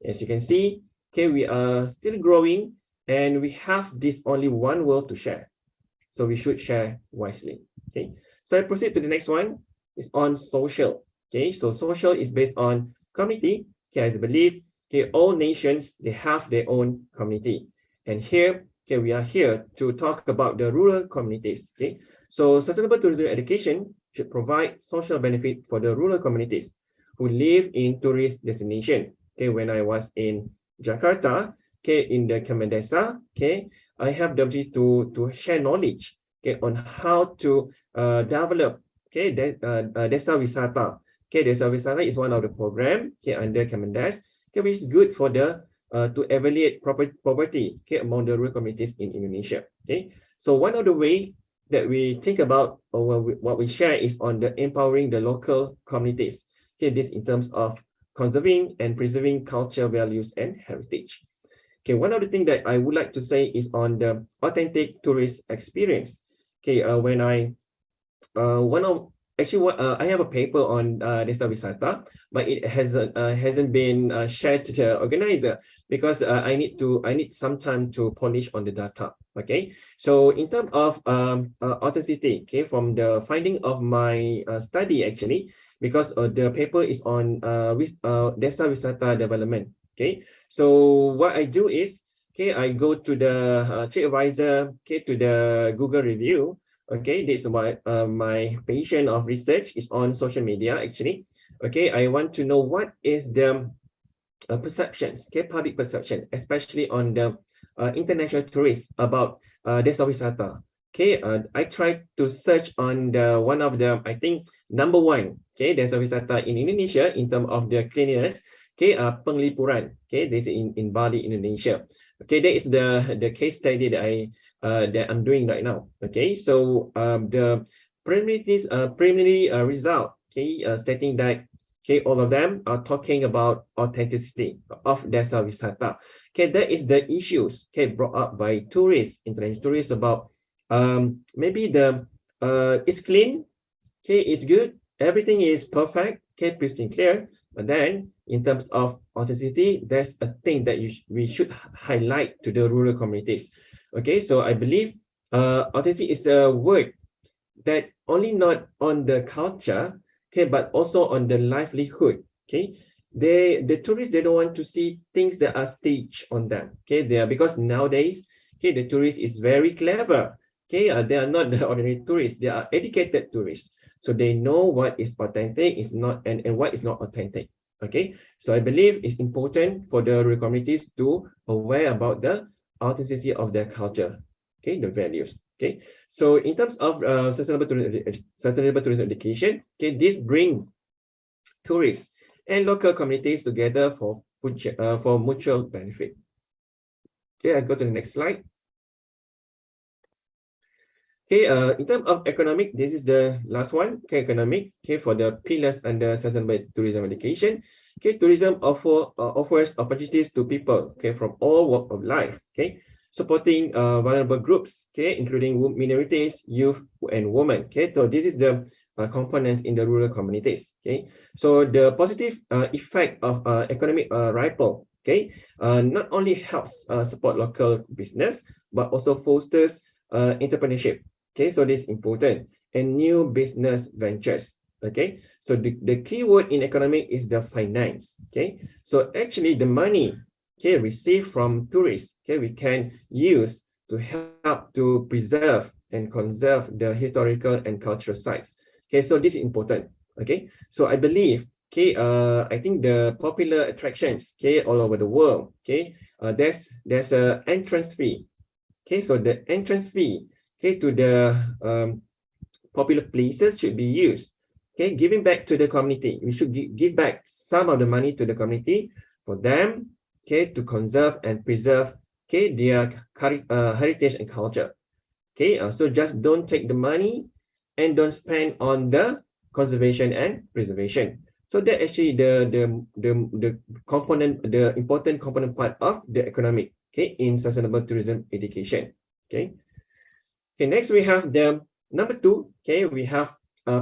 As you can see, we are still growing, and we have this only one world to share. So we should share wisely. Okay, so I proceed to the next one. It's on social. Okay, so social is based on community. Okay, I believe all nations, they have their own community, and here we are here to talk about the rural communities. Okay, so sustainable tourism education should provide social benefit for the rural communities who live in tourist destination. Okay, when I was in Jakarta, in the Kemendesa, I have the ability to share knowledge, on how to develop, desa wisata. Desa wisata is one of the program, under Kemendes, which is good for the to evaluate poverty, among the rural communities in Indonesia. Okay, so one of the way that we think about, or what we share, is on the empowering the local communities. Okay, this in terms of conserving and preserving culture, values, and heritage. Okay, one of the things that I would like to say is on the authentic tourist experience. Okay, when I I have a paper on Desa Wisata, but it hasn't been shared to the organizer because I need some time to polish on the data. Okay, so in terms of authenticity, from the finding of my study, actually, because the paper is on Desa Wisata development. Okay, so what I do is, I go to the TripAdvisor, to the Google review. Okay, this is my passion of research is on social media, actually. Okay, I want to know what is the perceptions, public perception, especially on the international tourists about Desa Wisata. Okay, I tried to search on the one of the, I think, number one, Desa Wisata in Indonesia in terms of the cleanliness. Penglipuran. This is in Bali, Indonesia. Okay, that is the case study that I'm doing right now. Okay, so the preliminary result, stating that all of them are talking about authenticity of Desa Wisata. That is the issues brought up by tourists, international tourists, about maybe the it's clean, it's good, everything is perfect, pristine clear, but then in terms of authenticity, there's a thing that we should highlight to the rural communities. Okay, so I believe authenticity is a word that only not on the culture, but also on the livelihood. Okay, the tourists, they don't want to see things that are staged on them. They are, because nowadays, the tourist is very clever. They are not the ordinary tourists; they are educated tourists. So they know what is authentic, is not, and what is not authentic. Okay, so I believe it's important for the rural communities to aware about the authenticity of their culture, the values. Okay, so in terms of sustainable tourism education, this bring tourists and local communities together for mutual benefit. Okay, I go to the next slide. Okay, in terms of economic, this is the last one. Economic. For the pillars under sustainable tourism education. Tourism offers opportunities to people. From all walks of life. Supporting vulnerable groups. Including minorities, youth, and women. So this is the components in the rural communities. So the positive effect of economic ripple. Not only helps support local business, but also fosters entrepreneurship. So this is important, and new business ventures. So the key word in economic is the finance. So actually the money received from tourists, we can use to help to preserve and conserve the historical and cultural sites. So this is important. So I believe, I think the popular attractions, all over the world, there's a entrance fee. So the entrance fee, to the popular places should be used. Giving back to the community. We should give back some of the money to the community for them, to conserve and preserve, their heritage and culture. So just don't take the money and don't spend on the conservation and preservation. So that actually the component, the important component part of the economic, in sustainable tourism education. Okay, next we have the number 2. Okay, we have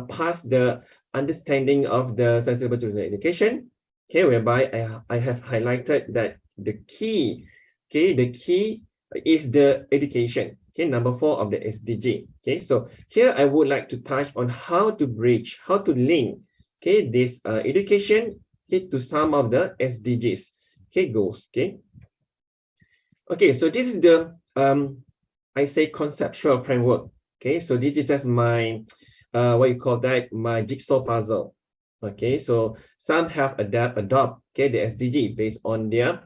passed the understanding of the sustainable tourism education. Okay, whereby I have highlighted that the key is the education. Okay, number 4 of the SDG. Okay, so here I would like to touch on how to bridge, how to link, okay, this education, okay, to some of the SDGs, okay, goals. Okay, so this is the I say conceptual framework. Okay, so this is just my what you call that, my jigsaw puzzle. Okay, so some have adopt okay, the SDG based on their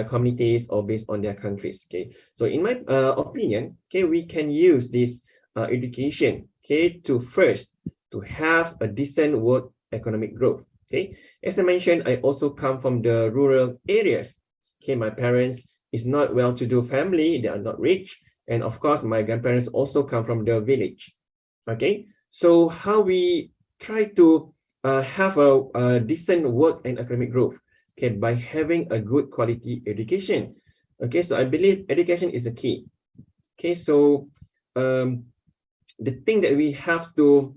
communities or based on their countries. Okay, so in my opinion, okay, we can use this education, okay, to first to have a decent work economic growth. Okay, as I mentioned, I also come from the rural areas. Okay, my parents is not well-to-do family, they are not rich, and of course my grandparents also come from the village. Okay, so how we try to have a decent work and economic growth, okay, by having a good quality education. Okay, so I believe education is the key. Okay, so the thing that we have to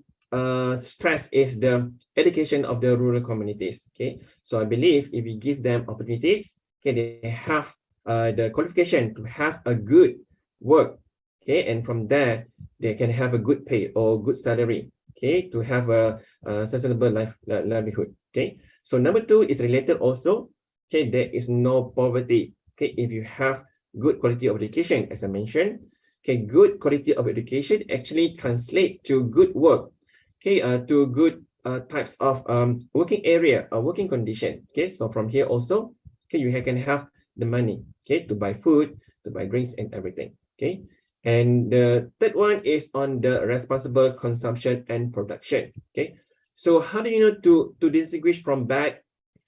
stress is the education of the rural communities. Okay, so I believe if we give them opportunities, okay, they have the qualification to have a good work, okay, and from there they can have a good pay or good salary, okay, to have a sustainable livelihood. Okay, so number 2 is related also. Okay, there is no poverty, okay, if you have good quality of education. As I mentioned, okay, good quality of education actually translate to good work, okay, to good types of working area or working condition. Okay, so from here also, okay, you can have the money, okay, to buy food, to buy drinks and everything. Okay, and the third one is on the responsible consumption and production. Okay, so how do you know to distinguish from bad,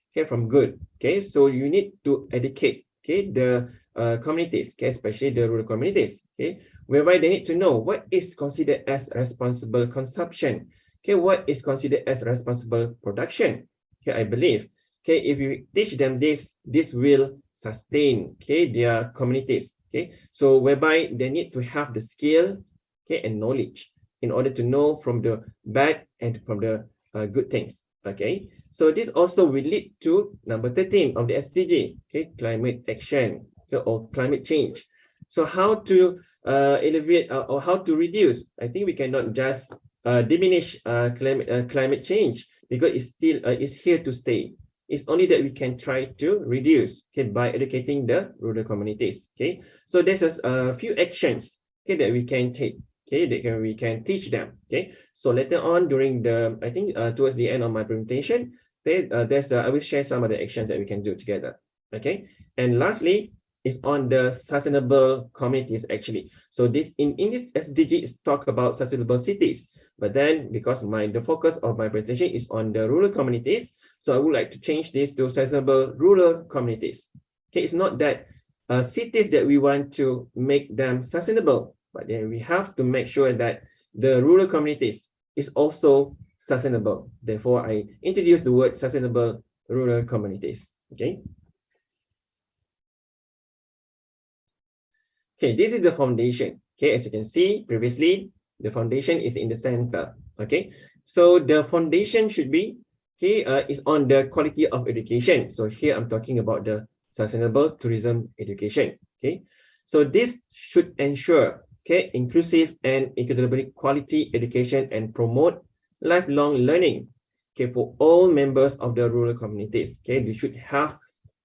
okay, from good? Okay, so you need to educate, okay, the communities, okay, especially the rural communities, okay, whereby they need to know what is considered as responsible consumption, okay, what is considered as responsible production. Okay, I believe, okay, if you teach them this will sustain, okay, their communities. Okay, so whereby they need to have the skill, okay, and knowledge in order to know from the bad and from the good things. Okay, so this also will lead to number 13 of the SDG, okay, climate action, so, or climate change. So how to elevate or how to reduce? I think we cannot just diminish climate change, because it's still is here to stay. It's only that we can try to reduce, okay, by educating the rural communities. Okay, so there's a few actions, okay, that we can take, okay, that we can teach them. Okay, so later on during the, I think towards the end of my presentation, I will share some of the actions that we can do together. Okay, and lastly is on the sustainable communities actually. So this in this SDG is talk about sustainable cities, but then because the focus of my presentation is on the rural communities, so I would like to change this to sustainable rural communities. Okay, it's not that cities that we want to make them sustainable, but then we have to make sure that the rural communities is also sustainable. Therefore, I introduce the word sustainable rural communities. Okay. Okay, this is the foundation. Okay, as you can see previously, the foundation is in the center. Okay, so the foundation should be, okay, is on the quality of education. So here I'm talking about the sustainable tourism education. Okay, so this should ensure, okay, inclusive and equitably quality education and promote lifelong learning, okay, for all members of the rural communities. Okay, they should have,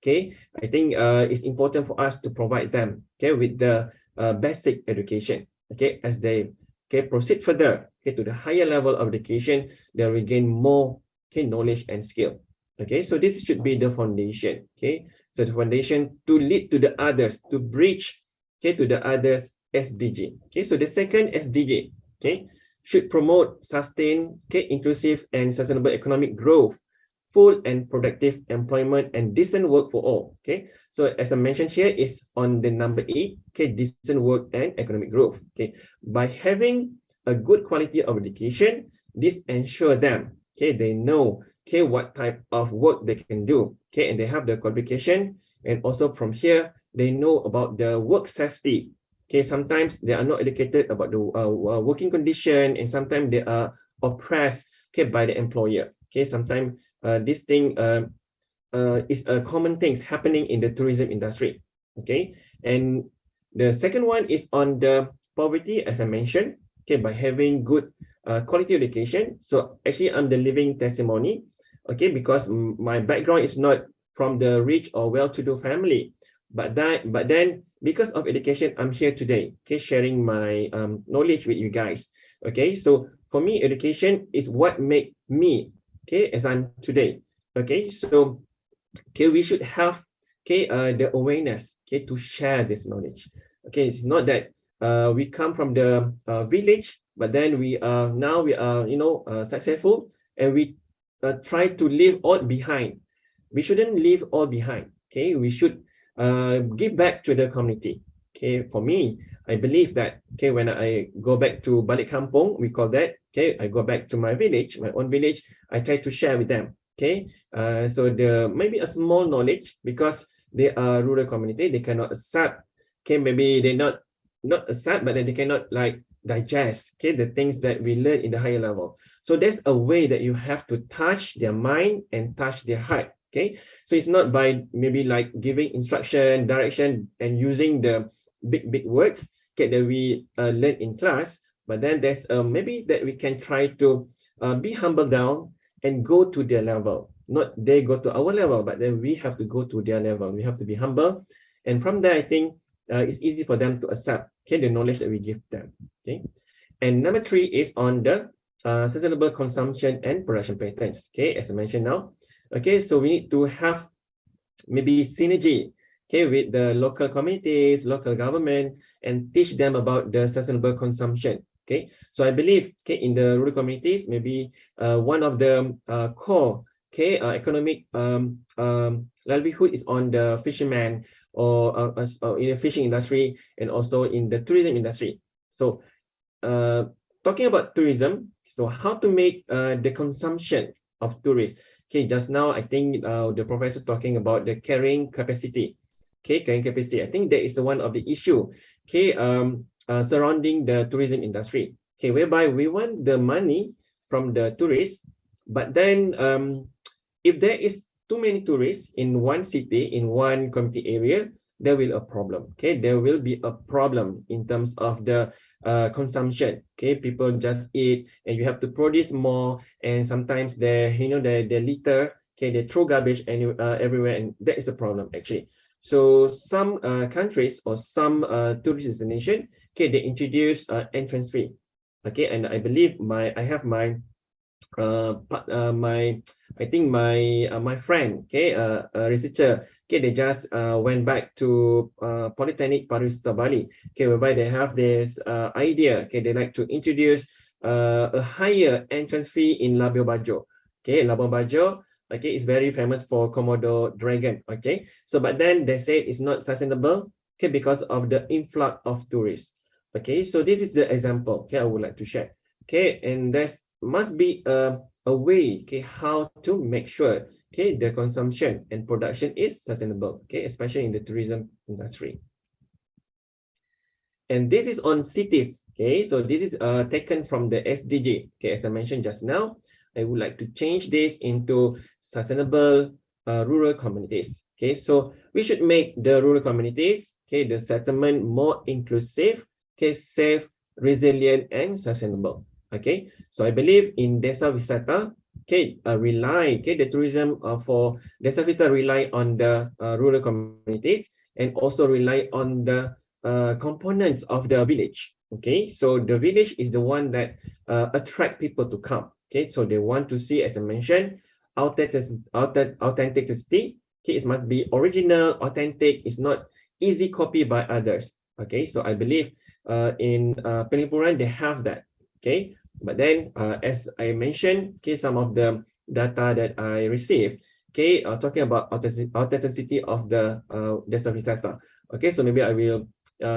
okay, I think it's important for us to provide them, okay, with the basic education. Okay, as they, okay, proceed further, okay, to the higher level of education, they will gain more, okay, knowledge and skill. Okay, so this should be the foundation. Okay, so the foundation to lead to the others, to bridge, okay, to the others SDG. Okay, so the second SDG, okay, should promote sustained, okay, inclusive and sustainable economic growth, full and productive employment and decent work for all. Okay, so as I mentioned here is on the number 8, okay, decent work and economic growth. Okay, by having a good quality of education, this ensure them, okay, they know, okay, what type of work they can do, okay, and they have the qualification, and also from here they know about the work safety, Okay, sometimes they are not educated about the working condition, and sometimes they are oppressed, okay, by the employer. Okay, sometimes this thing is a common things happening in the tourism industry. Okay, and the second one is on the poverty, as I mentioned. Okay, by having good quality education. So actually, I'm the living testimony. Okay, because my background is not from the rich or well-to-do family, but then because of education, I'm here today. Okay, sharing my knowledge with you guys. Okay, so for me, education is what make me, okay, as I'm today. Okay, so okay, we should have, okay, the awareness, okay, to share this knowledge. Okay, it's not that we come from the village, but then we are now we are successful, and we try to leave all behind. We shouldn't leave all behind. Okay, we should give back to the community. Okay, for me, I believe that, okay, when I go back to balik kampung, we call that, okay, I go back to my village, my own village, I try to share with them. Okay, so the maybe a small knowledge, because they are rural community, they cannot accept. Okay, maybe they not accept, but then they cannot like digest, okay, the things that we learn in the higher level. So there's a way that you have to touch their mind and touch their heart. Okay, so it's not by maybe like giving instruction, direction, and using the big words, okay, that we learn in class, but then there's maybe that we can try to be humble down and go to their level. Not they go to our level, but then we have to go to their level. We have to be humble, and from there, I think it's easy for them to accept, okay, the knowledge that we give them. Okay, and number 3 is on the sustainable consumption and production patterns. Okay, as I mentioned now. Okay, so we need to have maybe synergy, okay, with the local communities, local government, and teach them about the sustainable consumption. Okay, so I believe, okay, in the rural communities, maybe one of the core, okay, economic livelihood is on the fishermen, or in the fishing industry, and also in the tourism industry. So talking about tourism, so how to make the consumption of tourists. Okay, just now I think the professor talking about the carrying capacity. Okay, carrying capacity. I think that is one of the issue, okay, surrounding the tourism industry. Okay, whereby we want the money from the tourists, but then if there is too many tourists in one city, in one community area, there will be a problem. Okay, there will be a problem in terms of the consumption. Okay, people just eat, and you have to produce more, and sometimes they litter, okay, they throw garbage everywhere, and that is a problem actually. So some countries or some tourist destination, okay, they introduce entrance fee. Okay, and I believe my friend, okay, a researcher, okay, they just went back to Polytechnic Pariwisata Bali, okay, whereby they have this idea, okay, they like to introduce a higher entrance fee in Labuan Bajo. Okay, Labuan Bajo, okay, is very famous for Komodo dragon. Okay, so but then they say it's not sustainable, okay, because of the influx of tourists. Okay, so this is the example, okay, I would like to share. Okay, and there's must be a way, okay, how to make sure, okay, the consumption and production is sustainable, okay, especially in the tourism industry. And this is on cities. Okay, so this is taken from the SDG. Okay, as I mentioned just now, I would like to change this into sustainable rural communities. Okay, so we should make the rural communities, okay, the settlement more inclusive, okay, safe, resilient, and sustainable. Okay, so I believe in Desa Wisata, okay, the tourism for Desa Wisata rely on the rural communities, and also rely on the components of the village. Okay, so the village is the one that attract people to come. Okay, so they want to see, as I mentioned, authenticity. Okay, it must be original, authentic. It's not easy copy by others. Okay, so I believe in Penglipuran they have that. Okay, but then as I mentioned, okay, some of the data that I received, okay, talking about authenticity of the Desa Wisata. Okay, so maybe I will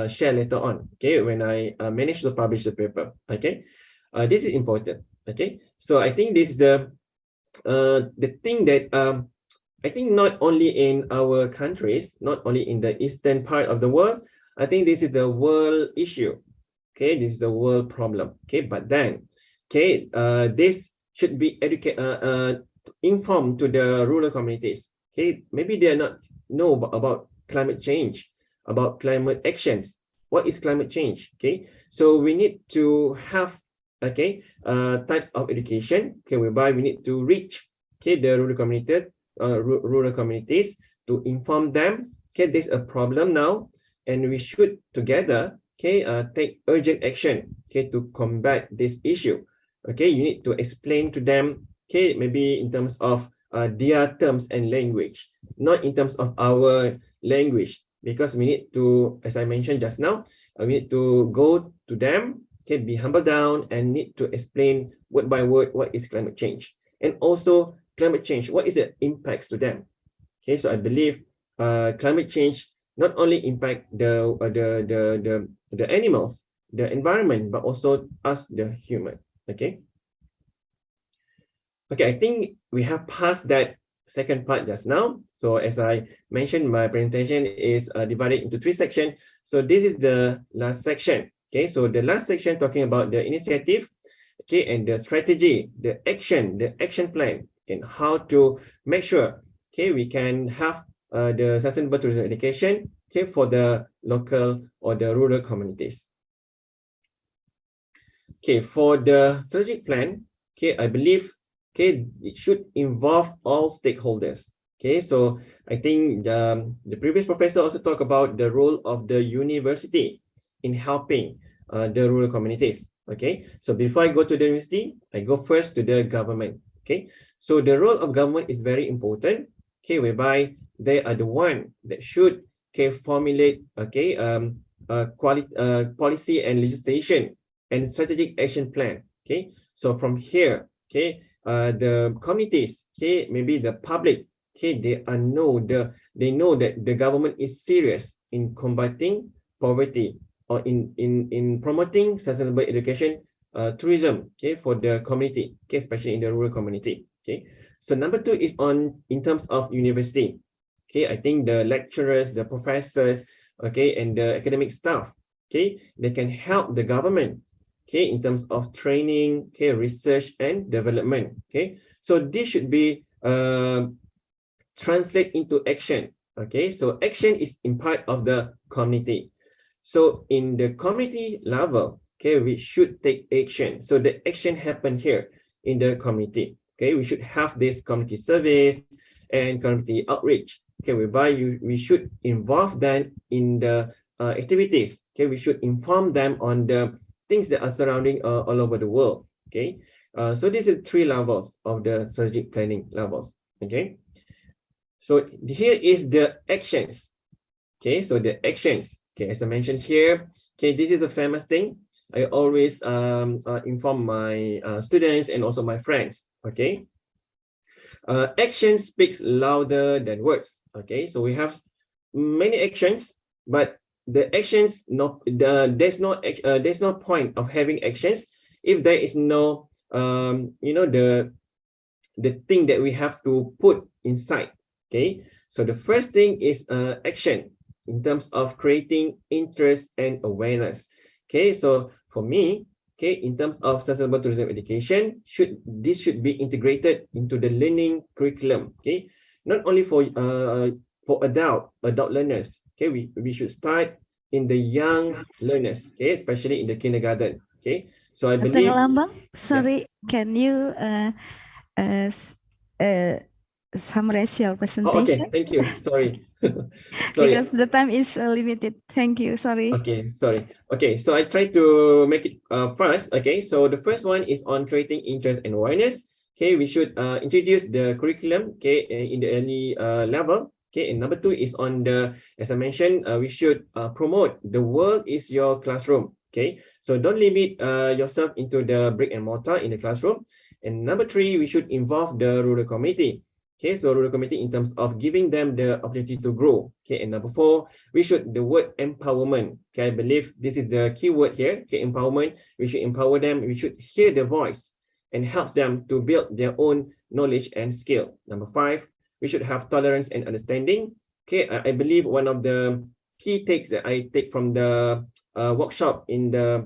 share later on, okay, when I manage to publish the paper. Okay, this is important. Okay, so I think this is the thing that I think not only in our countries, not only in the eastern part of the world, I think this is the world issue. Okay, this is the world problem. Okay, but then, okay, this should be informed to the rural communities. Okay, maybe they are not know about climate change, about climate actions. What is climate change? Okay, so we need to have types of education. Okay, whereby we need to reach the rural communities to inform them. Okay, there's a problem now, and we should together take urgent action to combat this issue. Okay, you need to explain to them maybe in terms of their terms and language, not in terms of our language, because we need to, as I mentioned just now, we need to go to them, be humble down, and need to explain word by word what is climate change, and also climate change, what is the impacts to them. Okay, so I believe climate change not only impact the animals, the environment, but also us, the human. Okay. Okay, I think we have passed that second part just now. So as I mentioned, my presentation is divided into 3 sections. So this is the last section. Okay, so the last section talking about the initiative, and the strategy, the action plan, and how to make sure, we can have the sustainable tourism education, for the local or the rural communities. Okay, for the strategic plan, I believe, it should involve all stakeholders. Okay, so I think the previous professor also talked about the role of the university in helping the rural communities. Okay, so before I go to the university, I go first to the government. Okay, so the role of government is very important. Okay, whereby they are the one that should formulate policy and legislation and strategic action plan. Okay, so from here, the communities, maybe the public, they know that the government is serious in combating poverty, or in promoting sustainable education, tourism, for the community, especially in the rural community. Okay, so number 2 is in terms of university. Okay, I think the lecturers, the professors, and the academic staff, they can help the government, in terms of training, research and development. Okay, so this should be translate into action. Okay, so action is in part of the community. So in the community level, we should take action. So the action happen here in the community. Okay, we should have this community service and community outreach. Okay, whereby we should involve them in the activities. Okay, we should inform them on the things that are surrounding all over the world. Okay, so these are 3 levels of the strategic planning levels. Okay, so here is the actions. Okay, so the actions. Okay, as I mentioned here, this is a famous thing. I always inform my students and also my friends. Okay, action speaks louder than words. Okay, so we have many actions, but the actions, there's no point of having actions if there is no the thing that we have to put inside. Okay, so the first thing is action in terms of creating interest and awareness. Okay, so for me, in terms of sustainable tourism education, this should be integrated into the learning curriculum. Okay, not only for adult learners. Okay, we should start in the young learners. Okay, especially in the kindergarten. Okay, so I believe. Lambang, sorry, can you summarize your presentation? Oh, okay, thank you. Sorry. Because the time is limited. Thank you. Sorry. Okay, sorry. Okay, so I try to make it fast. Okay, so the first one is on creating interest and awareness. Okay, we should introduce the curriculum, in the early level. Okay, and number 2 is on the, as I mentioned, we should promote the world is your classroom. Okay, so don't limit yourself into the brick and mortar in the classroom. And number 3, we should involve the rural community. Okay, so rural community in terms of giving them the opportunity to grow. Okay, and number 4, we should the word empowerment. Okay, I believe this is the key word here. Okay, empowerment. We should empower them. We should hear their voice and help them to build their own knowledge and skill. Number 5, we should have tolerance and understanding. Okay, I believe one of the key takes that I take from the workshop in the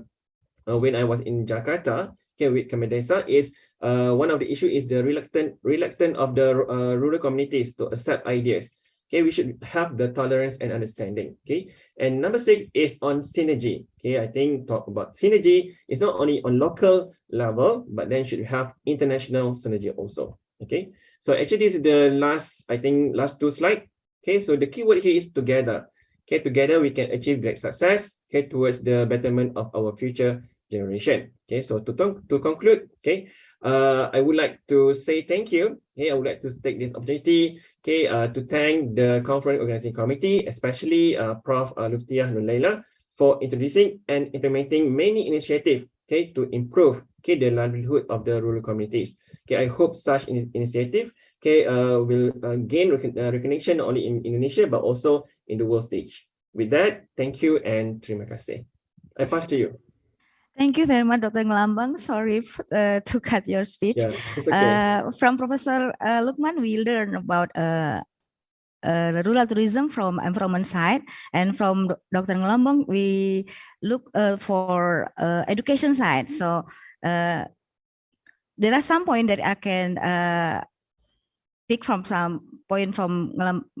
when I was in Jakarta, okay, with Kemendesa is one of the issue is the reluctant of the rural communities to accept ideas. Okay, we should have the tolerance and understanding. Okay, and number 6 is on synergy. Okay, I think talk about synergy is not only on local level, but then should have international synergy also. Okay, so actually this is the last, I think, last 2 slides. Okay, so the keyword here is together. Okay, together we can achieve great success, okay, towards the betterment of our future generation. Okay, so to conclude, okay, I would like to say thank you. Okay, I would like to take this opportunity, okay, to thank the conference organizing committee, especially Prof. Lutfiah Nulaila, for introducing and implementing many initiatives, okay, to improve, okay, the livelihood of the rural communities. Okay, I hope such initiative, okay, will gain recognition not only in Indonesia but also in the world stage. With that, thank you and terima kasih. I pass to you. Thank you very much, Dr. Ngelambang. Sorry to cut your speech. Yeah, it's okay. From Professor Lukman, we learn about rural tourism from environment side, and from Dr. Ngelambang, we look for education side. So there are some points that I can pick from some point from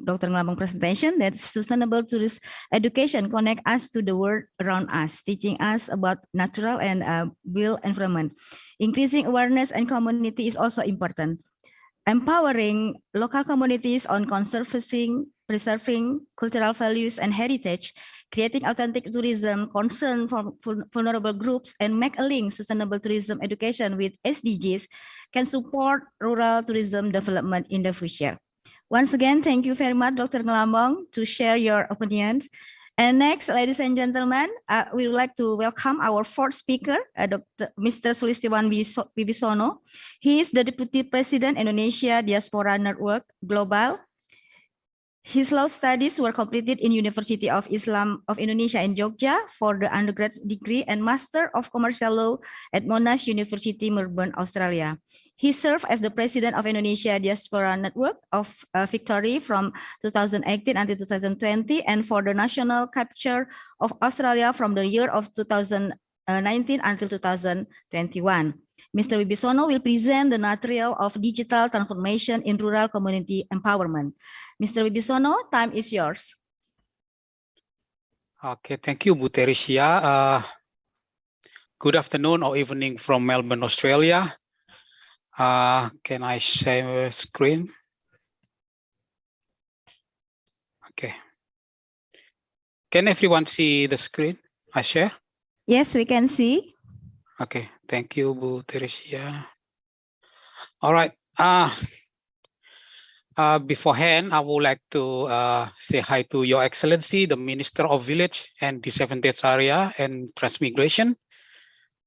Dr. Ngelambang presentation, that sustainable tourist education connect us to the world around us, teaching us about natural and built environment. Increasing awareness and community is also important. Empowering local communities on conserving, preserving cultural values and heritage, creating authentic tourism, concern for vulnerable groups, and make a link sustainable tourism education with SDGs can support rural tourism development in the future. Once again, thank you very much, Dr. Ngelambang, to share your opinions. And next, ladies and gentlemen, we would like to welcome our fourth speaker, Mr. Sulistiwan Wibisono. He is the Deputy President, Indonesia Diaspora Network Global. His law studies were completed in University of Islam of Indonesia in Jogja for the undergrad degree and Master of Commercial Law at Monash University, Melbourne, Australia. He served as the President of Indonesia Diaspora Network of Victory from 2018 until 2020, and for the National Capture of Australia from the year of 2019 until 2021. Mr. Wibisono will present the material of digital transformation in rural community empowerment. Mr. Wibisono, time is yours. Okay, thank you, Bu Teresia. Good afternoon or evening from Melbourne, Australia. Can I share screen? Okay. Can everyone see the screen I share? Yes, we can see. Okay, thank you, Bu Teresia. All right. Beforehand, I would like to say hi to Your Excellency, the Minister of Village and Disadvantaged Area and Transmigration,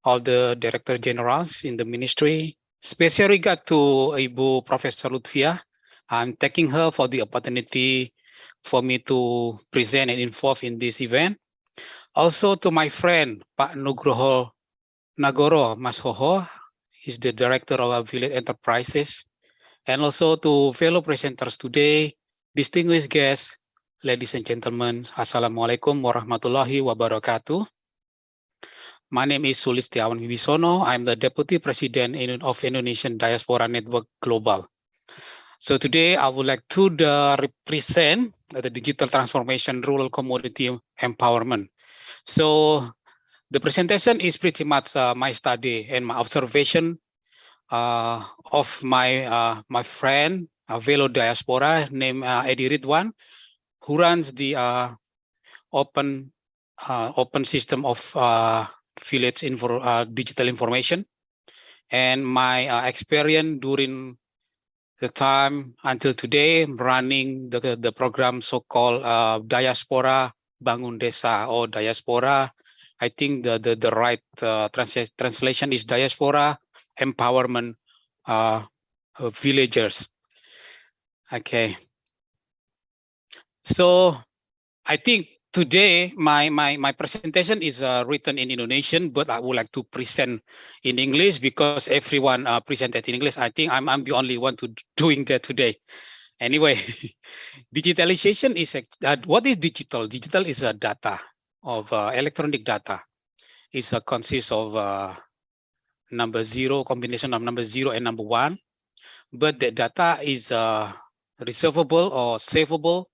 all the Director Generals in the Ministry. Special regard to Ibu Professor Lutfiah. I'm thanking her for the opportunity for me to present and involve in this event. Also to my friend, Pak Nugroho Nagoro Mas Hoho, he's the Director of our Village Enterprises. And also to fellow presenters today, distinguished guests, ladies and gentlemen, Assalamualaikum warahmatullahi wabarakatuh. My name is Sulistiwan Wibisono. I'm the Deputy President of Indonesian Diaspora Network Global. So today I would like to represent the digital transformation rural community empowerment. So the presentation is pretty much my study and my observation of my friend, a fellow diaspora named Edi Ridwan, who runs the open system of village digital information, and my experience during the time until today running the program so-called Diaspora Bangun Desa, or Diaspora. I think the right translation is Diaspora Empowerment Villagers. Okay. So I think today my presentation is written in Indonesian, but I would like to present in English because everyone presented in English. I think I'm the only one doing that today. Anyway, digitalization is what is digital? Digital is a data of electronic data. It consists of number 0, combination of number 0 and number 1, but the data is reservable or savable,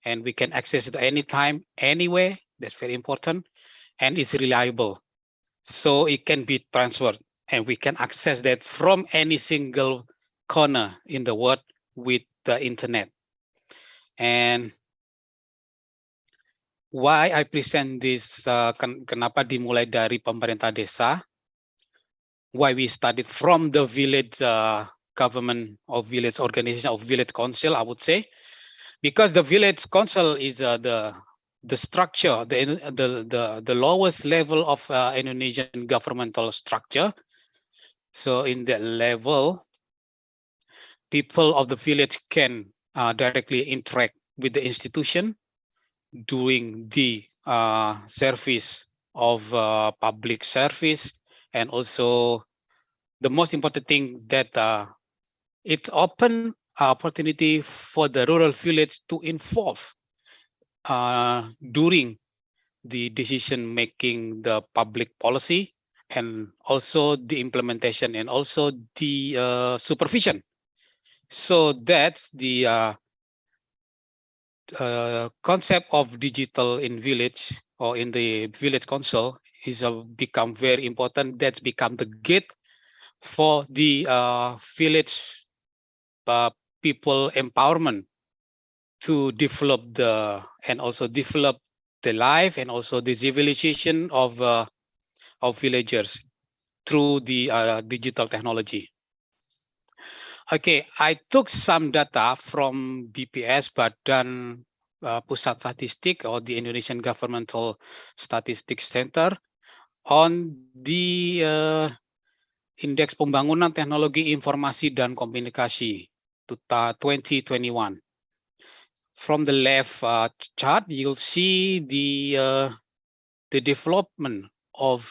and we can access it anytime, anywhere. That's very important, and it's reliable. So it can be transferred, and we can access that from any single corner in the world with the internet. And why I present this, kenapa dimulai dari pemerintah desa, why we started from the village government or village organization or village council, I would say, because the village council is the structure, the lowest level of Indonesian governmental structure. So in that level, people of the village can directly interact with the institution doing the service of public service, and also the most important thing that it's open opportunity for the rural village to involve during the decision making, the public policy, and also the implementation, and also the supervision. So that's the concept of digital in village or in the village council is become very important. That's become the gate for the village people empowerment to develop and also develop the life and also the civilization of villagers through the digital technology. Okay, I took some data from BPS, Badan Pusat Statistik, or the Indonesian Governmental Statistics Center, on the Indeks Pembangunan Teknologi Informasi dan Komunikasi 2021. From the left chart, you'll see the development of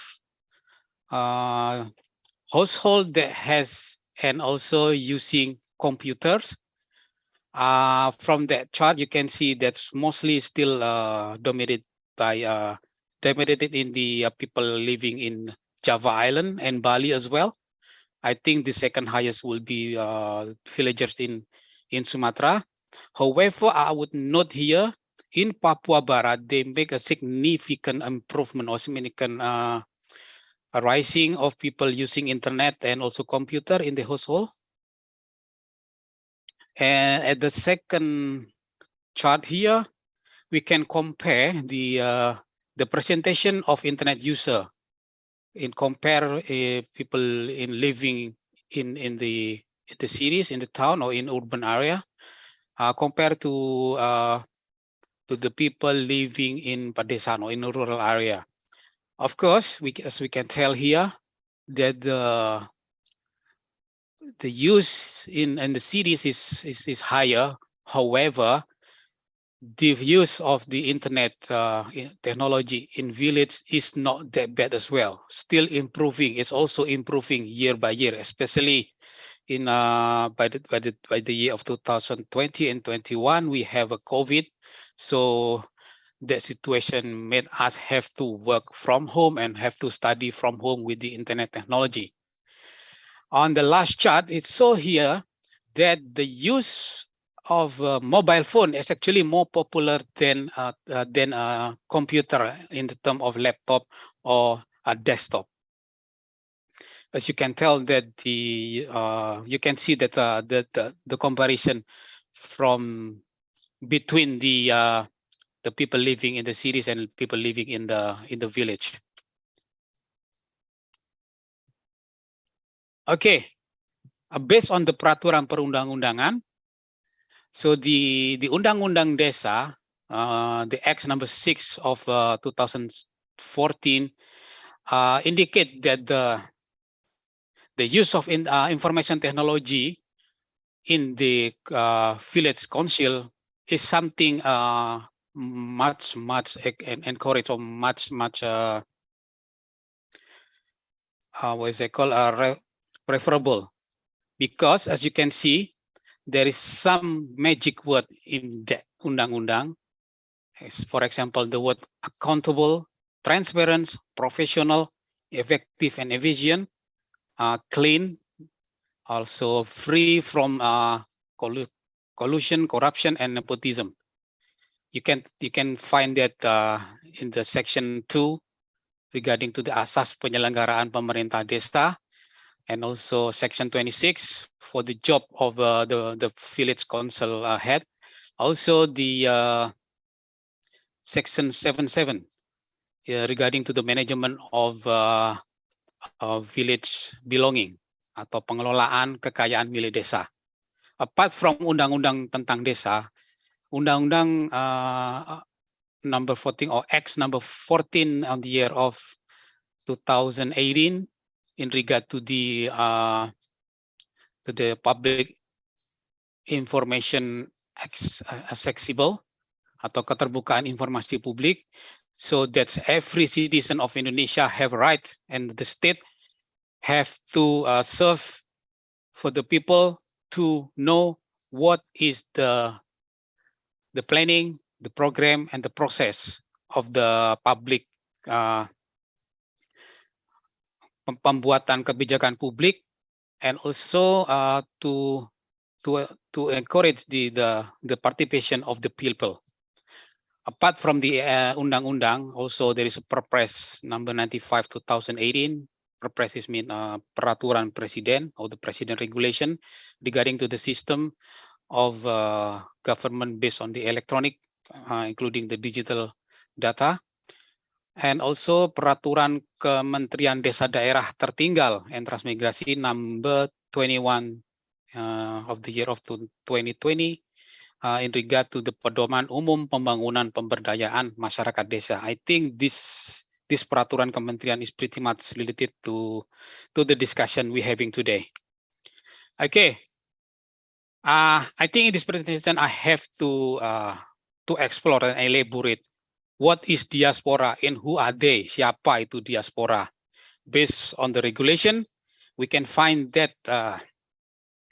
household that has and also using computers. From that chart, you can see that's mostly still dominated in the people living in Java Island and Bali as well. I think the second highest will be villagers in Sumatra. However, I would note here in Papua Barat, they make a significant improvement or significant rising of people using internet and also computer in the household. And at the second chart here, we can compare the presentation of internet user in compare people in living in the cities, in the town or in urban area, compared to the people living in pedesaan or in a rural area. Of course, as we can tell here, that the use in the cities is higher. However, the use of the internet technology in village is not that bad as well. Still improving. It's also improving year by year, especially in by the year of 2020 and 21. We have a COVID, so that situation made us have to work from home and have to study from home with the internet technology. On the last chart, it shows here that the use of mobile phone is actually more popular than a computer in the term of laptop or a desktop. As you can tell that you can see that the comparison from between the people living in the cities and people living in the village. Okay, based on the peraturan perundang-undangan, so the Undang-Undang Desa, the Act number 6 of 2014, indicate that the use of information technology in the village council is something much encouraged or much what is it called, preferable, because as you can see there is some magic word in the undang-undang. For example, the word accountable, transparent, professional, effective, and efficient, clean, also free from collusion, corruption, and nepotism. You can find that in the section 2 regarding to the asas penyelenggaraan pemerintah desa, and also section 26 for the job of the village council head. Also the section 77 regarding to the management of village belonging atau pengelolaan kekayaan milik desa. Apart from undang-undang tentang desa, undang-undang number 14 or X number 14 on the year of 2018 in regard to the public information accessible atau keterbukaan informasi publik, so that every citizen of Indonesia have right and the state have to serve for the people to know what is the planning, the program, and the process of the public pembuatan kebijakan publik, and also to encourage the participation of the people. Apart from the undang-undang, also there is a Perpres number 95 2018. Perpres is mean peraturan presiden or the president regulation regarding to the system of government based on the electronic, including the digital data, and also peraturan Kementerian Desa Daerah Tertinggal and Transmigrasi number 21 of the year of 2020 in regard to the pedoman umum pembangunan pemberdayaan masyarakat desa. I think this peraturan kementerian is pretty much related to the discussion we're having today. Okay, I think in this presentation I have to explore and elaborate what is diaspora and who are they, siapa itu diaspora. Based on the regulation, we can find that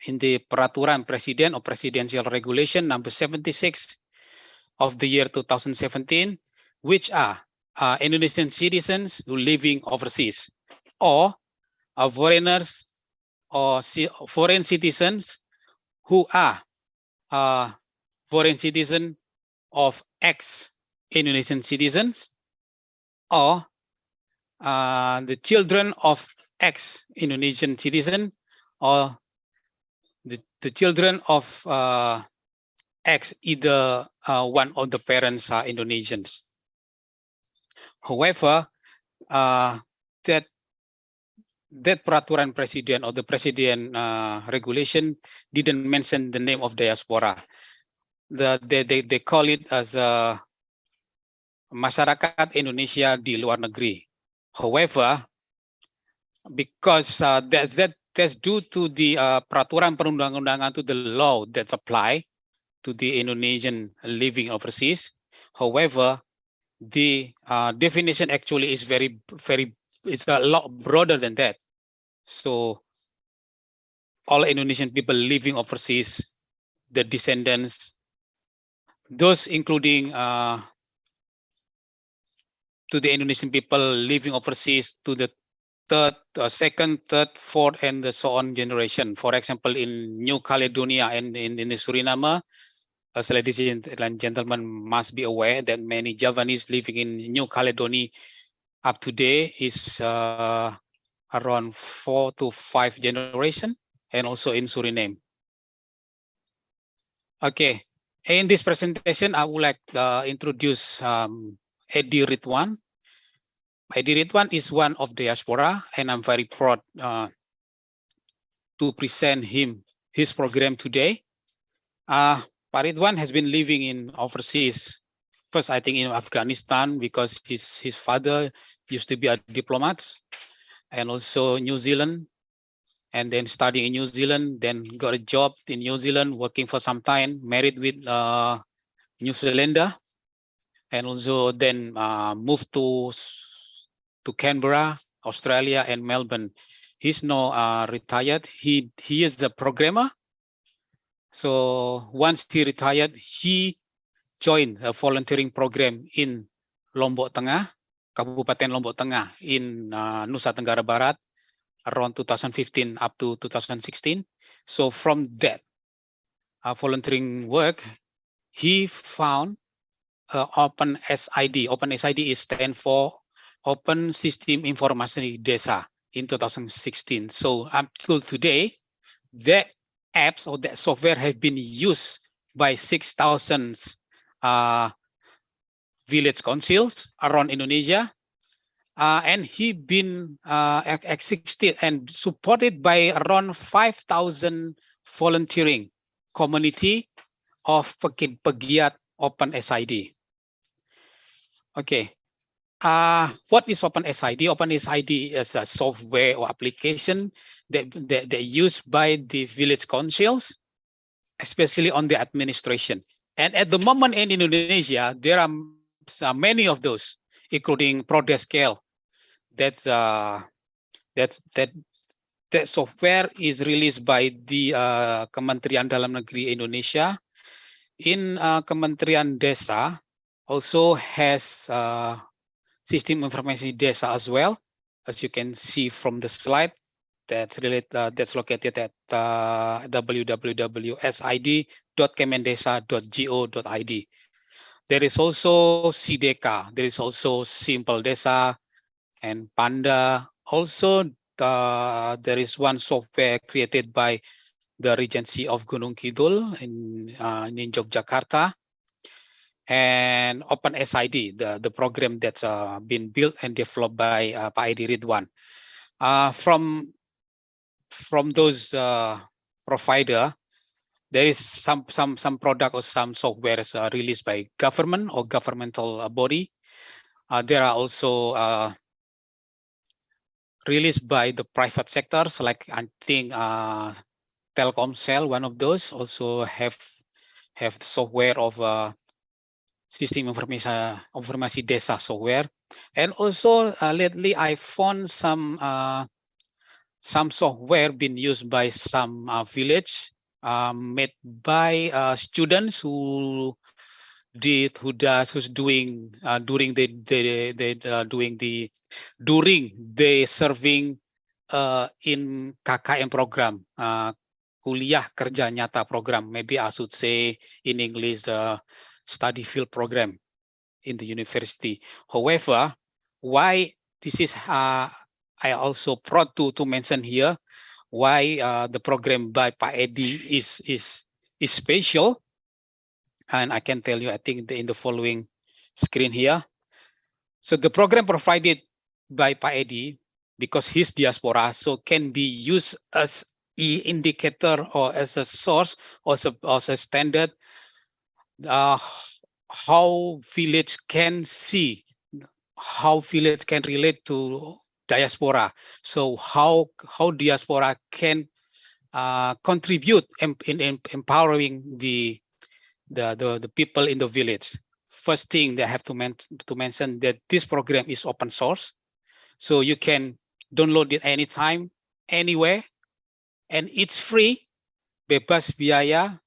in the peraturan presiden or presidential regulation number 76 of the year 2017, which are Indonesian citizens who living overseas, or foreigners or foreign citizens who are foreign citizen of ex-Indonesian citizens, or the children of ex-Indonesian citizen, or the children of either one of the parents are Indonesians. However, that peraturan presiden or the president regulation didn't mention the name of diaspora. They call it as masyarakat Indonesia di luar negeri. However, because that's due to the peraturan perundang-undangan, to the law that's apply to the Indonesian living overseas. However, the definition actually is it's a lot broader than that. So all Indonesian people living overseas, the descendants, those including to the Indonesian people living overseas to the second, third, fourth, and so on generation. For example, in New Caledonia and in the Suriname, as ladies and gentlemen must be aware that many Javanese living in New Caledonia up to date is around 4 to 5 generation, and also in Suriname. Okay, in this presentation, I would like to introduce Edi Ridwan. Edi Ridwan is one of diaspora, and I'm very proud to present his program today. Pak Ridwan has been living in overseas. First, I think in Afghanistan, because his father used to be a diplomat, and also New Zealand, and then studying in New Zealand, then got a job in New Zealand, working for some time, married with New Zealander, and also then moved to Canberra, Australia, and Melbourne. He's now retired. He is a programmer, So once he retired, he joined a volunteering program in Lombok Tengah, Kabupaten Lombok Tengah in Nusa Tenggara Barat around 2015 up to 2016. So from that volunteering work, he found Open SID. Open SID is stand for Open System Informasi Desa in 2016. So up till today, that apps or that software have been used by 6,000 village councils around Indonesia. And he been existed and supported by around 5,000 volunteering community of pegiat Open SID. Okay, what is Open SID? Open SID is a software or application that used by the village councils, especially on the administration. And at the moment in Indonesia, there are many of those, including Prodescale. That software is released by the Kementerian Dalam Negeri Indonesia. In Kementerian Desa also has Sistem Informasi Desa as well, as you can see from the slide. That's related. That's located at www.sid.kemendesa.go.id. There is also Sideka. There is also Simple Desa and Panda. Also, there is one software created by the Regency of Gunung Kidul in Yogyakarta, and Open SID, the program that's been built and developed by Pak Edi Ridwan. From those provider, there is some product or some software released by government or governmental body. There are also released by the private sectors, like I think Telkomsel, one of those, also have the software of Sistem Informasi Desa software. And also lately I found some software being used by some village, made by students who's doing during the serving in KKM program, kuliah kerja nyata program. Maybe I should say in English, study field program in the university. However, why this is I also proud to mention here why the program by Pak Edi is special, and I can tell you, I think in the following screen here. So the program provided by Pak Edi, because he's diaspora, so can be used as an indicator or as a source or as a standard how village can see, how village can relate to diaspora. So how diaspora can contribute in empowering the people in the village. First thing they have to mention that this program is open source, so you can download it anytime, anywhere, and it's free, bebas biaya.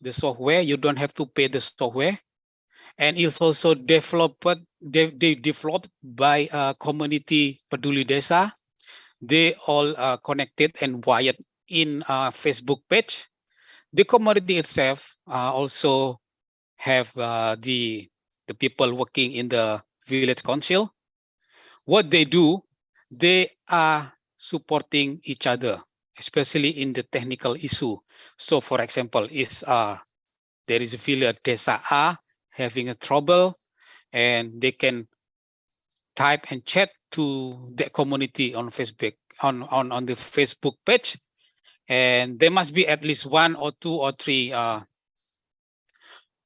The software, you don't have to pay the software, and it's also developed by community Peduli Desa. They all connected and wired in a Facebook page. The community itself also have the people working in the village council. What they do, they are supporting each other, especially in the technical issue. So, for example, is there is a village Desa A having a trouble, and they can type and chat to the community on Facebook on the Facebook page, and there must be at least 1 or 2 or 3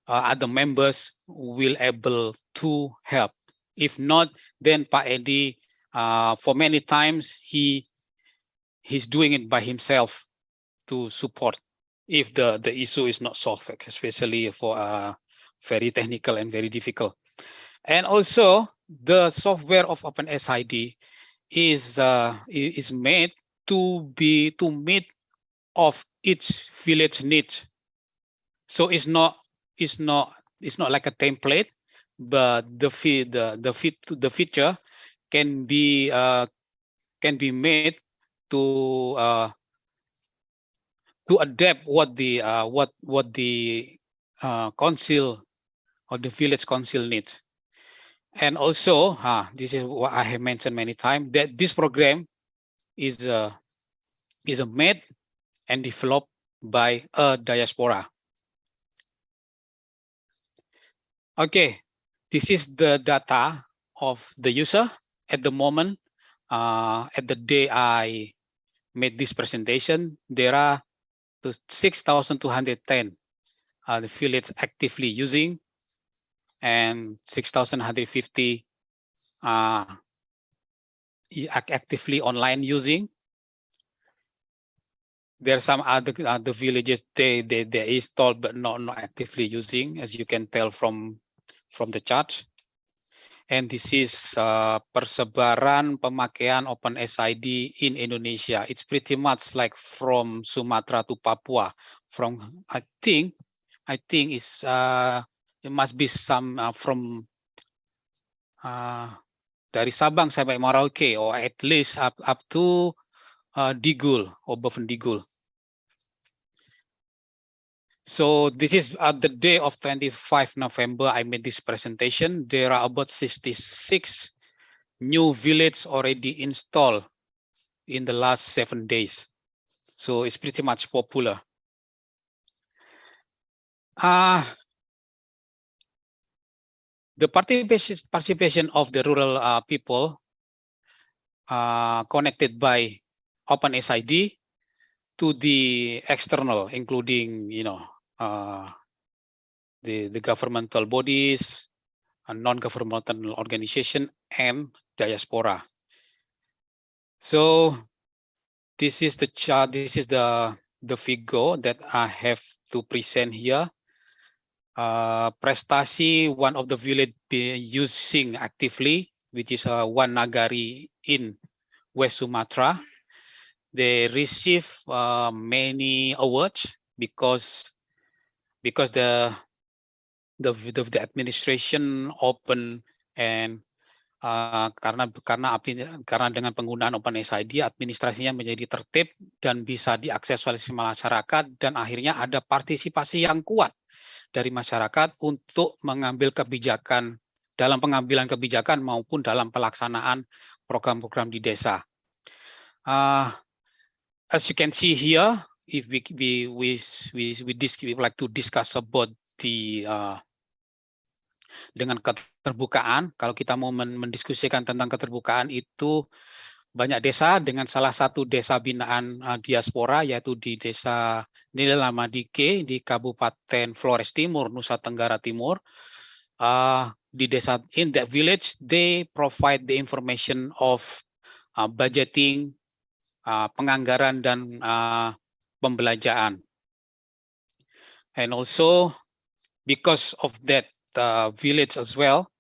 other members will able to help. If not, then Pak Edi, for many times he's doing it by himself to support if the issue is not solved, especially for very technical and very difficult. And also the software of Open SID is made to meet of each village needs. So it's not like a template, but the feature can be made to adapt what the council or the village council needs. And also, this is what I have mentioned many times, that this program is made and developed by a diaspora. Okay, this is the data of the user at the moment. At the day I made this presentation, there are 6,210 the village actively using, and 6,150 actively online using. There are some other villages they installed but not actively using, as you can tell from the chart. And this is persebaran pemakaian OpenSID in Indonesia. It's pretty much like from Sumatra to Papua. From I think it's it must be some from dari Sabang sampai Merauke, or at least up to Digul or Bovendigul. So this is at the day of 25 November, I made this presentation. There are about 66 new villages already installed in the last 7 days. So it's pretty much popular. The participation of the rural people connected by OpenSID to the external, including the governmental bodies, non-governmental organization, and diaspora. So this is the chart. This is the figure that I have to present here. Prestasi, one of the village using actively, which is one nagari in West Sumatra. They receive many awards because the administration open and karena dengan penggunaan OpenSID, administrasinya menjadi tertib dan bisa diakses oleh masyarakat, dan akhirnya ada partisipasi yang kuat dari masyarakat untuk mengambil kebijakan, dalam pengambilan kebijakan maupun dalam pelaksanaan program-program di desa. As you can see here, if we like to discuss about the dengan keterbukaan, kalau kita mau mendiskusikan tentang keterbukaan, itu banyak desa, dengan salah satu desa binaan diaspora, yaitu di desa Nilamadike di Kabupaten Flores Timur, Nusa Tenggara Timur. Di desa, in that village, they provide the information of budgeting, penganggaran dan pembelanjaan. And also because of that village as well,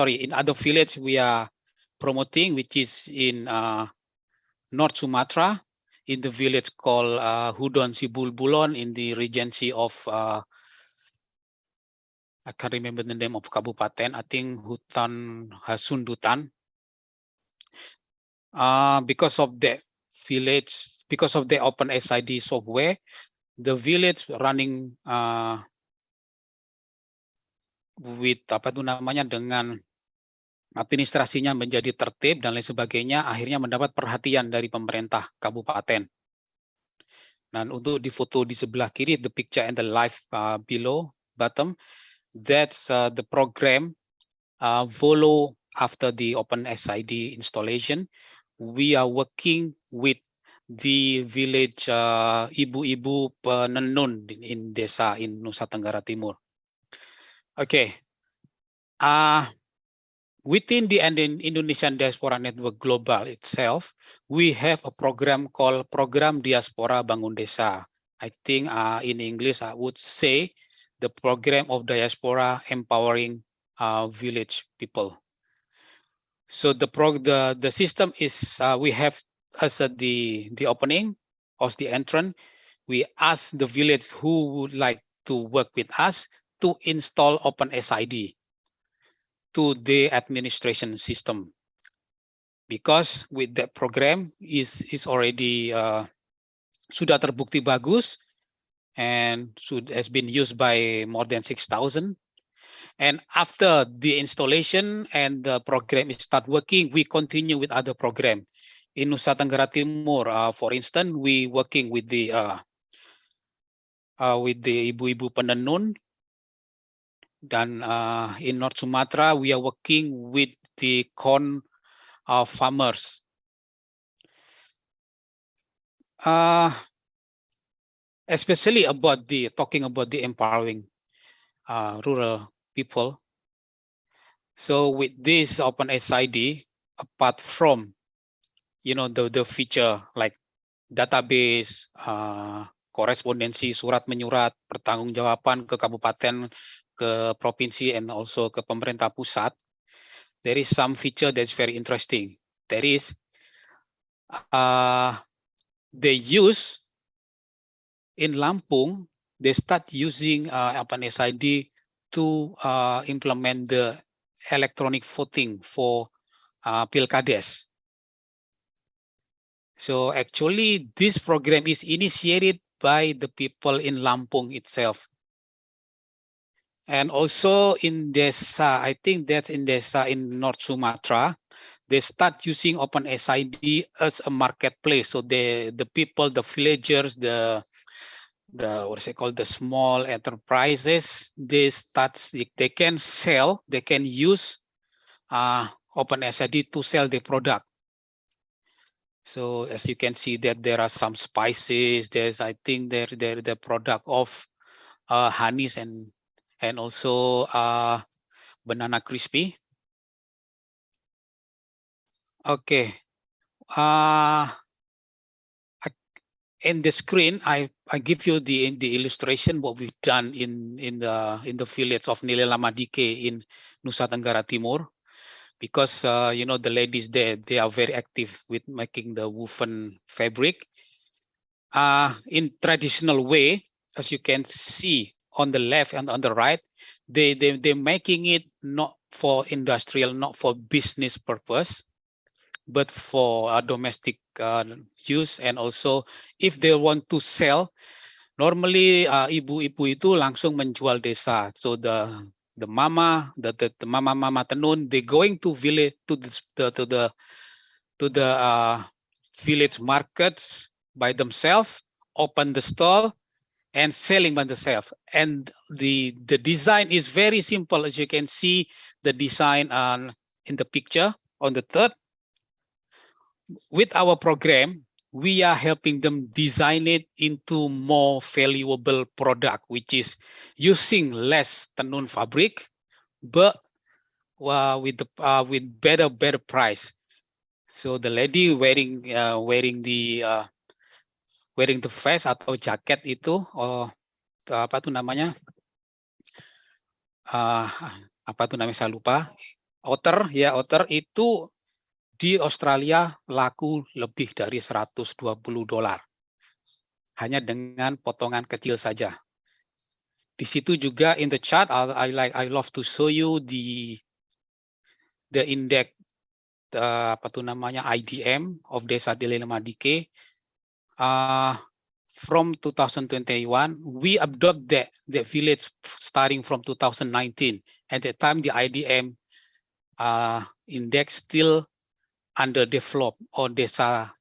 in other village we are promoting, which is in North Sumatra, in the village called Hudon Sibulbulon, in the regency of I can't remember the name of kabupaten, I think Hutan Hasundutan. Because of the village, because of the OpenSID software, the village running with dengan administrasinya menjadi tertib dan lain sebagainya, akhirnya mendapat perhatian dari pemerintah kabupaten. Dan untuk di foto di sebelah kiri, the picture and the live below bottom, that's the program follow after the OpenSID installation. We are working with the village ibu-ibu penenun in desa in Nusa Tenggara Timur. Okay. Within the Indonesian Diaspora Network Global itself, we have a program called Program Diaspora Bangun Desa. I think in English, I would say the Program of Diaspora Empowering Village People. So the system is, we have as the opening, as the entrance, we asked the village who would like to work with us to install OpenSID to the administration system. Because with that program is already sudah terbukti bagus and has been used by more than 6,000. And after the installation and the program start working, we continue with other program. In Nusa Tenggara Timur, for instance, we working with the ibu-ibu penenun. Dan in North Sumatra, we are working with the corn farmers. Especially about talking about the empowering rural people. So with this OpenSID, apart from the feature like database, korespondensi, surat menyurat, pertanggungjawaban ke kabupaten, ke provinsi, and also ke pemerintah pusat, there is some feature that's very interesting. That is, they use in Lampung, they start using OpenSID to implement the electronic voting for pilkades. So actually, this program is initiated by the people in Lampung itself. And also in Desa, I think that's in Desa in North Sumatra, they start using OpenSID as a marketplace. So the people, the villagers, the what's it called, the small enterprises, they can sell, they can use OpenSID to sell the product. So as you can see that there are some spices, there's, I think they're the product of honeys and also banana crispy. Okay. In the screen, I give you the illustration what we've done in the village of Nilelamadike in Nusa Tenggara Timur, because the ladies there, they are very active with making the woven fabric. In traditional way, as you can see on the left and on the right, they're making it not for industrial, not for business purpose, but for domestic use. And also if they want to sell, normally ibu-ibu itu langsung menjual desa. So the mama, the mama tenun, they going to village to the village markets by themselves, open the stall and selling by themselves. And the design is very simple, as you can see the design in the picture on the third. With our program, we are helping them design it into more valuable product, which is using less tenun fabric, but with better price. So the lady wearing the vest atau jaket itu, apa tuh namanya? Apa tuh namanya, saya lupa. Otter, ya otter itu di Australia laku lebih dari $120 hanya dengan potongan kecil saja. Di situ juga in the chart, I love to show you the index apa tuh namanya, IDM of Desa Nilelamadike. From 2021, we adopt the village starting from 2019. At the time, the IDM index still underdeveloped or desa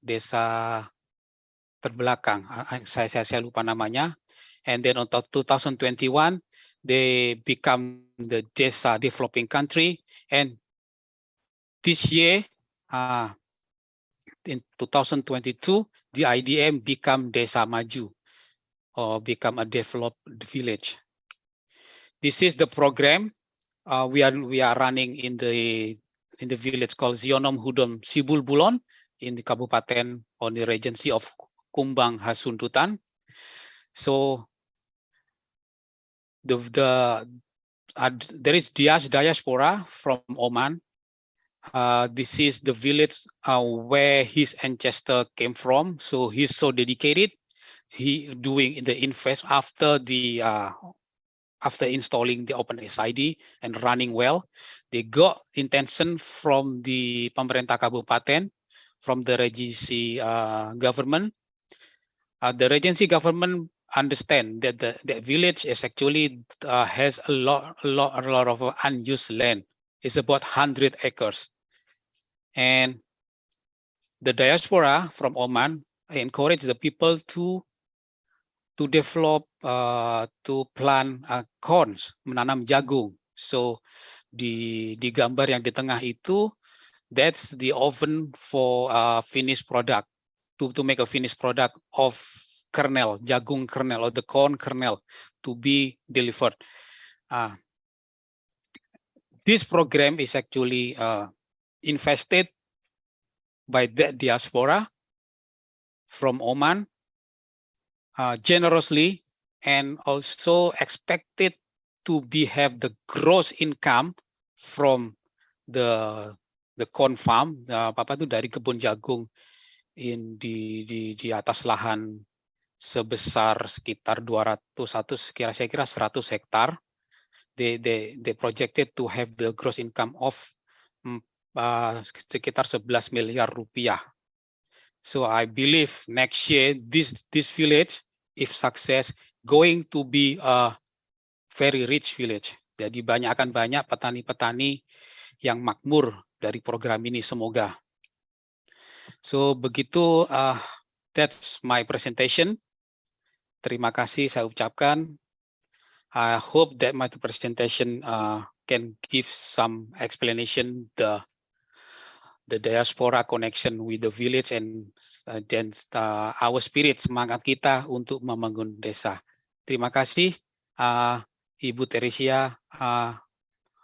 terbelakang. Saya lupa namanya. And then on 2021, they become the desa developing country. And this year, in 2022, the IDM become desa maju or become a developed village. This is the program we are running in the village called Zionom Hudom Sibul Bulon in the Kabupaten or the Regency of Kumbang Hasundutan. So there is diaspora from Oman. This is the village where his ancestor came from. So he's so dedicated he doing in the invest after the after installing the OpenSID and running well. They got intention from the pemerintah kabupaten, from the regency government. The regency government understand that the village is actually has a lot of unused land. It's about 100 acres. And the diaspora from Oman encourage the people to develop, to plant corns, menanam jagung. So di gambar yang di tengah itu, that's the oven for finished product, to make a finished product of kernel, jagung kernel, or the corn kernel to be delivered. This program is actually invested by the diaspora from Oman generously, and also expected to have the gross income from the corn farm, apa itu dari kebun jagung di atas lahan sebesar sekitar 201, saya kira 100 hektar. They projected to have the gross income of sekitar 11 miliar rupiah. So I believe next year this village, if success, going to be a very rich village. Jadi akan banyak petani-petani yang makmur dari program ini, semoga. So begitu, that's my presentation. Terima kasih saya ucapkan. I hope that my presentation can give some explanation the diaspora connection with the village, and then our spirit, semangat kita untuk membangun desa. Terima kasih, Ibu Teresia.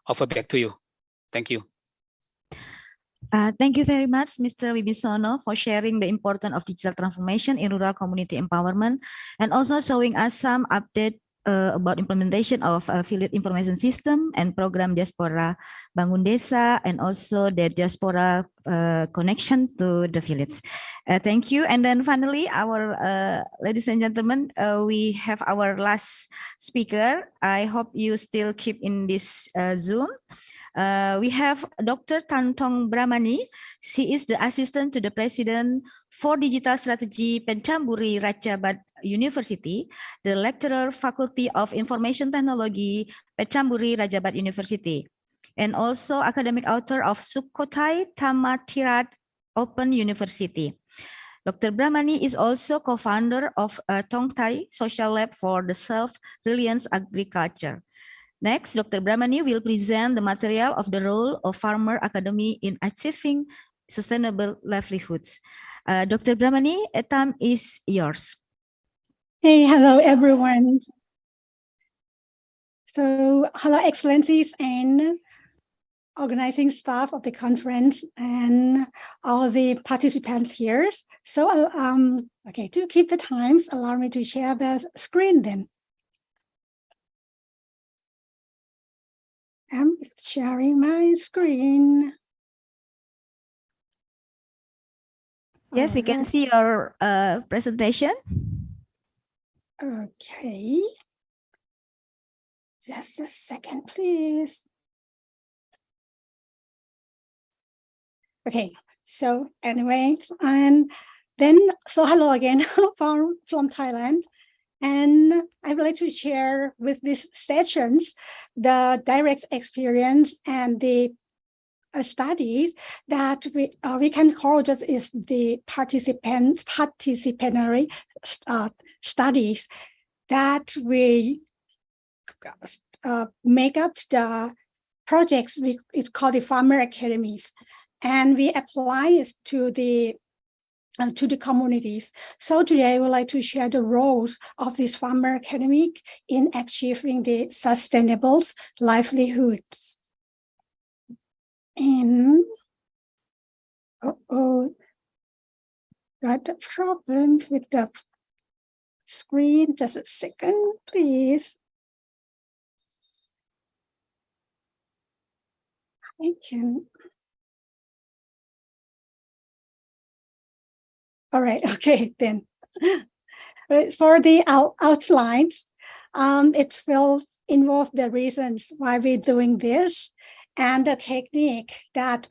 Over back to you. Thank you. Thank you very much, Mr. Wibisono, for sharing the importance of digital transformation in rural community empowerment, and also showing us some update about implementation of village information system and program diaspora Bangun Desa, and also the diaspora connection to the village. Thank you. And then finally, our ladies and gentlemen, we have our last speaker. I hope you still keep in this Zoom. We have Dr. Tantong Brahmani. She is the assistant to the president for digital strategy Pencamburi Ratchabat University, the lecturer faculty of information technology Pencamburi Ratchabat University, and also academic author of Sukhothai Thammathirat Open University. Dr. Brahmani is also co-founder of Tongthai Social Lab for the Self-Reliance Agriculture. Next, Dr. Brahmani will present the material of the role of farmer academy in achieving sustainable livelihoods. Dr. Brahmani, time is yours. Hey, hello everyone. So, hello Excellencies and organizing staff of the conference and all the participants here. So, okay, to keep the times, allow me to share the screen then. I'm sharing my screen. Yes, we can see your presentation. Okay. Just a second, please. Okay, so anyway, and then, so hello again from Thailand. And I would like to share with these sessions the direct experience and the studies that we can call just is the participatory studies that we make up the projects. It's called the Farmer Academies, and we apply it to the communities. So today I would like to share the roles of this Farmer Academy in achieving the sustainable livelihoods. And got a problem with the screen. Just a second, please. I can. All right, okay, then. For the outlines, it will involve the reasons why we're doing this and the technique that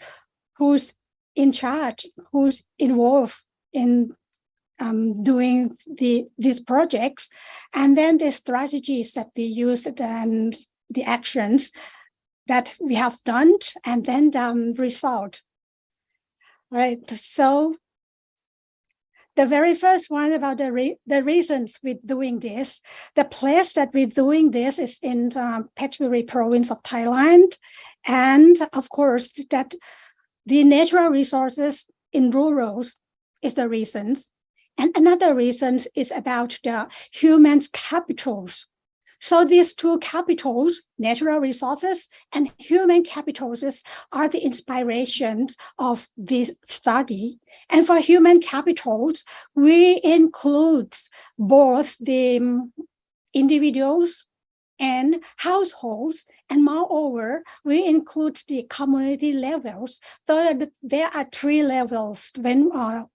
who's in charge, who's involved in doing these projects, and then the strategies that we use and the actions that we have done, and then the result. All right, so the very first one about the reasons we're doing this. The place that we're doing this is in Phetchaburi province of Thailand. And of course, that the natural resources in rural is the reasons. And another reason is about the human capitals. So these two capitals, natural resources and human capitals, are the inspirations of this study. And for human capitals, we include both the individuals and households, and moreover, we include the community levels. So there are 3 levels when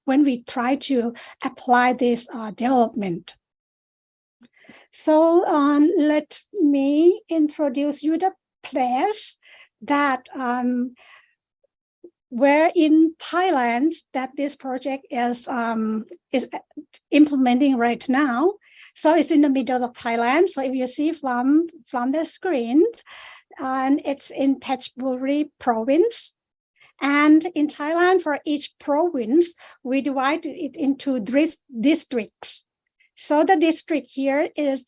we try to apply this development. So let me introduce you the place that where in Thailand that this project is implementing right now. So it's in the middle of Thailand. So if you see from the screen, and it's in Phetchaburi province. And in Thailand, for each province, we divide it into districts. So the district here is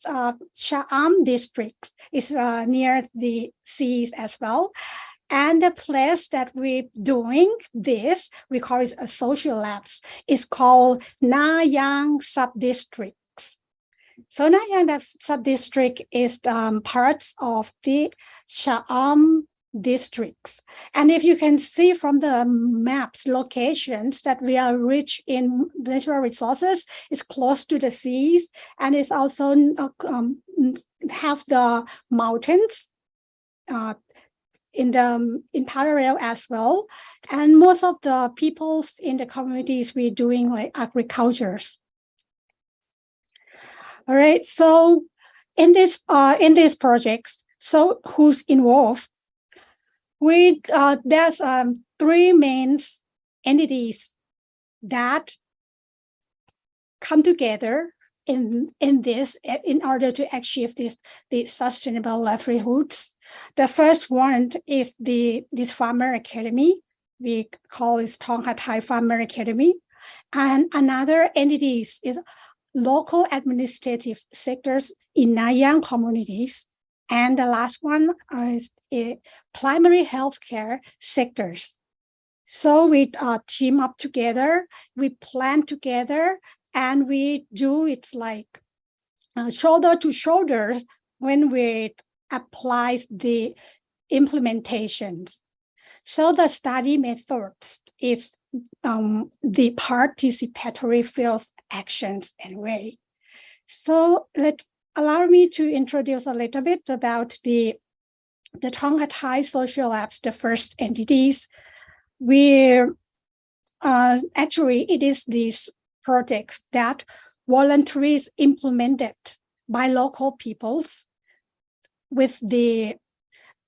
Sha'am district. It's near the seas as well. And the place that we're doing this, we call it a social labs, is called Nayang sub-district. So Nayang sub-district is parts of the Sha'am districts. And if you can see from the maps, locations that we are rich in natural resources, is close to the seas, and it's also have the mountains in parallel as well. And most of the peoples in the communities, we're doing like agricultures. All right, so in these projects, so who's involved? There's 3 main entities that come together in this in order to achieve the sustainable livelihoods. The first one is this Farmer Academy. We call it Thong Hat Thai Farmer Academy. And another entity is local administrative sectors in Nayang communities. And the last one is primary healthcare sectors. So we team up together, we plan together, and we do it like shoulder to shoulder when we apply the implementations. So the study methods is the participatory field actions and way. So allow me to introduce a little bit about the Thong Hat Thai social labs, the first entities. Actually, it is these projects that voluntarily implemented by local peoples with the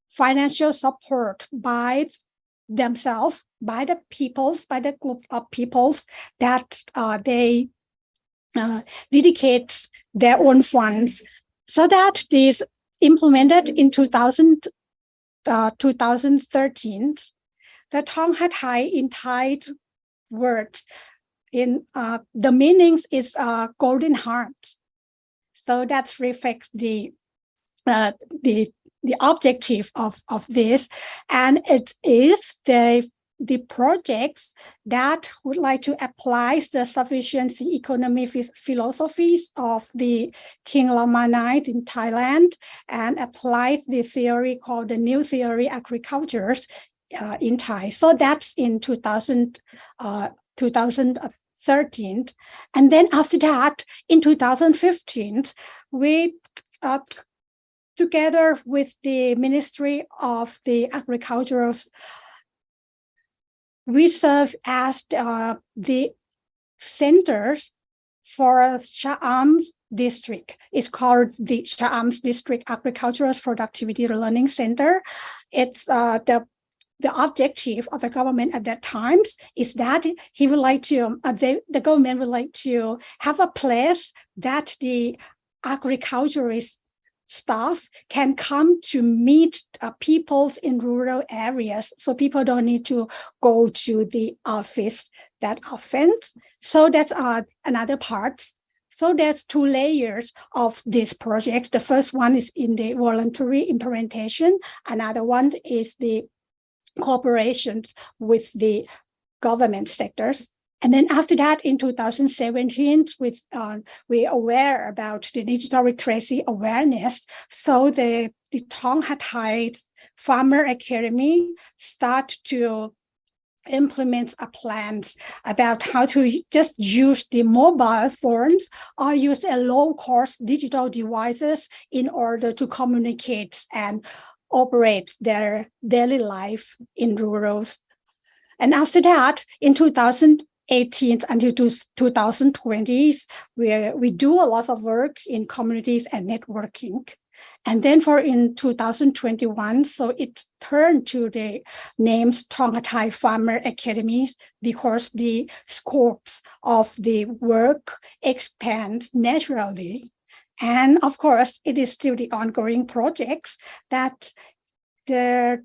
financial support by themselves, by the peoples, by the group of peoples that they dedicate their own funds, so that this implemented in 2013. The Thong Hat Thai in Thai words, in the meanings is golden hearts. So that reflects the objective of this, and it is the projects that would like to apply the sufficiency economy philosophies of the King Lama IX in Thailand, and apply the theory called the New Theory Agricultures in Thai. So that's in 2013. And then after that, in 2015, we together with the Ministry of the Agricultural, we serve as the centers for Sha'am's district. It's called the Sha'am's District Agricultural Productivity Learning Center. It's the objective of the government at that time is that he would like to, the government would like to have a place that the agriculturist staff can come to meet people in rural areas, so people don't need to go to the office that often. So that's another part. So there's two layers of these projects. The first one is in the voluntary implementation. Another one is the cooperations with the government sectors. And then after that, in 2017, we aware about the digital literacy awareness. So the Thong Hat Thai Farmer Academy start to implement a plans about how to just use the mobile phones or use a low-cost digital devices in order to communicate and operate their daily life in rural. And after that, in 2018 until 2020s, we do a lot of work in communities and networking. And then in 2021, so it turned to the names Thong Hat Thai Farmer Academies because the scopes of the work expands naturally. And of course, it is still the ongoing projects that the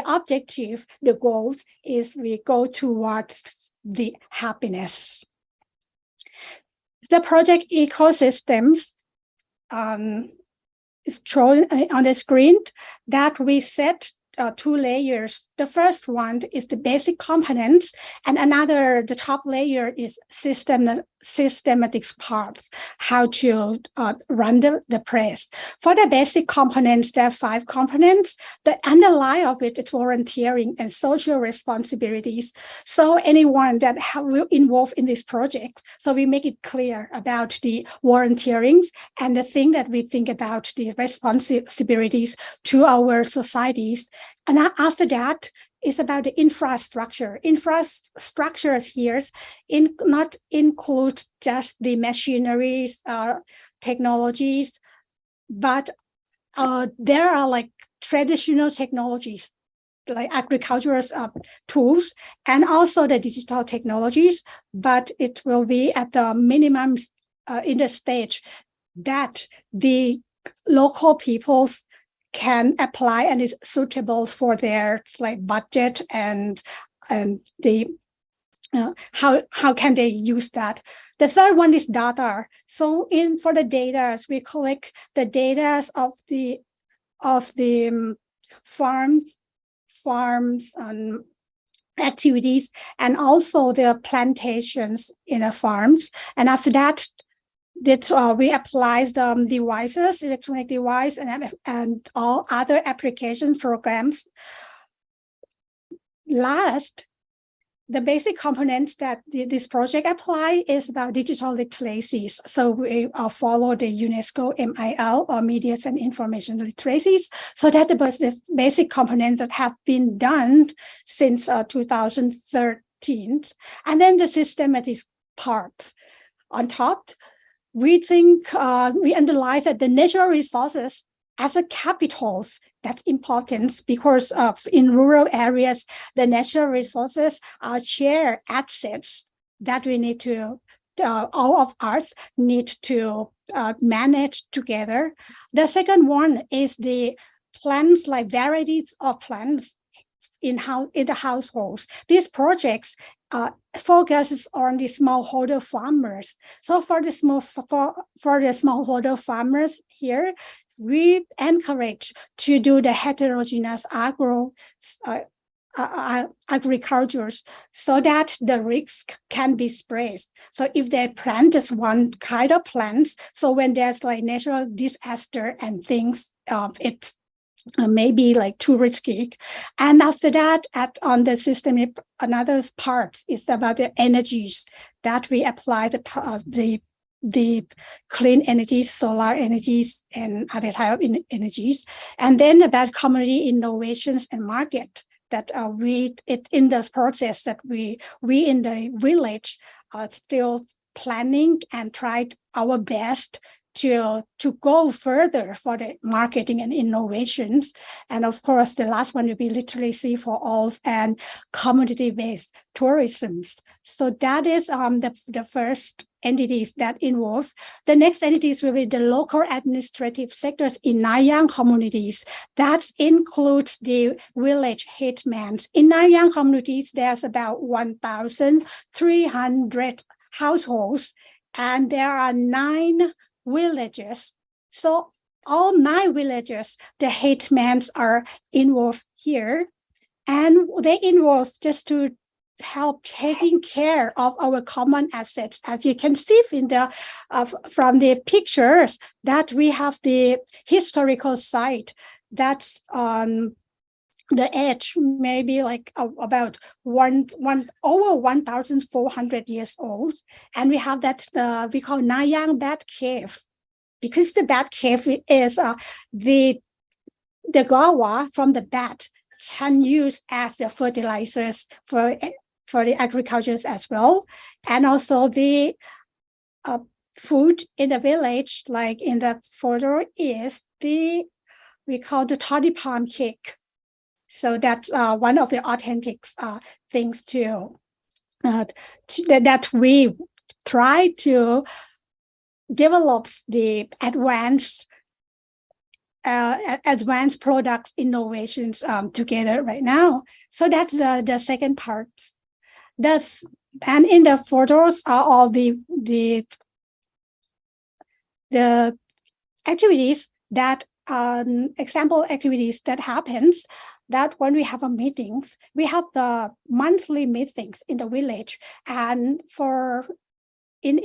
objective, the goals is we go towards the happiness. The project ecosystems is shown on the screen that we set two layers. The first one is the basic components, and the top layer is systematic part, how to run the press. For the basic components, there are 5 components. The underlying of it is volunteering and social responsibilities. So anyone that will involved in this project, so we make it clear about the volunteerings and the thing that we think about the responsibilities to our societies. And after that, is about the infrastructure. Infrastructures here not include just the machineries, technologies, but there are like traditional technologies, like agricultural tools, and also the digital technologies, but it will be at the minimum in the stage that the local peoples can apply and is suitable for their budget and the how can they use that. The third one is data. So for the data, we collect the data of the farms and activities, and also the plantations in the farms. And after that, we apply the devices, electronic device, and all other applications programs. Last, the basic components that this project apply is about digital literacies. So we follow the UNESCO MIL, or Media and Information Literacies, so that the basic components that have been done since 2013. And then the systematic part on top. We think we analyze that the natural resources as a capitals, that's important because in rural areas, the natural resources are shared assets that we need to, all of us need to manage together. The second one is the plants, like varieties of plants in the households. These projects focuses on the smallholder farmers. So for the smallholder farmers here, we encourage to do the heterogeneous agriculture so that the risk can be spread. So if they plant just one kind of plants, so when there's like natural disaster and things, it may be like too risky. And after that, on the system, another part is about the energies that we apply, the clean energies, solar energies, and other type of energies. And then about community innovations and market, that in the process that we in the village still planning and tried our best to go further for the marketing and innovations. And of course, the last one will be literacy for all and community-based tourism. So that is the first entities that involve. The next entities will be the local administrative sectors in Nayang communities. That includes the village headmans. In Nayang communities, there's about 1,300 households, and there are 9 villages. So all 9 villages, the headmans are involved here, and they involve just to help taking care of our common assets. As you can see in the from the pictures, that we have the historical site that's on the edge, maybe like about over 1,400 years old, and we have that we call Nayang Bat Cave, because the bat cave is the gawa from the bat can use as the fertilizers for the agricultures as well, and also the food in the village, like in the photo, is we call the toddy palm cake. So that's one of the authentic things that we try to develop the advanced products innovations together right now. So that's the second part. And in the photos are all the activities that example activities that happens. That when we have meetings, we have the monthly meetings in the village, and in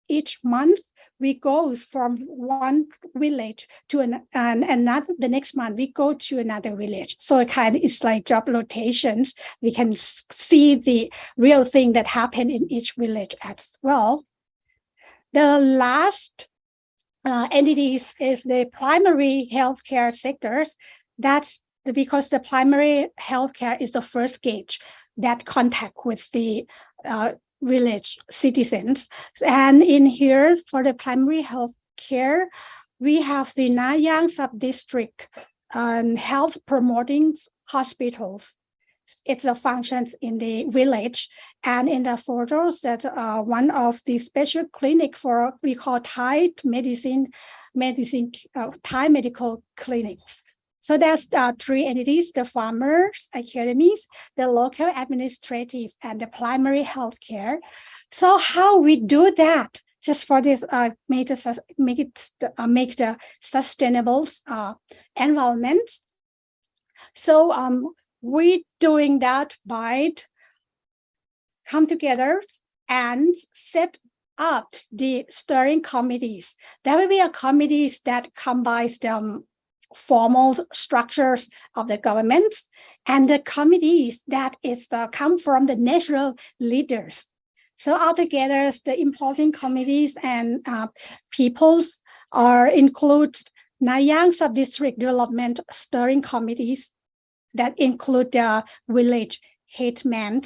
each month we go from one village to another. The next month we go to another village. So it's like job rotations. We can see the real thing that happened in each village as well. The last entities is the primary healthcare sectors. That's because the primary healthcare is the first gauge that contact with the village citizens. And in here, for the primary healthcare, we have the Nayang sub-district health promoting hospitals. It's the functions in the village. And in the photos, that one of the special clinic for we call Thai Thai medical clinics. So that's 3 entities: the farmers academies, the local administrative, and the primary healthcare. So how we do that? Just for this, make the sustainable environment. So we doing that by come together and set up the steering committees. There will be a committees that combines the formal structures of the government and the committees that come from the natural leaders. So altogether, the important committees and peoples include Nayang sub-district development steering committees that include the village headmen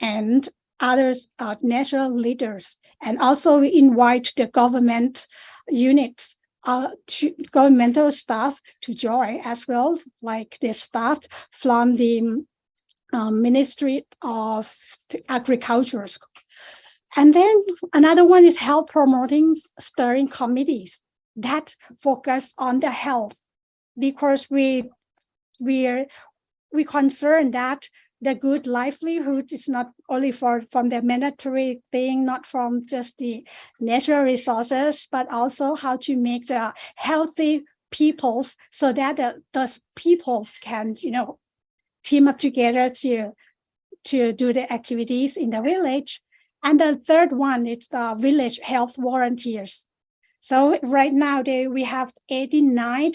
and others natural leaders, and also we invite the government units, governmental staff to join as well, like the staff from the Ministry of Agriculture. And then another one is health promoting steering committees that focus on the health, because we concerned that the good livelihood is not only from the monetary thing, not from just the natural resources, but also how to make the healthy peoples, so that those peoples can, team up together to do the activities in the village. And the third one is the village health volunteers. So right now we have 89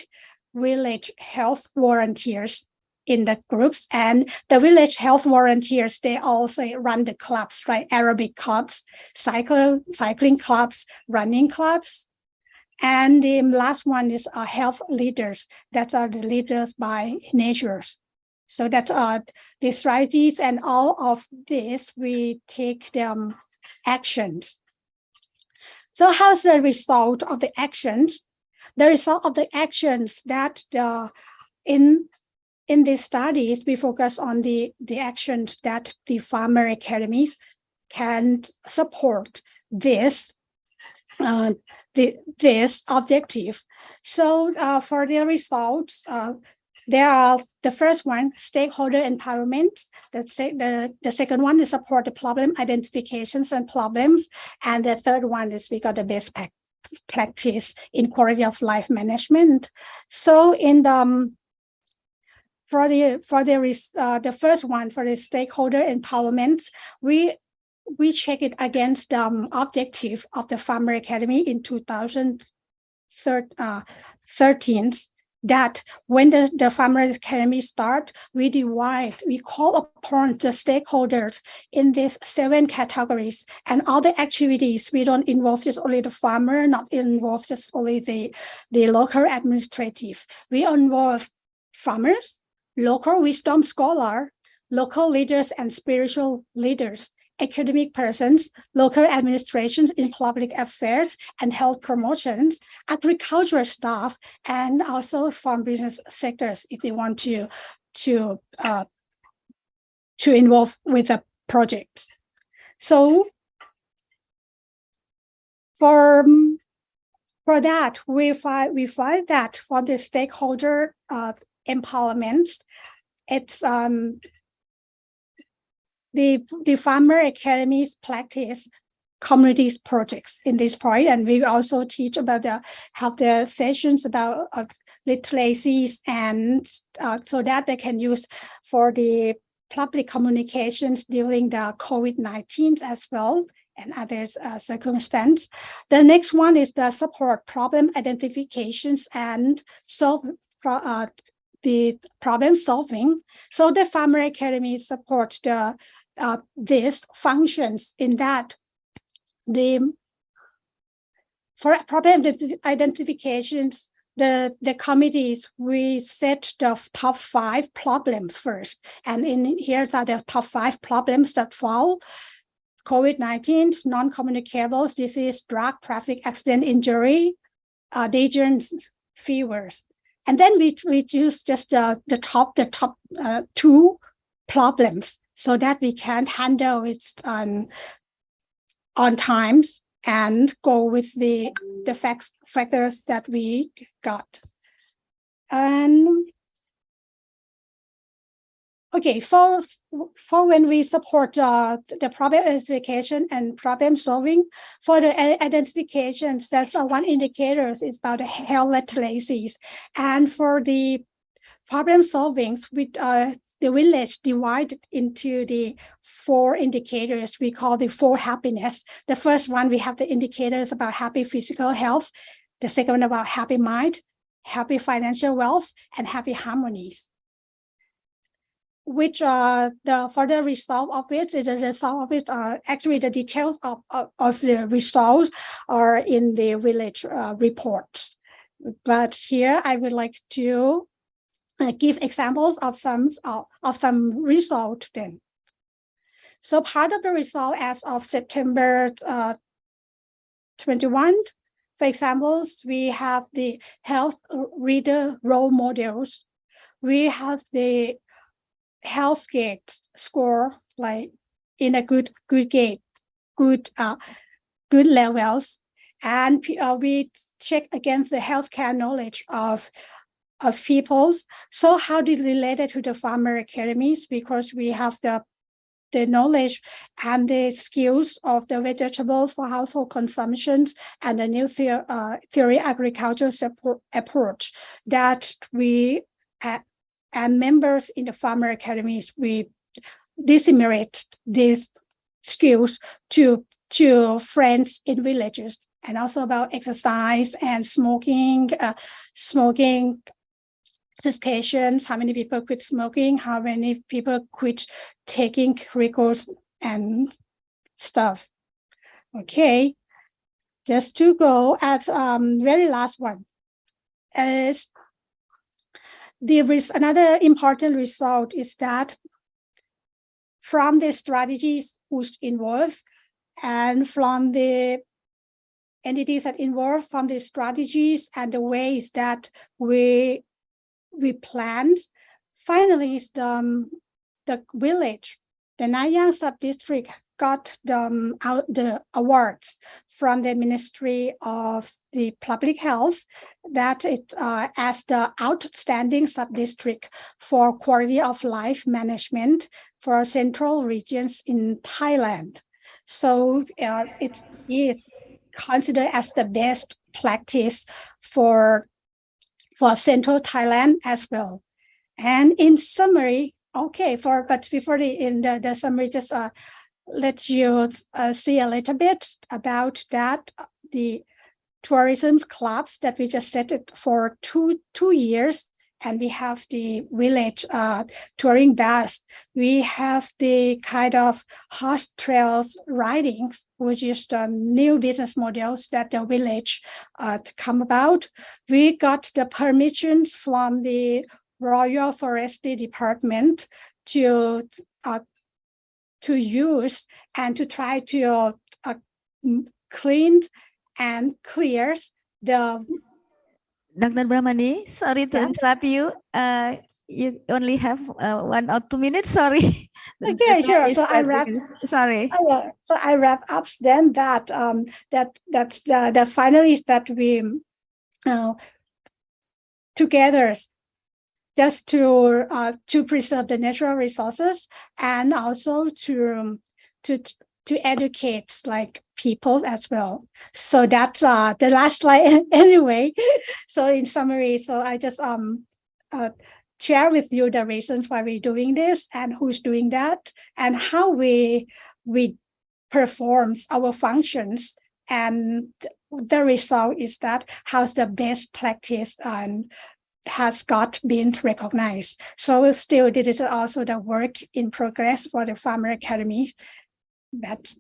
village health volunteers in the groups, and the village health volunteers, they also run the clubs, right? Aerobic clubs, cycling clubs, running clubs. And the last one is health leaders. That are the leaders by nature. So that are the strategies, and all of this, we take them actions So how's the result of the actions? The result of the actions that in these studies, we focus on the actions that the farmer academies can support this this objective. So for the results, there are the first one, stakeholder empowerment. The second one is support the problem identifications and problems. And the third one is we got the best practice in quality of life management. So in the for the first one, for the stakeholder empowerment, we check it against the objective of the Farmer Academy in 2013, that when the Farmer Academy start, we call upon the stakeholders in these 7 categories, and all the activities, we don't involve just only the farmer, not involve just only the local administrative. We involve farmers, local wisdom scholar, local leaders and spiritual leaders, academic persons, local administrations in public affairs and health promotions, agricultural staff, and also farm business sectors if they want to involve with the project. So for that, we find that for the stakeholder empowerment, it's the Farmer Academies practice communities projects in this point, and we also teach about have the sessions about literacies, and so that they can use for the public communications during the COVID-19 as well and other circumstances. The next one is the support problem identifications and the problem solving. So the Farmer Academy support the these functions in that for problem identifications, the committees, we set the top 5 problems first, and here's are the top 5 problems that fall: COVID-19, non-communicable disease, drug traffic, accident, injury, dangerous fevers. And then we choose just the top 2 problems so that we can handle it on times and go with the factors that we got. And okay, for when we support the problem identification and problem solving, for the identifications, that's one indicator is about the health literacies. And for the problem solvings, with the village divided into the 4 indicators we call the 4 happiness. The first one, we have the indicators about happy physical health. The second one about happy mind, happy financial wealth, and happy harmonies. Which for the result of it, are actually the details of the results are in the village reports. But here I would like to give examples of some result then. So part of the result as of September 21, for example, we have the health reader role models. We have the health gate score, like in a good levels, and we check against the healthcare knowledge of people. So how did relate it to the Farmer Academies? Because we have the knowledge and the skills of the vegetables for household consumptions and the new theory agriculture approach that we and members in the Farmer Academies, we disseminate these skills to friends in villages, and also about exercise and smoking cessations, how many people quit smoking, how many people quit taking records and stuff. Okay, just to go at very last one is another important result is that from the strategies who's involved and from the entities that involved from the strategies and the ways that we planned. Finally, the village, the Nanyang sub-district, got the awards from the Ministry of the Public Health that it as the outstanding sub-district for quality of life management for central regions in Thailand. So it is considered as the best practice for central Thailand as well. And in summary, okay, but before the summary, just let you see a little bit about that, the tourism clubs that we just set it for two years, and we have the village touring bus. We have the kind of horse trails riding, which is the new business models that the village come about. We got the permissions from the Royal Forestry Department to use and to try to clean and clear the. Dr. Brahmani, sorry to interrupt you. You only have 1 or 2 minutes. Sorry. Okay, sure. So I wrap. Sorry. So I wrap up then that the finalists that we together just to preserve the natural resources and also to educate like people as well. So that's the last slide anyway. So in summary, so I just share with you the reasons why we're doing this and who's doing that and how we performs our functions, and the result is that how's the best practice and has been recognized. So still, this is also the work in progress for the Farmer Academy.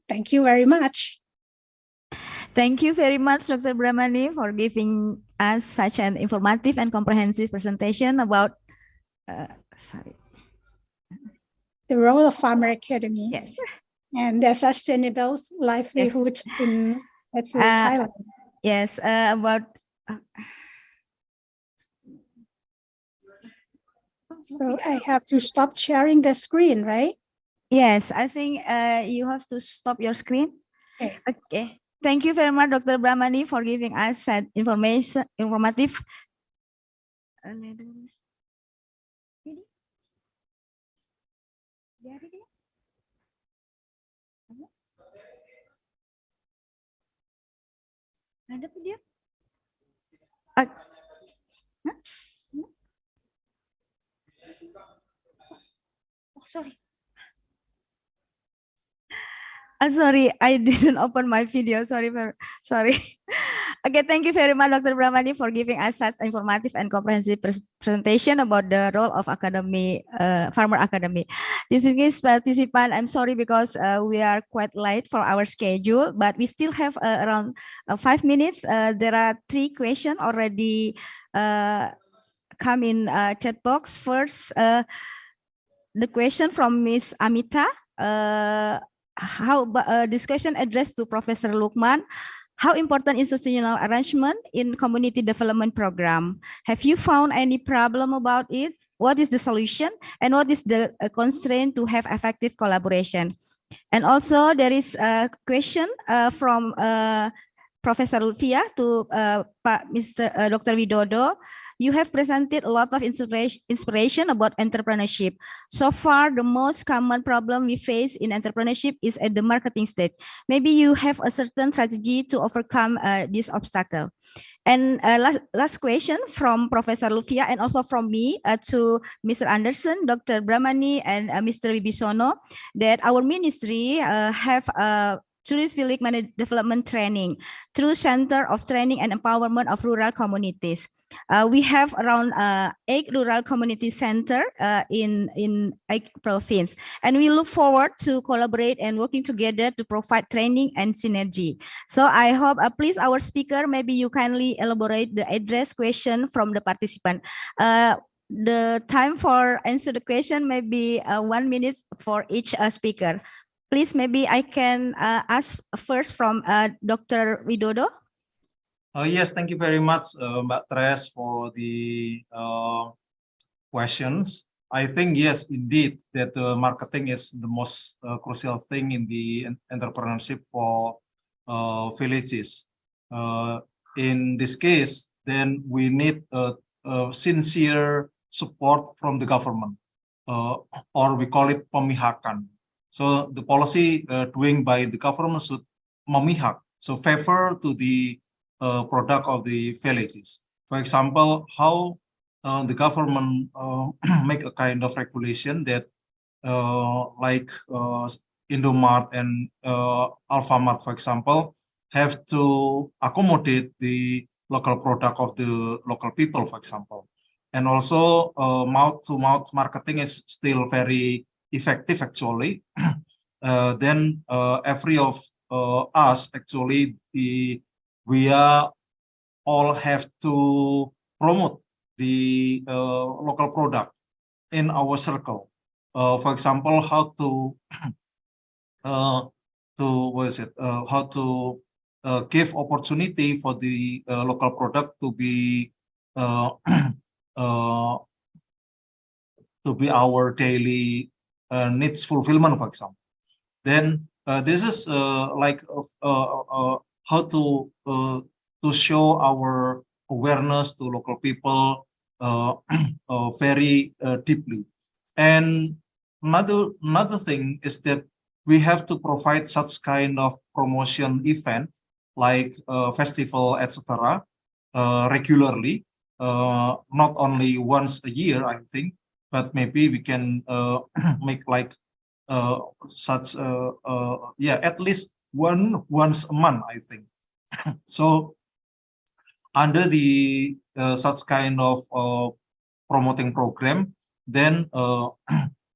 Thank you very much. Thank you very much, Dr. Brahmani, for giving us such an informative and comprehensive presentation about the role of Farmer Academy. Yes. And the sustainable livelihoods in Thailand. Yes, about. So I have to stop sharing the screen, right? Yes, I think you have to stop your screen. Okay. Okay. Thank you very much, Dr. Brahmani, for giving us that informative. Ada video? Oh, sorry. Sorry, I didn't open my video. Sorry. Okay, thank you very much, Dr. Brahmani, for giving us such informative and comprehensive presentation about the role of academy, Farmer Academy. Distinguished participant, I'm sorry because we are quite late for our schedule, but we still have around 5 minutes. There are 3 questions already come in chat box. First, the question from Miss Amita. How this question addressed to Professor Lukman. How important is institutional arrangement in community development program? Have you found any problem about it? What is the solution? And what is the constraint to have effective collaboration? And also there is a question from Professor Lufia to Dr. Widodo. You have presented a lot of inspiration about entrepreneurship. So far, the most common problem we face in entrepreneurship is at the marketing stage. Maybe you have a certain strategy to overcome this obstacle. And last question from Professor Lufia and also from me to Mr. Anderson, Dr. Brahmani, and Mr. Wibisono, that our ministry have Tourist Village Development Training through Center of Training and Empowerment of Rural Communities. We have around 8 rural community centers in 8 provinces, and we look forward to collaborate and working together to provide training and synergy. So I hope, please, our speaker, maybe you kindly elaborate the address question from the participant. The time for answer the question may be 1 minute for each speaker. Please, maybe I can ask first from Dr. Widodo. Yes, thank you very much, Mbak Tres, for the questions. I think, yes, indeed, that marketing is the most crucial thing in the entrepreneurship for villages. In this case, then we need a sincere support from the government, or we call it pemihakan. So the policy doing by the government should memihak, so favor to the product of the villages. For example, how the government make a kind of regulation that like Indomart and Alfamart, for example, have to accommodate the local product of the local people, for example. And also mouth-to-mouth marketing is still very effective, actually. Then every of us, actually, we are all have to promote the local product in our circle. For example, how to give opportunity for the local product to be our daily needs fulfillment, for example. Then this is like how to show our awareness to local people very deeply. And another thing is that we have to provide such kind of promotion event like festival, etc., regularly, not only once a year, I think, but maybe we can make like such at least once a month, I think. So under the such kind of promoting program, then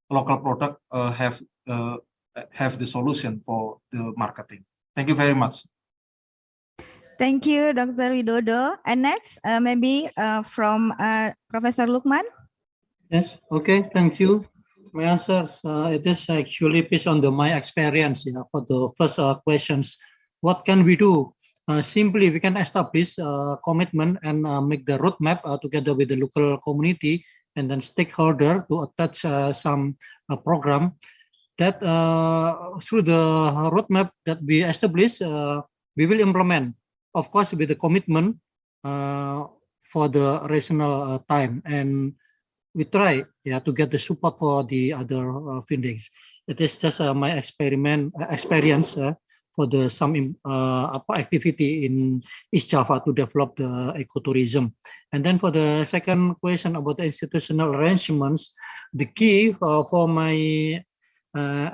local product have the solution for the marketing. Thank you very much. Thank you, Dr. Widodo. And next, maybe from Professor Lukman. Yes, okay, thank you. My answers, it is actually based on my experience for the first questions. What can we do? Simply, we can establish commitment and make the roadmap together with the local community and then stakeholder to attach some program that through the roadmap that we establish, we will implement, of course, with the commitment for the rational time, and we try to get the support for the other findings. It is just my experience for the some activity in East Java to develop the ecotourism. And then for the second question about the institutional arrangements, the key for my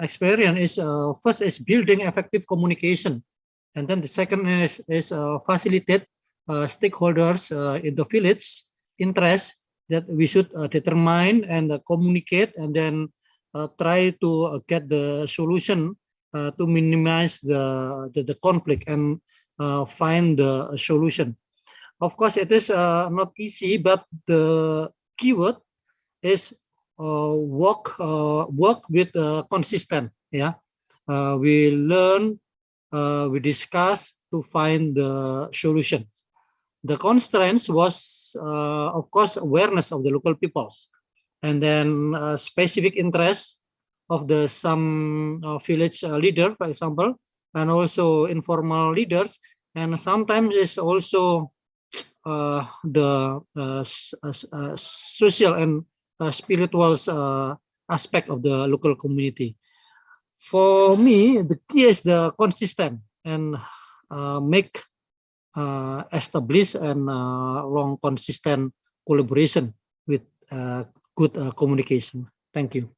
experience is first is building effective communication, and then the second is facilitate stakeholders in the village interest that we should determine and communicate, and then try to get the solution to minimize the conflict and find the solution. Of course, it is not easy, but the keyword is work with consistent. We learn, we discuss to find the solution. The constraints was, of course, awareness of the local peoples, and then specific interests of the some village leader, for example, and also informal leaders, and sometimes it's also the social and spiritual aspect of the local community. For me, the key is the consistent and make establish and long consistent collaboration with good communication. Thank you.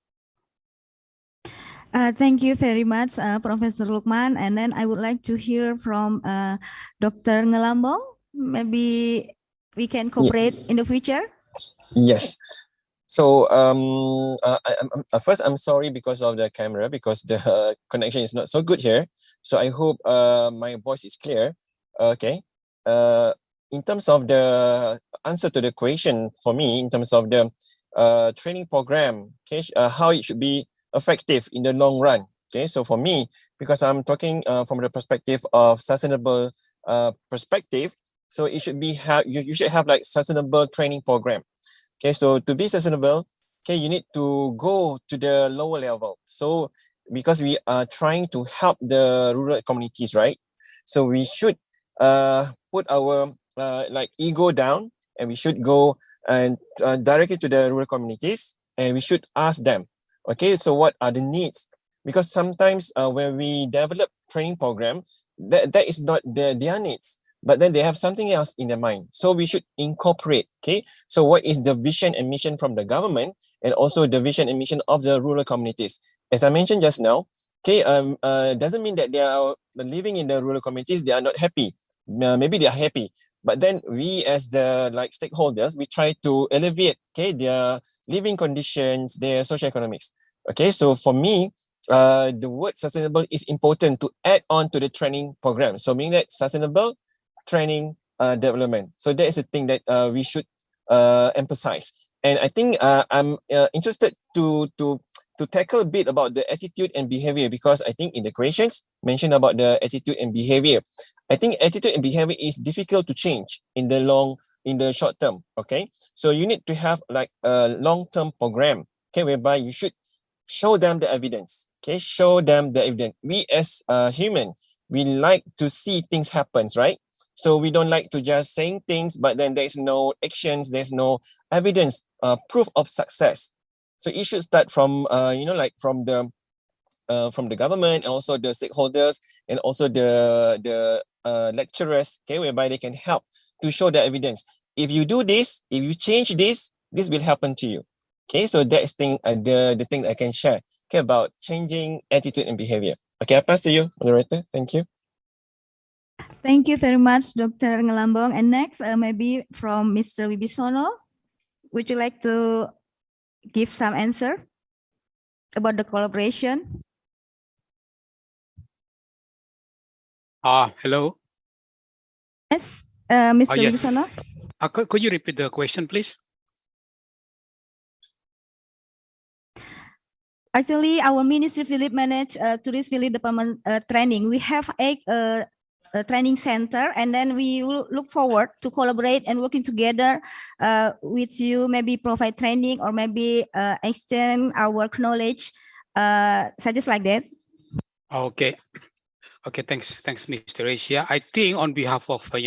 Thank you very much, Professor Lukman. And then I would like to hear from Dr. Ngelambong. Maybe we can cooperate in the future. Yes. So first, I'm sorry because of the camera, because the connection is not so good here. So I hope my voice is clear. Okay. In terms of the answer to the question for me, in terms of the training program, okay, how it should be effective in the long run. Okay, so for me, because I'm talking from the perspective of sustainable perspective, So it should be you should have like sustainable training program. Okay, so to be sustainable, okay, you need to go to the lower level. So because we are trying to help the rural communities, right? So we should put our like ego down, and we should go and directly to the rural communities, and we should ask them, okay, so what are the needs? Because sometimes when we develop training program, that is not their needs, but then they have something else in their mind. So we should incorporate, okay? So what is the vision and mission from the government, and also the vision and mission of the rural communities? As I mentioned just now, okay, doesn't mean that they are living in the rural communities, they are not happy. Maybe they are happy, but then we as the like stakeholders, we try to elevate, okay, their living conditions, their socioeconomics. Okay, so for me, the word sustainable is important to add on to the training program. So meaning that sustainable training development. So that is a thing that we should emphasize. And I think I'm interested to tackle a bit about the attitude and behavior, because I think in the questions mentioned about the attitude and behavior. I think attitude and behavior is difficult to change in the short term. Okay, so you need to have like a long-term program, okay, whereby you should show them the evidence. Okay, show them the evidence. We as human, we like to see things happen, right? So we don't like to just saying things, but then there's no actions, there's no evidence, proof of success. So it should start from like from the government, and also the stakeholders, and also the lecturers, okay, whereby they can help to show the evidence. If you do this, if you change this, this will happen to you. Okay, so that's the thing I can share, okay, about changing attitude and behavior. Okay, I pass to you, moderator. Thank you. Thank you very much, Dr. Ngelambong. And next, maybe from Mr. Wibisono. Would you like to give some answer about the collaboration? Hello. Yes, Mr. Yes. Wibisono. Could you repeat the question, please? Actually, our ministry will manage tourist village department training. We have a training center, and then we will look forward to collaborate and working together with you, maybe provide training or maybe extend our knowledge, such as like that. Okay. Okay, thanks, Mr. Asia. I think on behalf of the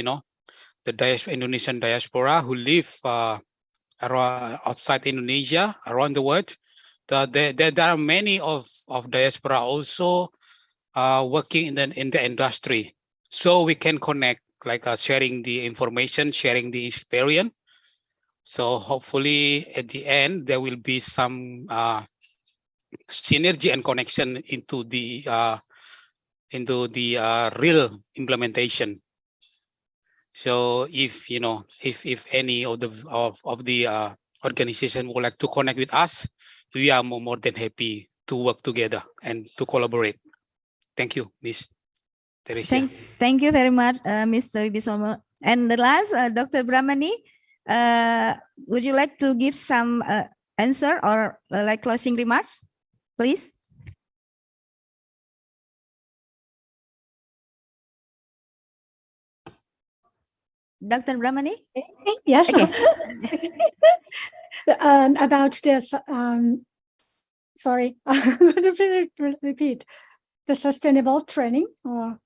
Indonesian diaspora who live around outside Indonesia, around the world, there are many of diaspora also working in the industry, so we can connect, like sharing the information, sharing the experience. So hopefully at the end there will be some synergy and connection into the real implementation. So if if any of the organization would like to connect with us, we are more than happy to work together and to collaborate. Thank you, Ms. Teresia. Thank you very much, Mr. Wibisono. And the last, Dr. Brahmani, would you like to give some answer or like closing remarks, please? Dr. Brahmani? Yes. Okay. About this, sorry, repeat the sustainable training. Or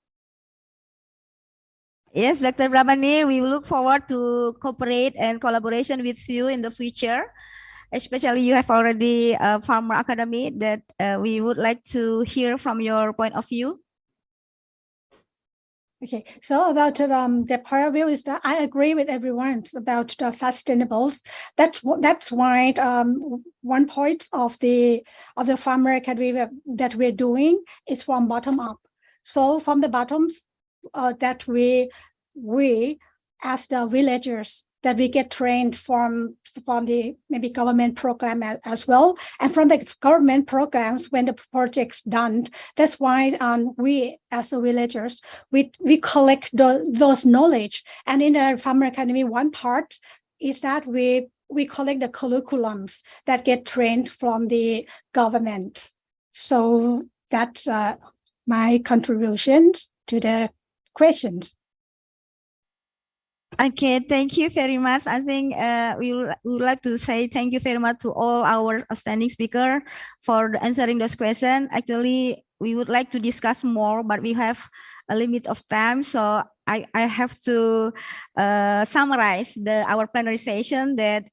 Yes, Dr. Brahmani, we look forward to cooperate and collaboration with you in the future. Especially you have already a farmer academy that we would like to hear from your point of view. Okay, so about the prior view is that I agree with everyone about the sustainables. That's why one point of the farmer academy that we're doing is from bottom up. So from the bottoms that we as the villagers, that we get trained from the maybe government program as well, and from the government programs when the project's done. That's why we as the villagers we collect those knowledge. And in the Farmer Academy, one part is that we collect the curriculums that get trained from the government. So that's my contributions to the questions. Okay, thank you very much. I think we would like to say thank you very much to all our outstanding speakers for answering those questions. Actually, we would like to discuss more, but we have a limit of time. So I have to summarize our plenary session that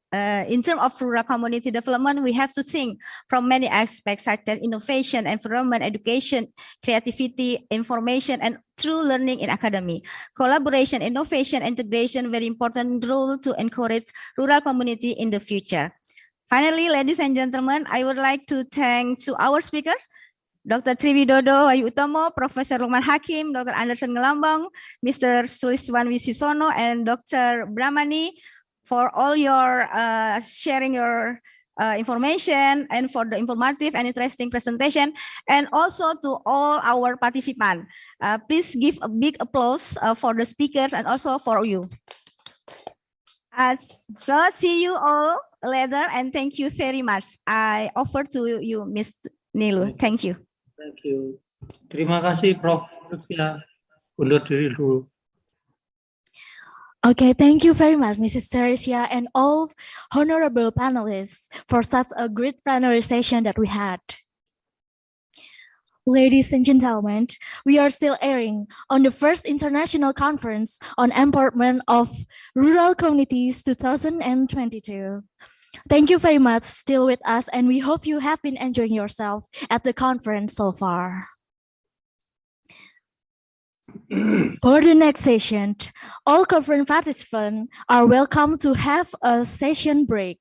in terms of rural community development, we have to think from many aspects such as innovation, environment, education, creativity, information, and true learning in academy. Collaboration, innovation, integration, very important role to encourage rural community in the future. Finally, ladies and gentlemen, I would like to thank to our speakers, Dr. Triwidodo Wahyu Utomo, Professor Lukman Hakim, Dr. Anderson Ngelambong, Mr. Suliswan Wisisono, and Dr. Brahmani for all your sharing your information and for the informative and interesting presentation, and also to all our participants. Please give a big applause for the speakers and also for you. So see you all later and thank you very much. I offer to you, Ms. Nilu. Thank you. Thank you. Terima kasih, Prof. Lutfia. Undur diri dulu. Okay, thank you very much, Mrs. Teresia, and all honorable panelists for such a great plenary session that we had. Ladies and gentlemen, we are still airing on the first International Conference on Empowerment of Rural Communities 2022. Thank you very much still with us, and we hope you have been enjoying yourself at the conference so far. For the next session, all conference participants are welcome to have a session break.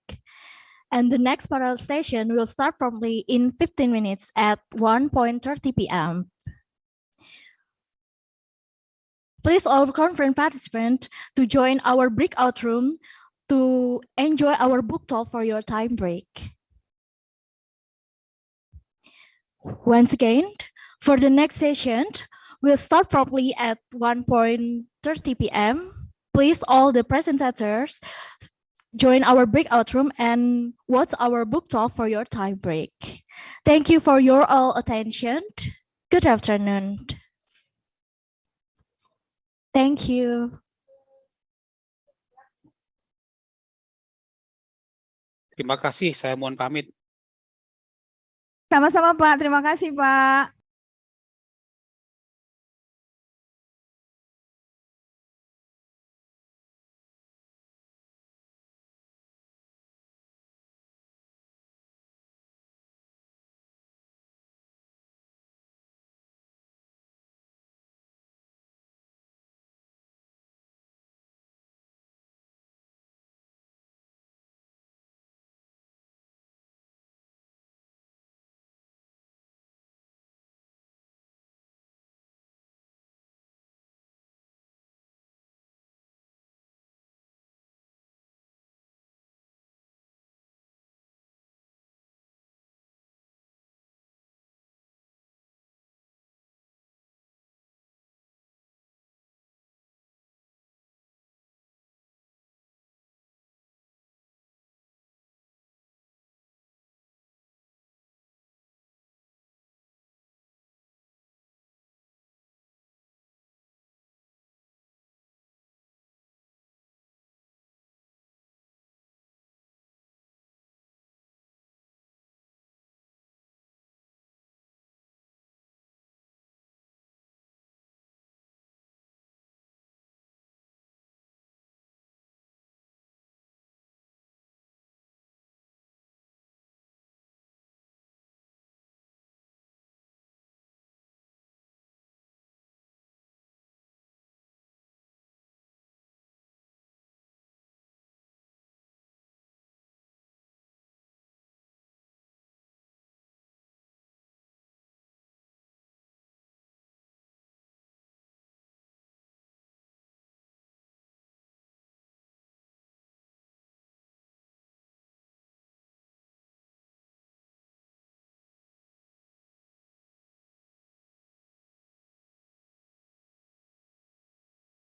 And the next parallel session will start promptly in 15 minutes at 1:30 p.m. Please all conference participants to join our breakout room to enjoy our book talk for your time break. Once again, for the next session, we'll start promptly at 1:30 p.m. Please all the presenters join our breakout room and watch our book talk for your time break. Thank you for your all attention. Good afternoon. Thank you. Terima kasih, saya mohon pamit. Sama-sama Pak, terima kasih Pak.